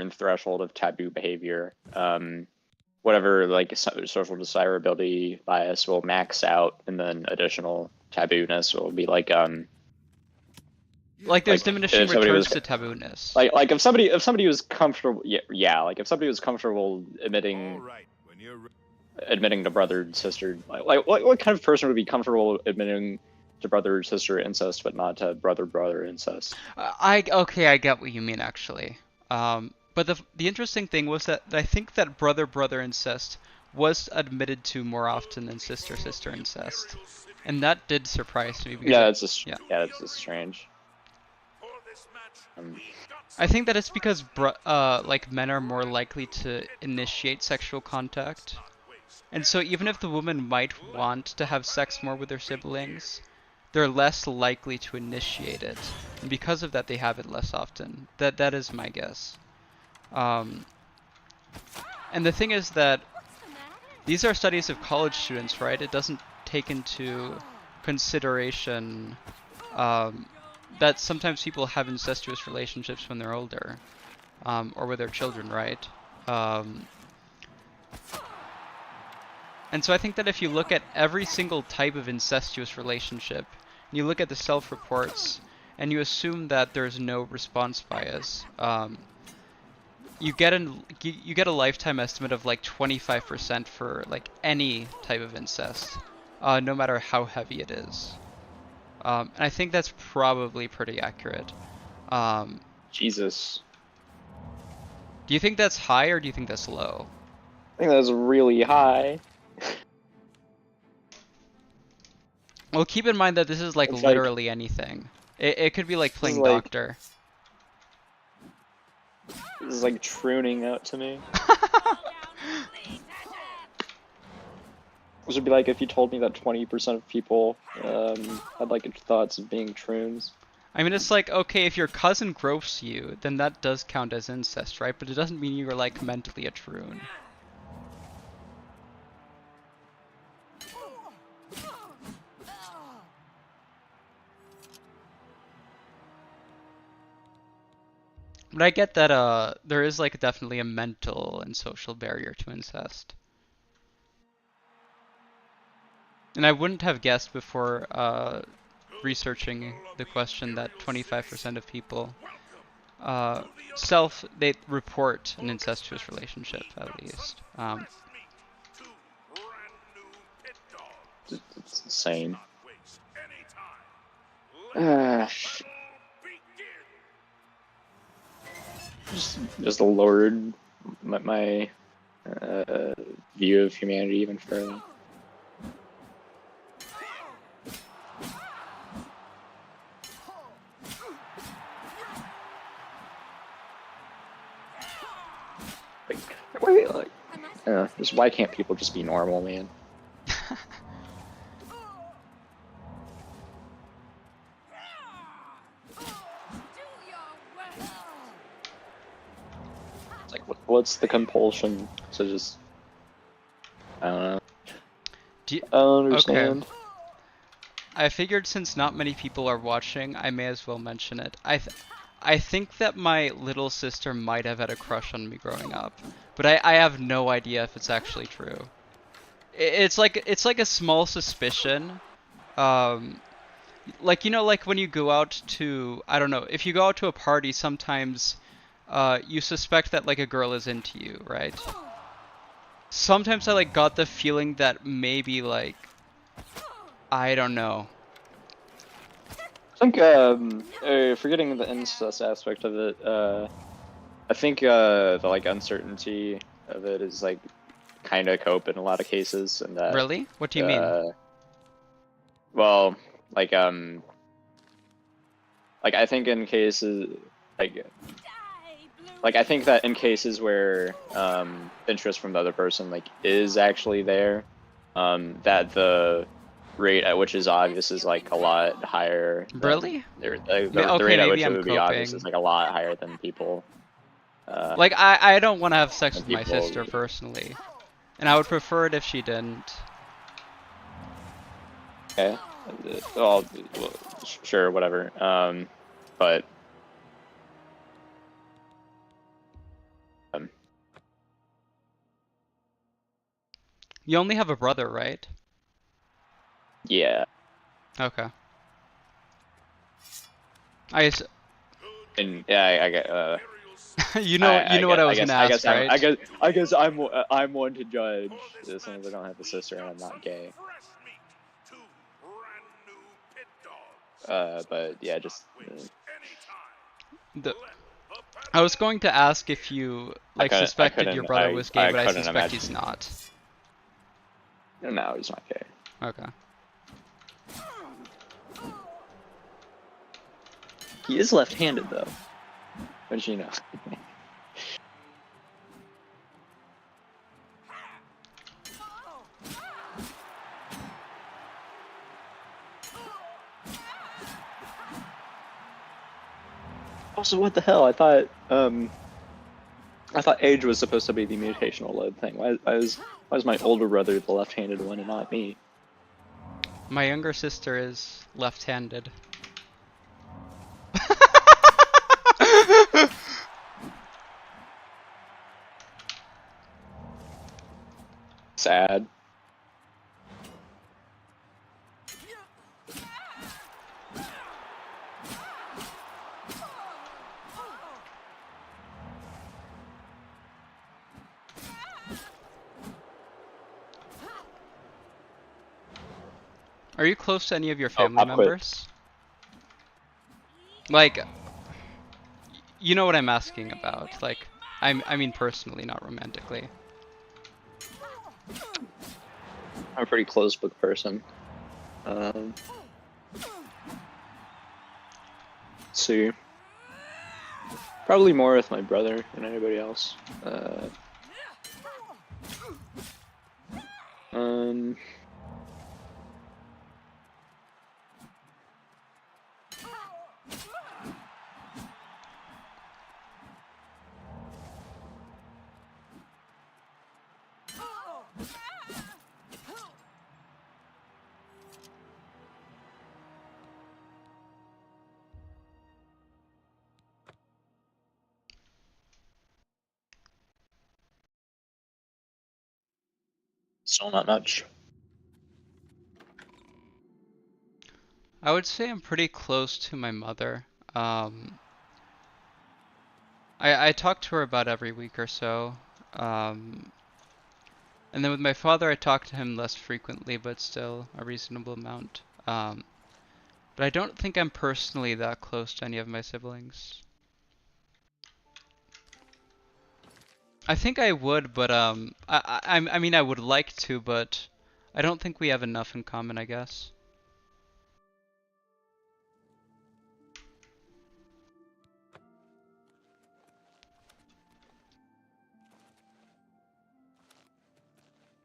threshold of taboo behavior, whatever like social desirability bias will max out, and then additional tabooness will be like there's diminishing returns to tabooness. Like if somebody was comfortable, like if somebody was comfortable admitting to brother and sister, like what kind of person would be comfortable admitting to brother or sister incest but not to brother incest? I get what you mean actually. But the interesting thing was that I think that brother incest was admitted to more often than sister incest, and that did surprise me. That's just strange. I think that it's because like men are more likely to initiate sexual contact, and so even if the woman might want to have sex more with their siblings, they're less likely to initiate it, and because of that they have it less often. That is my guess. And the thing is that these are studies of college students, right? It doesn't take into consideration that sometimes people have incestuous relationships when they're older, or with their children, right? And so I think that if you look at every single type of incestuous relationship, and you look at the self-reports, and you assume that there's no response bias, you get a lifetime estimate of like 25% for like any type of incest, no matter how heavy it is. And I think that's probably pretty accurate. Jesus. Do you think that's high or do you think that's low? I think that's really high. Well, keep in mind that this is like It's literally anything. It could be like playing like- doctor. This is like trooning out to me. This would be like if you told me that 20% of people had like thoughts of being troons. I mean, it's like, okay, if your cousin gropes you, then that does count as incest, right? But it doesn't mean you're like mentally a troon. But I get that there is like definitely a mental and social barrier to incest. And I wouldn't have guessed before researching the question that 25% of people they report an incestuous relationship at least. It's insane. Just lowered my view of humanity even further. Just why can't people just be normal, man? It's like, what's the compulsion to just? I don't know. I don't understand. Okay. I figured since not many people are watching, I may as well mention it. I think that my little sister might have had a crush on me growing up, but I have no idea if it's actually true. It's like a small suspicion. Like, you know, like when you go out to, I don't know, if you go out to a party, sometimes you suspect that like a girl is into you, right? Sometimes I like got the feeling that maybe like, I don't know. I think, forgetting the incest aspect of it, I think the like uncertainty of it is like kind of cope in a lot of cases, and that. Really? What do you mean? Well, like I think in cases like I think that in cases where interest from the other person like is actually there, that the rate at which is obvious is like a lot higher. Really? The rate at which it would be obvious is like a lot higher than people. Like I don't want to have sex with my people- sister personally, and I would prefer it if she didn't. Okay. Well, sure, whatever. But You only have a brother, right? yeah, Okay. and yeah, I get. you know what I was gonna ask, right? I guess I'm one to judge as long as I don't have a sister and I'm not gay. But yeah, just. I was going to ask if you like suspected your brother was gay, but I couldn't suspect imagine. he's not. No, he's not gay. Okay. He is left-handed though. Don't you know? Also, what the hell? I thought I thought age was supposed to be the mutational load thing. Why is my older brother the left-handed one and not me? My younger sister is left-handed. Sad. Are you close to any of your family I'll quit. members? Like, you know what I'm asking about. Like, I mean personally, not romantically. I'm a pretty closed book person. Let's see. Probably more with my brother than anybody else. Still not much. I would say I'm pretty close to my mother. I talk to her about every week or so. And then with my father, I talk to him less frequently, but still a reasonable amount. But I don't think I'm personally that close to any of my siblings. I think I would, but I mean I would like to, but I don't think we have enough in common, I guess.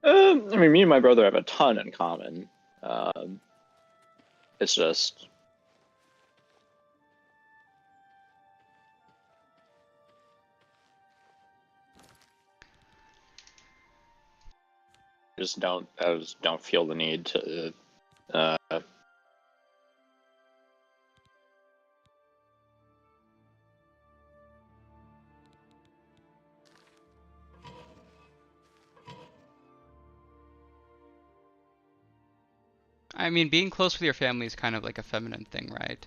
I mean, me and my brother have a ton in common. It's just I just don't feel the need to I mean, being close with your family is kind of like a feminine thing, right?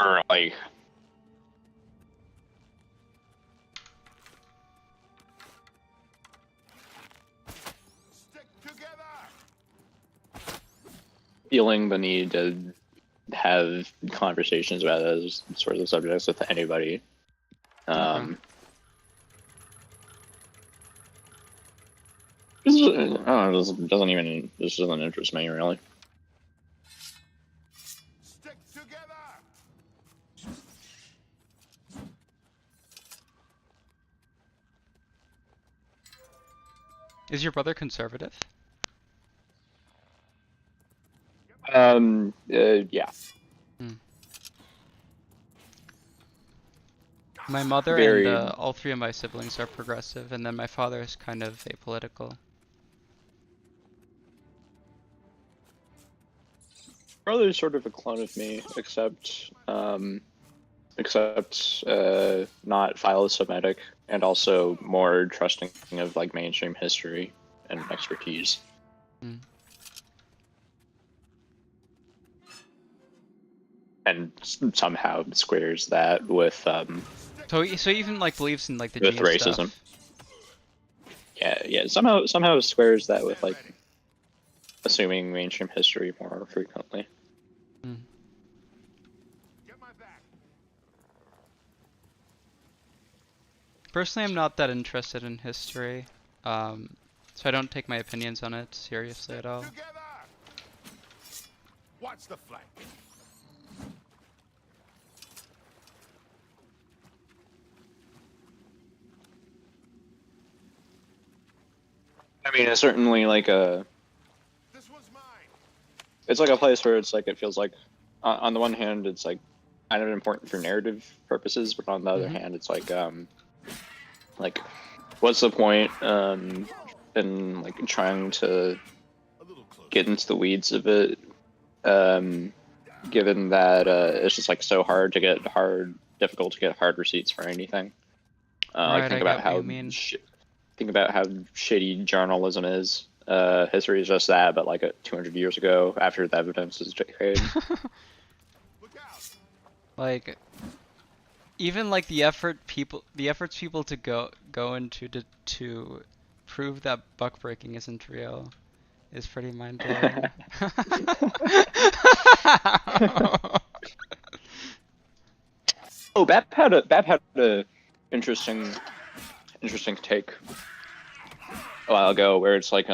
or like feeling the need to have conversations about those sorts of subjects with anybody. I don't know, this doesn't interest me really. Stick together. Is your brother conservative? Yeah. My mother Very. and all three of my siblings are progressive, and then my father is kind of apolitical. Brother's sort of a clone of me, except not philo-Semitic, and also more trusting of like mainstream history and expertise. And somehow squares that with So he even like believes in like the with gene racism. stuff. Yeah. Somehow squares that with like assuming mainstream history more frequently. Personally, I'm not that interested in history, so I don't take my opinions on it seriously at all. Watch the flank. I mean, it's certainly like a. This was mine. It's like a place where it's like it feels like on the one hand, it's like kind of important for narrative purposes, but on the other hand, it's like what's the point in like trying to get into the weeds of it, given that it's just like so difficult to get hard receipts for anything. Right, think I about get what how you mean. think about how shitty journalism is. History is just that, but like 200 years ago, after the evidence is decayed. Like, even like the efforts people to go into to prove that buck breaking isn't real is pretty mind blowing. Oh, Bap had a interesting take a while ago where it's like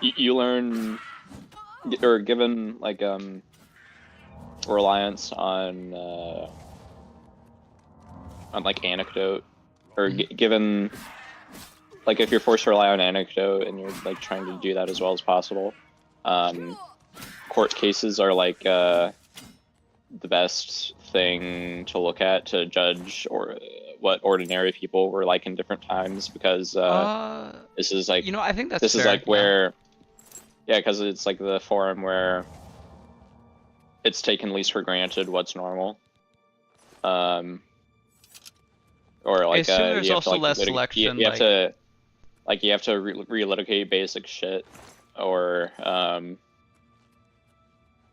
you learn or given like reliance on like anecdote or given like if you're forced to rely on anecdote and you're like trying to do that as well as possible, court cases are like the best thing to look at to judge or what ordinary people were like in different times, because this is like, you know, I think that's this fair, is like where because it's like the forum where it's taken least for granted what's normal, or like I assume there's you have to also like less selection, you have to like you have to relitigate basic shit, or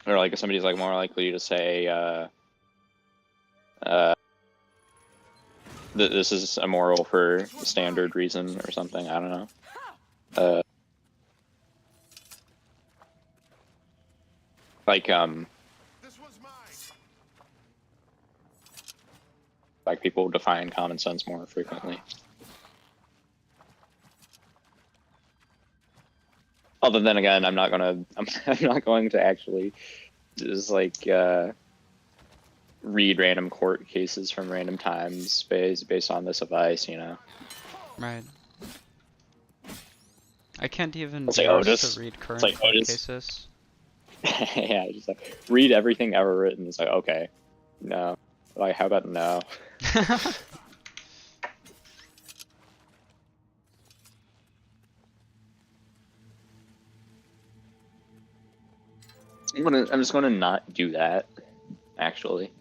like if somebody's like more likely to say this is immoral for standard reason or something, I don't know. Like people define common sense more frequently. Other than again, I'm not going to actually just like read random court cases from random times based on this advice, you know. Right. I can't even It's like, to read current like, court cases. Yeah, just like read everything ever written. It's like, okay, no. Like, how about no? I'm just gonna not do that, actually.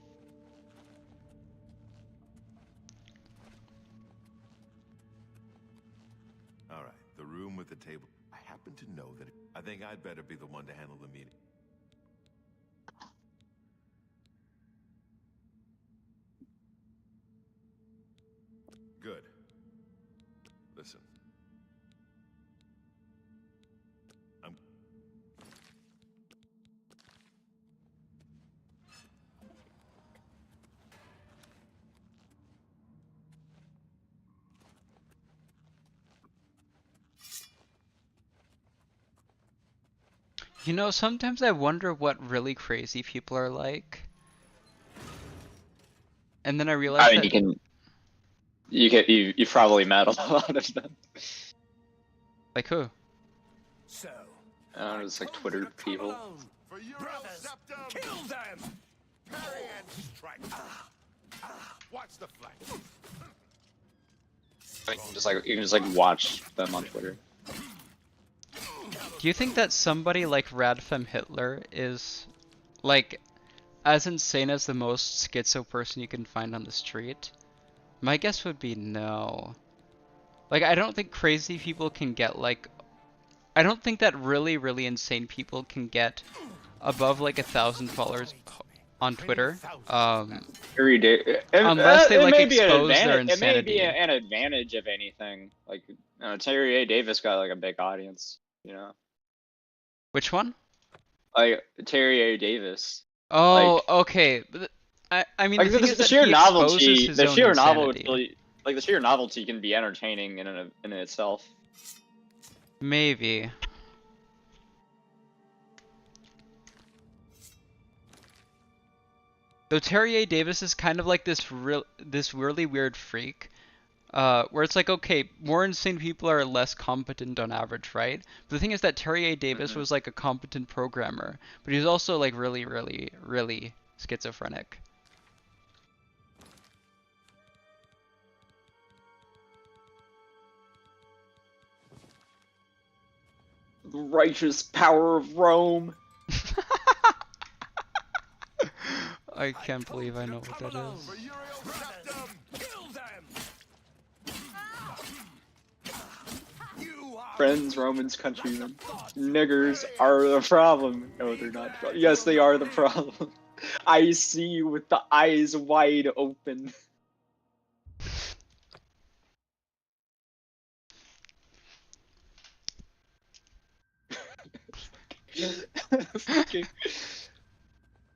All right, the room with the table. I happen to know that I think I'd better be the one to handle the meeting. Good. Listen. You know, sometimes I wonder what really crazy people are like. And then I realize I mean, you've probably met a lot of them. Like who? So, I don't know, it's like Twitter people. brothers, kill them! Parry and strike. Watch the flank. You can just like watch them on Twitter. Do you think that somebody like Radfem Hitler is like as insane as the most schizo person you can find on the street? My guess would be no. Like, I don't think crazy people can get like, I don't think that really insane people can get above like 1,000 followers on Twitter. Unless they like expose their insanity. It may be an advantage if anything. Like, Terry A. Davis got like a big audience, you know. Which one? Like Terry A. Davis. Oh, like, okay. I mean, like the sheer novelty, the sheer novelty can be entertaining in itself. Maybe. Though Terry A. Davis is kind of like this really weird freak. where it's like, okay, more insane people are less competent on average, right? But the thing is that Terry A. Davis was like a competent programmer, but he was also like really, really, really schizophrenic. The righteous power of Rome. I can't believe I know what that is. Friends, Romans, countrymen. Niggers are the problem. No, they're not. Yes, they are the problem. I see you with the eyes wide open.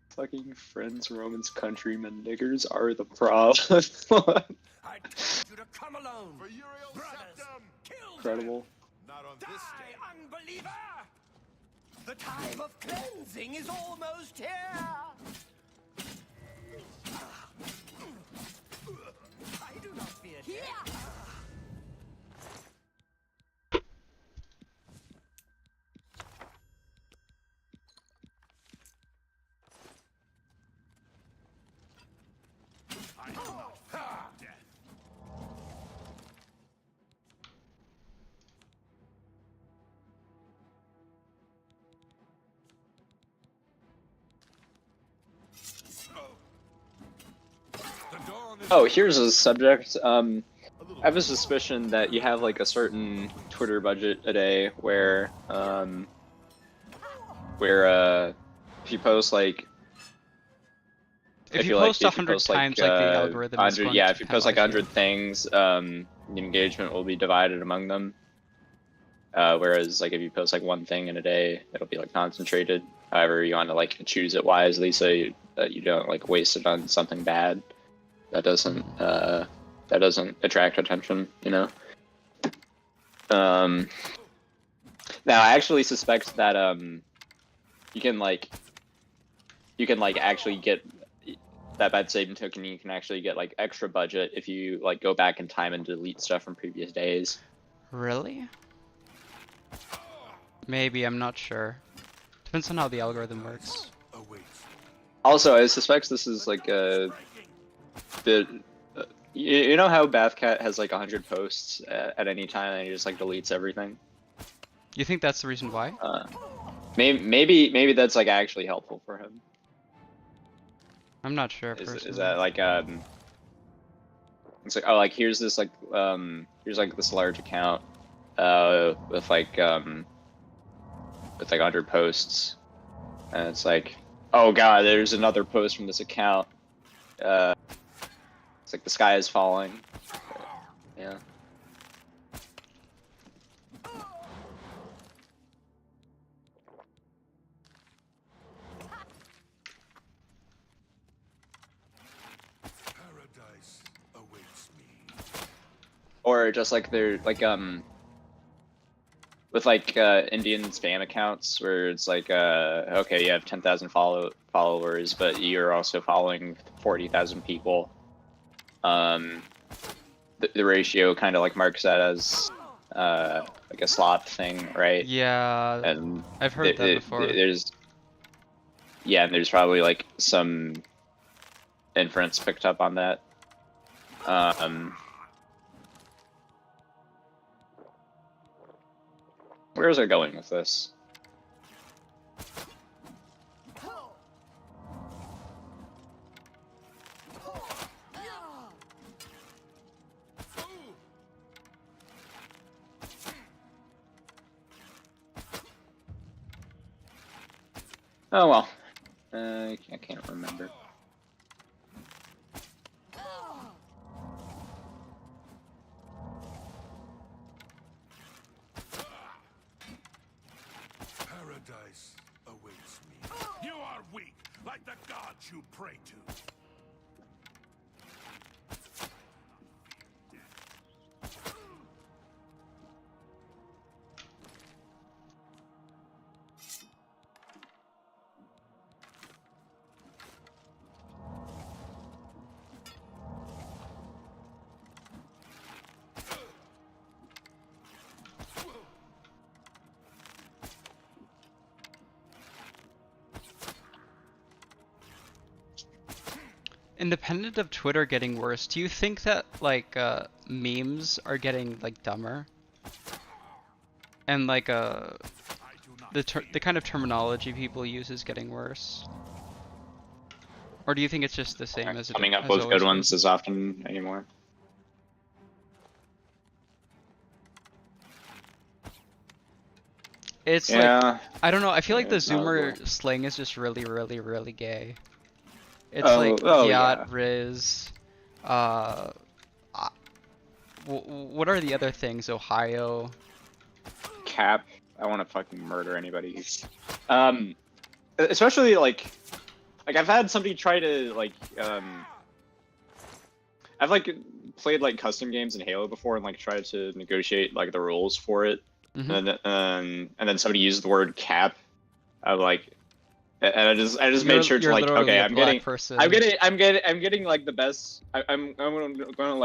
Fucking friends, Romans, countrymen, niggers are the problem. I told you to come alone. For Uriel Septum! Incredible. Not on this day. Unbeliever! The time of cleansing is almost here. I do not fear death. I do not fear death. Oh, here's a subject. I have a suspicion that you have like a certain Twitter budget a day where if you post like If you post 100 times, like the algorithm is going to if you post like 100 things, the engagement will be divided among them. Whereas like if you post like one thing in a day, it'll be like concentrated. However, you want to like choose it wisely so that you don't like waste it on something bad that doesn't attract attention, you know. Now I actually suspect that you can actually get that bad saving token. You can actually get like extra budget if you like go back in time and delete stuff from previous days. Really? Maybe, I'm not sure. Depends on how the algorithm works. Also, I suspect this is like you know how Bathcat has like 100 posts at any time and he just like deletes everything? You think that's the reason why? Maybe that's like actually helpful for him. I'm not sure. Personally. Is that like it's like, oh, like here's this like here's like this large account with like 100 posts, and it's like, oh god, there's another post from this account. It's like the sky is falling. Yeah. Paradise awaits me. Or just like they're like with like Indian spam accounts where it's like okay, you have 10,000 followers, but you're also following 40,000 people. The ratio kind of like marks that as like a slop thing, right? Yeah, and I've heard that before. There's probably like some inference picked up on that. Where is it going with this? Oh well, I can't remember. Paradise awaits me. You are weak, like the gods you pray to. independent of Twitter getting worse, do you think that like memes are getting like dumber? And like the kind of terminology people use is getting worse? Or do you think it's just the same as it coming up has with always good ones been? as often anymore. It's Yeah. like, I don't know, I feel like the Yeah, not Zoomer cool. slang is just really, really, really gay. It's Oh, like oh, yacht, yeah. Riz, uh, what are the other things? Ohio. Cap. I want to fucking murder anybody. Especially like I've had somebody try to like I've like played like custom games in Halo before and like tried to negotiate like the rules for it, Mhm. and then somebody used the word cap. I'm like, and I just made sure to You're like, literally okay, a I'm black getting, person. I'm getting like the best. I'm gonna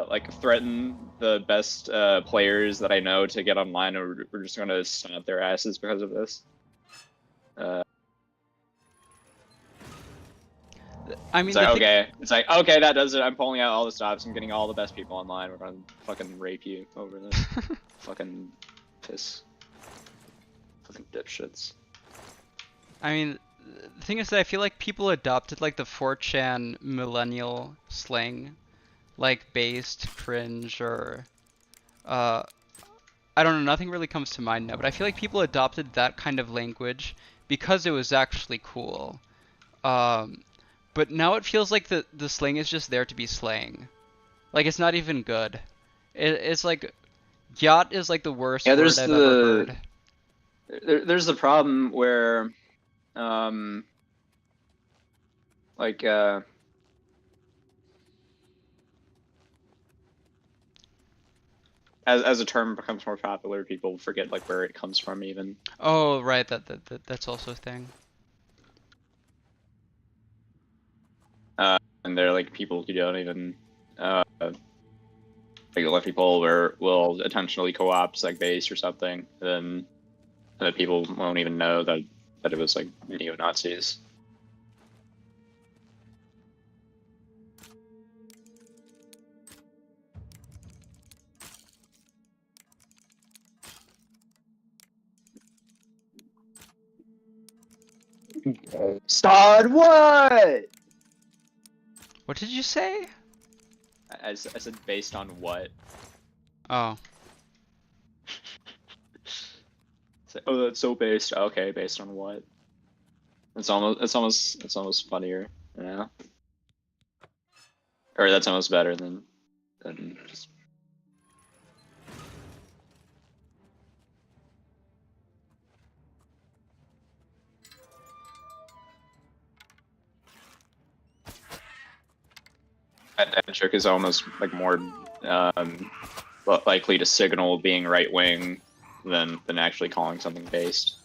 like threaten the best players that I know to get online, or we're just gonna stomp their asses because of this. I mean, It's the like, thing. okay. It's like, okay, that does it. I'm pulling out all the stops. I'm getting all the best people online. We're gonna fucking rape you over this. Fucking piss. Fucking dipshits. I mean, the thing is that I feel like people adopted like the 4chan millennial slang, like based, cringe, or I don't know, nothing really comes to mind now, but I feel like people adopted that kind of language because it was actually cool. But now it feels like the slang is just there to be slang. Like it's not even good. It's like yacht is like the worst Yeah, word there's I've ever heard. there's the problem where, like as a term becomes more popular, people forget like where it comes from even. Oh, right, that's also a thing. And they're like people who don't even like a lot of people will intentionally co-opt like base or something, then people won't even know that it was like neo-Nazis. Start what? What did you say? I said based on what? Oh. Oh, that's so based. Okay, based on what? It's almost funnier, you know? Or that's almost better than just. That trick is almost like more likely to signal being right wing than actually calling something based.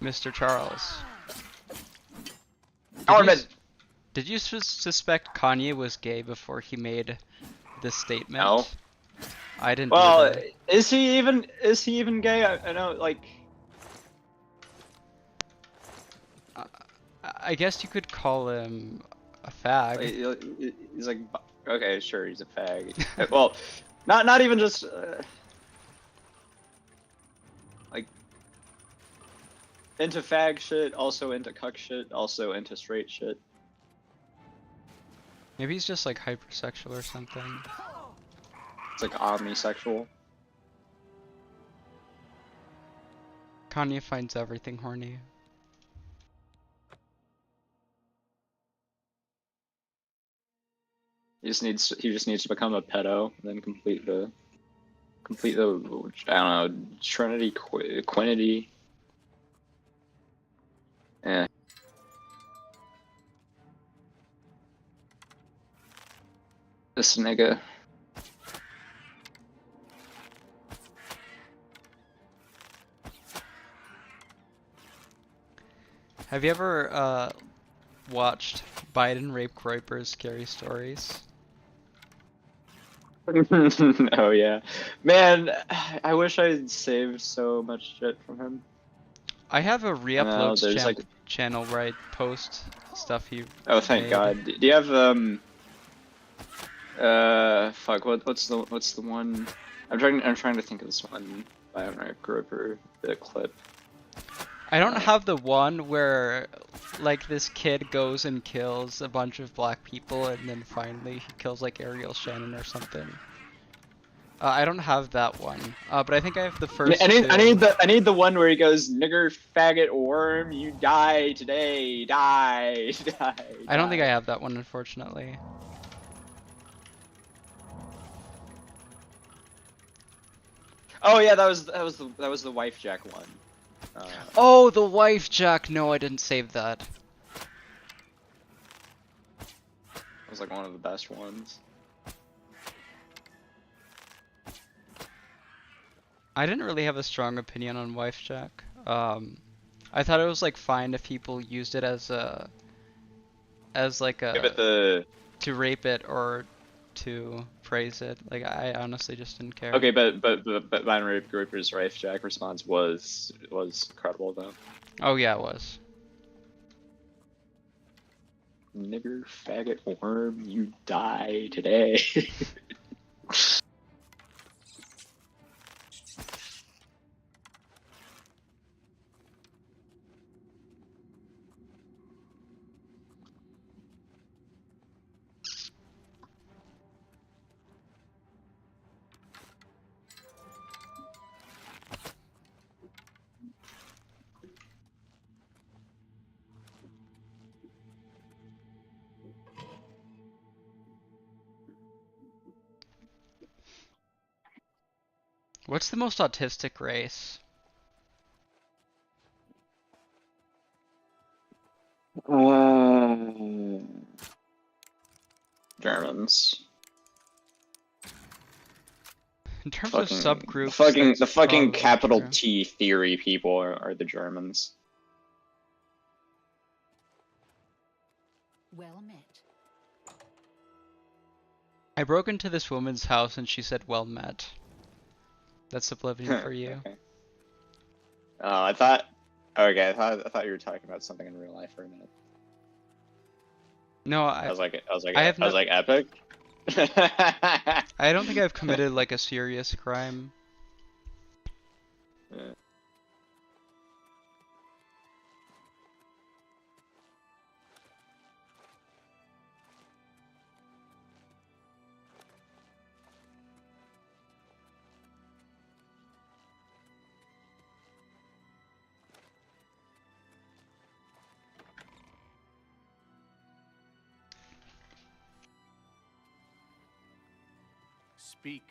Mr. Charles. Did you suspect Kanye was gay before he made this statement? No. I didn't Well, either. is he even gay? I know, like. I guess you could call him a fag. He's like, okay, sure, he's a fag. Well, not even just like into fag shit, also into cuck shit, also into straight shit. Maybe he's just like hypersexual or something. It's like omnisexual. Kanye finds everything horny. He just needs to become a pedo and then complete the I don't know, Trinity Quinity. Eh. This nigga. Have you ever watched Biden Rape Groyper's Scary Stories? Oh yeah, man. I wish I'd saved so much shit from him. I have a re-uploads there's like channel where I post stuff he oh thank made. God. Do you have fuck what's the one? I'm trying to think of this one by Rape Groper, the clip. I don't have the one where like this kid goes and kills a bunch of black people and then finally he kills like Ariel Shannon or something. I don't have that one, but I think I have the first. I need the one where he goes, "Nigger, faggot, worm, you die today, die." I don't think I have that one, unfortunately. Oh yeah, that was the wife jack one. Oh, the wife jack. No, I didn't save that. It was like one of the best ones. I didn't really have a strong opinion on wife jack. I thought it was like fine if people used it as like a to rape it or to praise it. Like I honestly just didn't care. Okay, but Vine Rape Groper's wife jack response was incredible though. Oh yeah, it was. Nigger, faggot, worm, you die today. What's the most autistic race? Germans. In terms of subgroups, the fucking capital true. T theory people are the Germans. Well met. I broke into this woman's house and she said, "Well met." That's Oblivion for you. Okay. Oh, I thought you were talking about something in real life for a minute. No, I was like epic. I don't think I've committed like a serious crime. Yeah. Speak.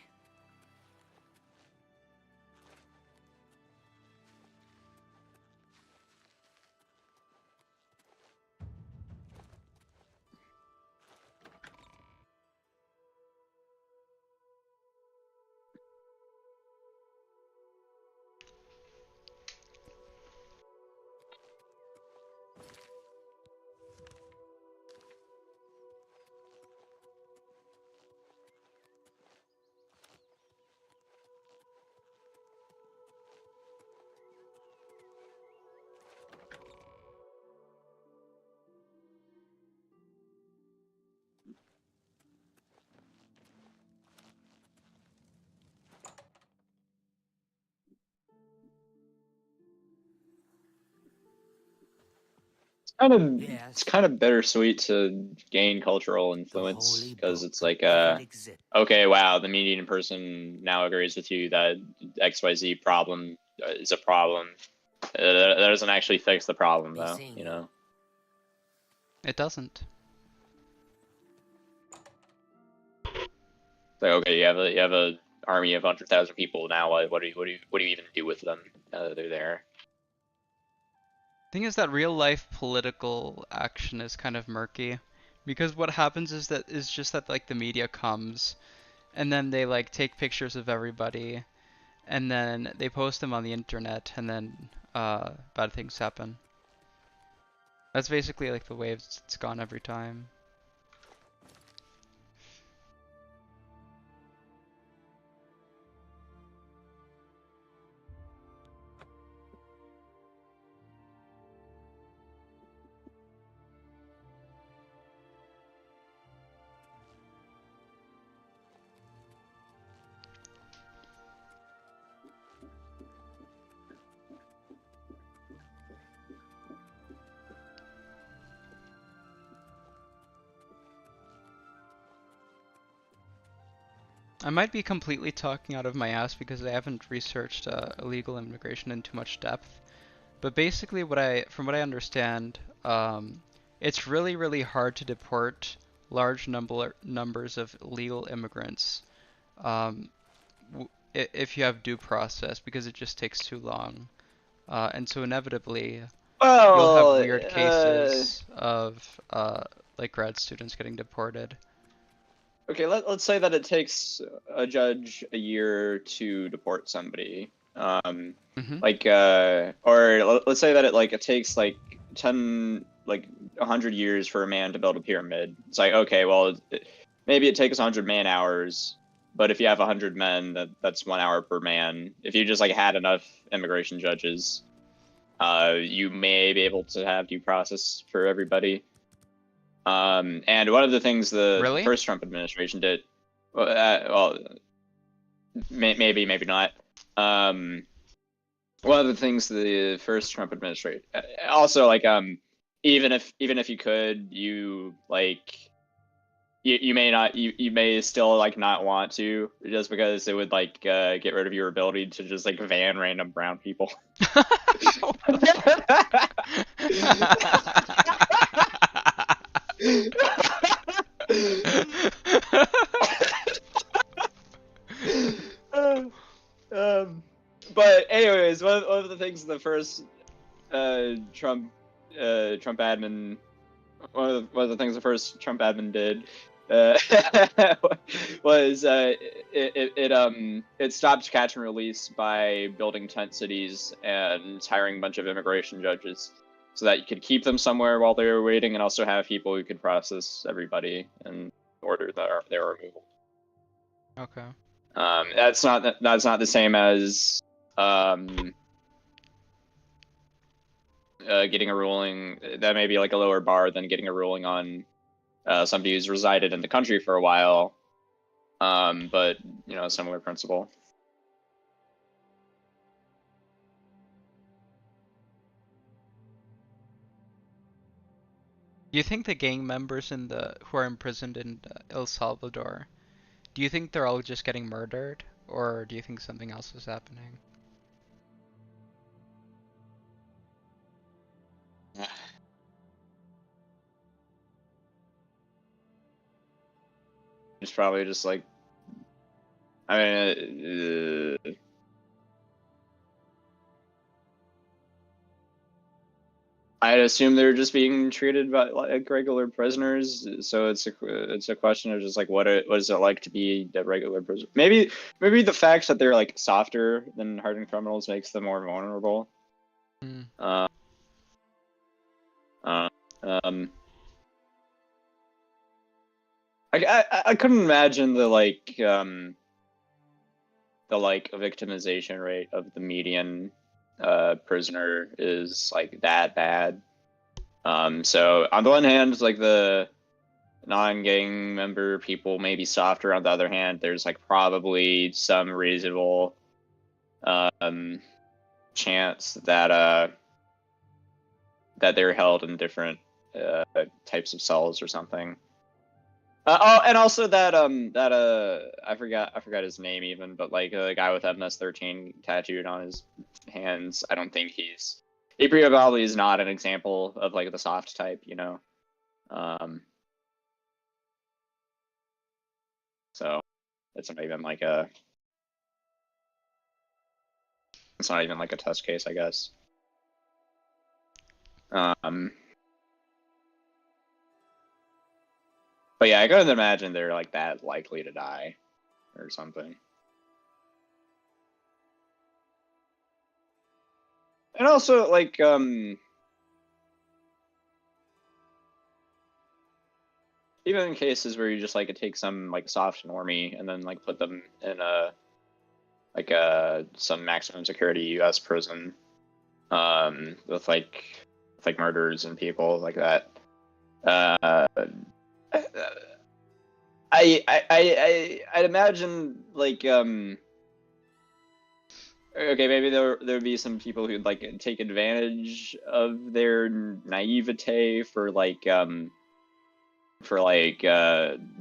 It's kind of bittersweet to gain cultural influence because it's like okay, wow, the meat-eating person now agrees with you that XYZ problem is a problem. That doesn't actually fix the problem, though. You know. It doesn't. So okay, you have a army of 100,000 people now. What do you even do with them? They're there. Thing is that real life political action is kind of murky, because what happens is just that like the media comes, and then they like take pictures of everybody, and then they post them on the internet, and then bad things happen. That's basically like the way it's gone every time. I might be completely talking out of my ass because I haven't researched illegal immigration in too much depth. But basically, from what I understand, it's really, really hard to deport large numbers of legal immigrants if you have due process, because it just takes too long. And so inevitably, you'll have weird cases of like grad students getting deported. Okay, let's say that it takes a judge a year to deport somebody. Like, or let's say that it takes like 100 years for a man to build a pyramid. It's like, okay, well, maybe it takes 100 man hours, but if you have 100 men, that's 1 hour per man. If you just like had enough immigration judges, you may be able to have due process for everybody. And one of the things the first Trump administration did, well, maybe not. One of the things the first Trump administration, also like, even if you could, you may still like not want to, just because it would like get rid of your ability to just like van random brown people. But anyways, one of the things the first Trump admin, one of the things the first Trump admin did was it stopped catch and release by building tent cities and hiring a bunch of immigration judges, so that you could keep them somewhere while they were waiting, and also have people who could process everybody and order their removal. Okay. That's not the same as getting a ruling. That may be like a lower bar than getting a ruling on somebody who's resided in the country for a while. But you know, similar principle. Do you think the gang members who are imprisoned in El Salvador, do you think they're all just getting murdered, or do you think something else is happening? It's probably just like, I mean, I'd assume they're just being treated like regular prisoners. So it's a question of just like what is it like to be a regular prisoner? Maybe the fact that they're like softer than hardened criminals makes them more vulnerable. I couldn't imagine the victimization rate of the median prisoner is like that bad. So on the one hand, like the non-gang member people may be softer. On the other hand, there's like probably some reasonable chance that that they're held in different types of cells or something. Oh, and also that I forgot his name even, but like a guy with MS-13 tattooed on his hands. I don't think he probably is not an example of like the soft type, you know. So it's not even like a test case, I guess. But yeah, I couldn't imagine they're like that likely to die or something. And also like even in cases where you just like take some like soft normie and then like put them in some maximum security US prison with like murders and people like that. I'd imagine like okay, maybe there'd be some people who'd like take advantage of their naivete for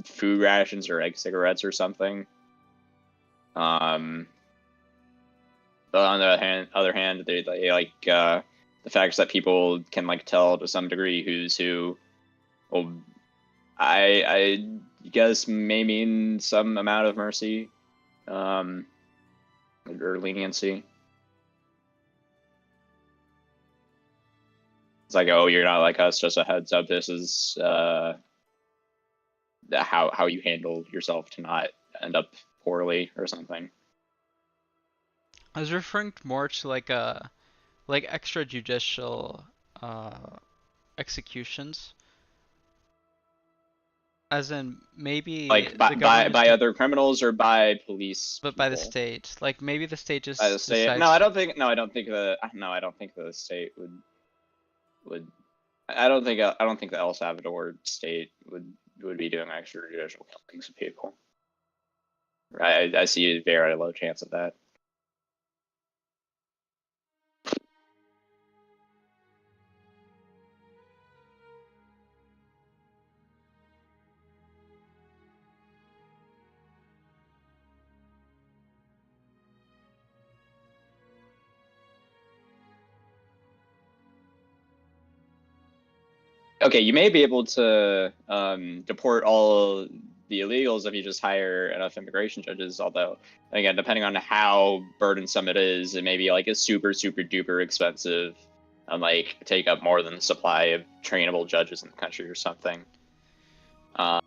food rations or like cigarettes or something. But on the other hand, they like the facts that people can like tell to some degree who's who. Well, I guess may mean some amount of mercy, or leniency. It's like, oh, you're not like us. Just a heads up. This is how you handle yourself to not end up poorly or something. I was referring more to like extrajudicial executions, as in maybe Like the government by other criminals or by police. but people? by the state. Like maybe the state just By the state. decides. No, I don't think the state would. I don't think the El Salvador state would be doing extrajudicial killings of people. I see a very low chance of that. Okay, you may be able to deport all the illegals if you just hire enough immigration judges, although, again, depending on how burdensome it is, it may be like a super, super duper expensive and like take up more than the supply of trainable judges in the country or something. But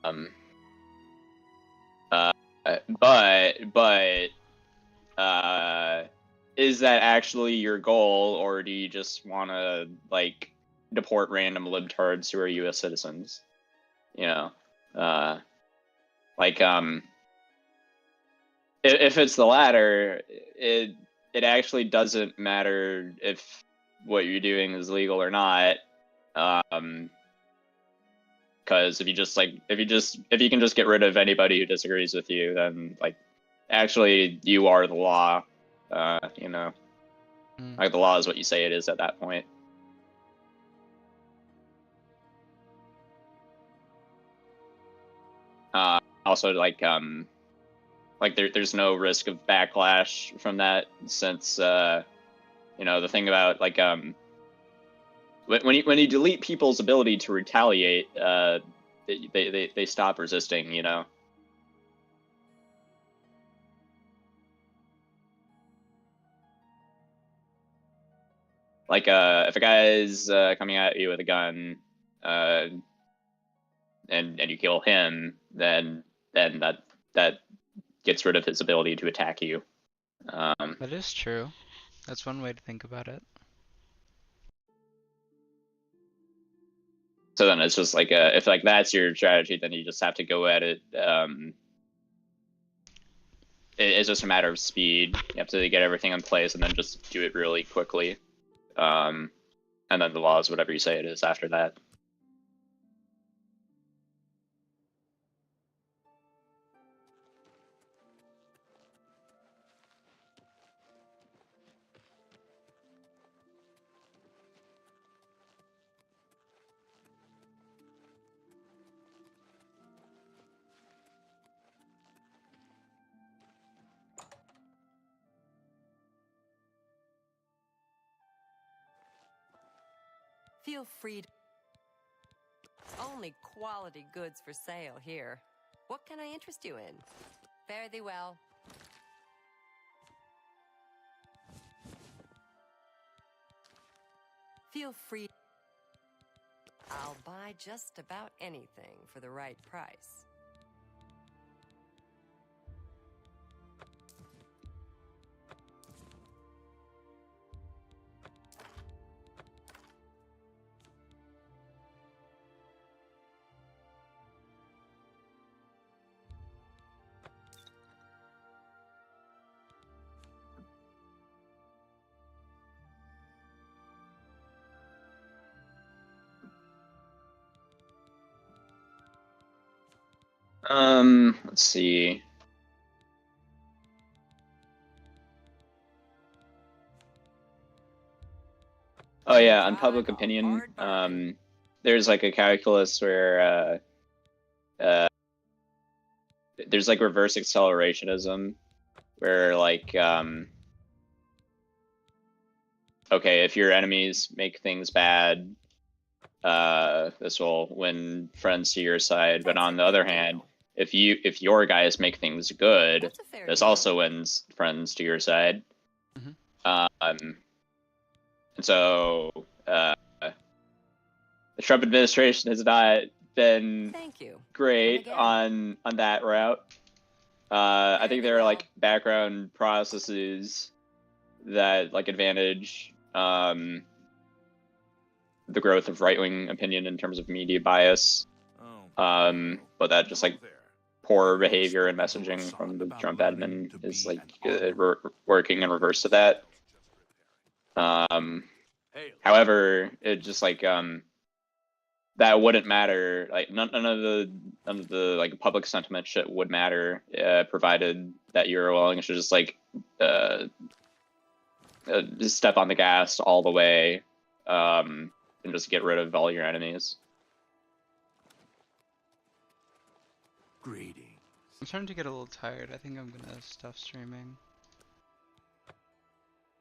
is that actually your goal, or do you just want to like deport random libtards who are U.S. citizens? You know, if it's the latter, it actually doesn't matter if what you're doing is legal or not. Because if you can just get rid of anybody who disagrees with you, then like actually you are the law. You know, like the law is what you say it is at that point. Also, there's no risk of backlash from that, since you know, the thing about like when you delete people's ability to retaliate, they stop resisting, you know. Like if a guy is coming at you with a gun, and you kill him, then that gets rid of his ability to attack you. That is true. That's one way to think about it. So then it's just like if like that's your strategy, then you just have to go at it. It's just a matter of speed. You have to get everything in place and then just do it really quickly. And then the law is whatever you say it is after that. Feel free to... Only quality goods for sale here. What can I interest you in? Fare thee well. Feel free. I'll buy just about anything for the right price. Let's see. Oh yeah, on public opinion, there's like a calculus where there's like reverse accelerationism, where like okay, if your enemies make things bad, this will win friends to your side. But on the other hand, if your guys make things good, this also wins friends to your side. And so the Trump administration has not been great on that route. I think there are like background processes that like advantage the growth of right-wing opinion in terms of media bias. But that just like poor behavior and messaging from the Trump admin is like working in reverse to that. However, it just like that wouldn't matter. Like none of the like public sentiment shit would matter, provided that you're willing to just like just step on the gas all the way, and just get rid of all your enemies. Greetings. I'm starting to get a little tired. I think I'm gonna stop streaming.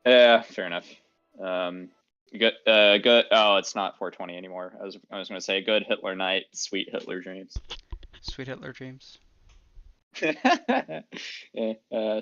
Yeah, fair enough. Good. Oh, it's not 420 anymore. I was gonna say good Hitler night, sweet Hitler dreams. Sweet Hitler dreams. Yeah. See ya.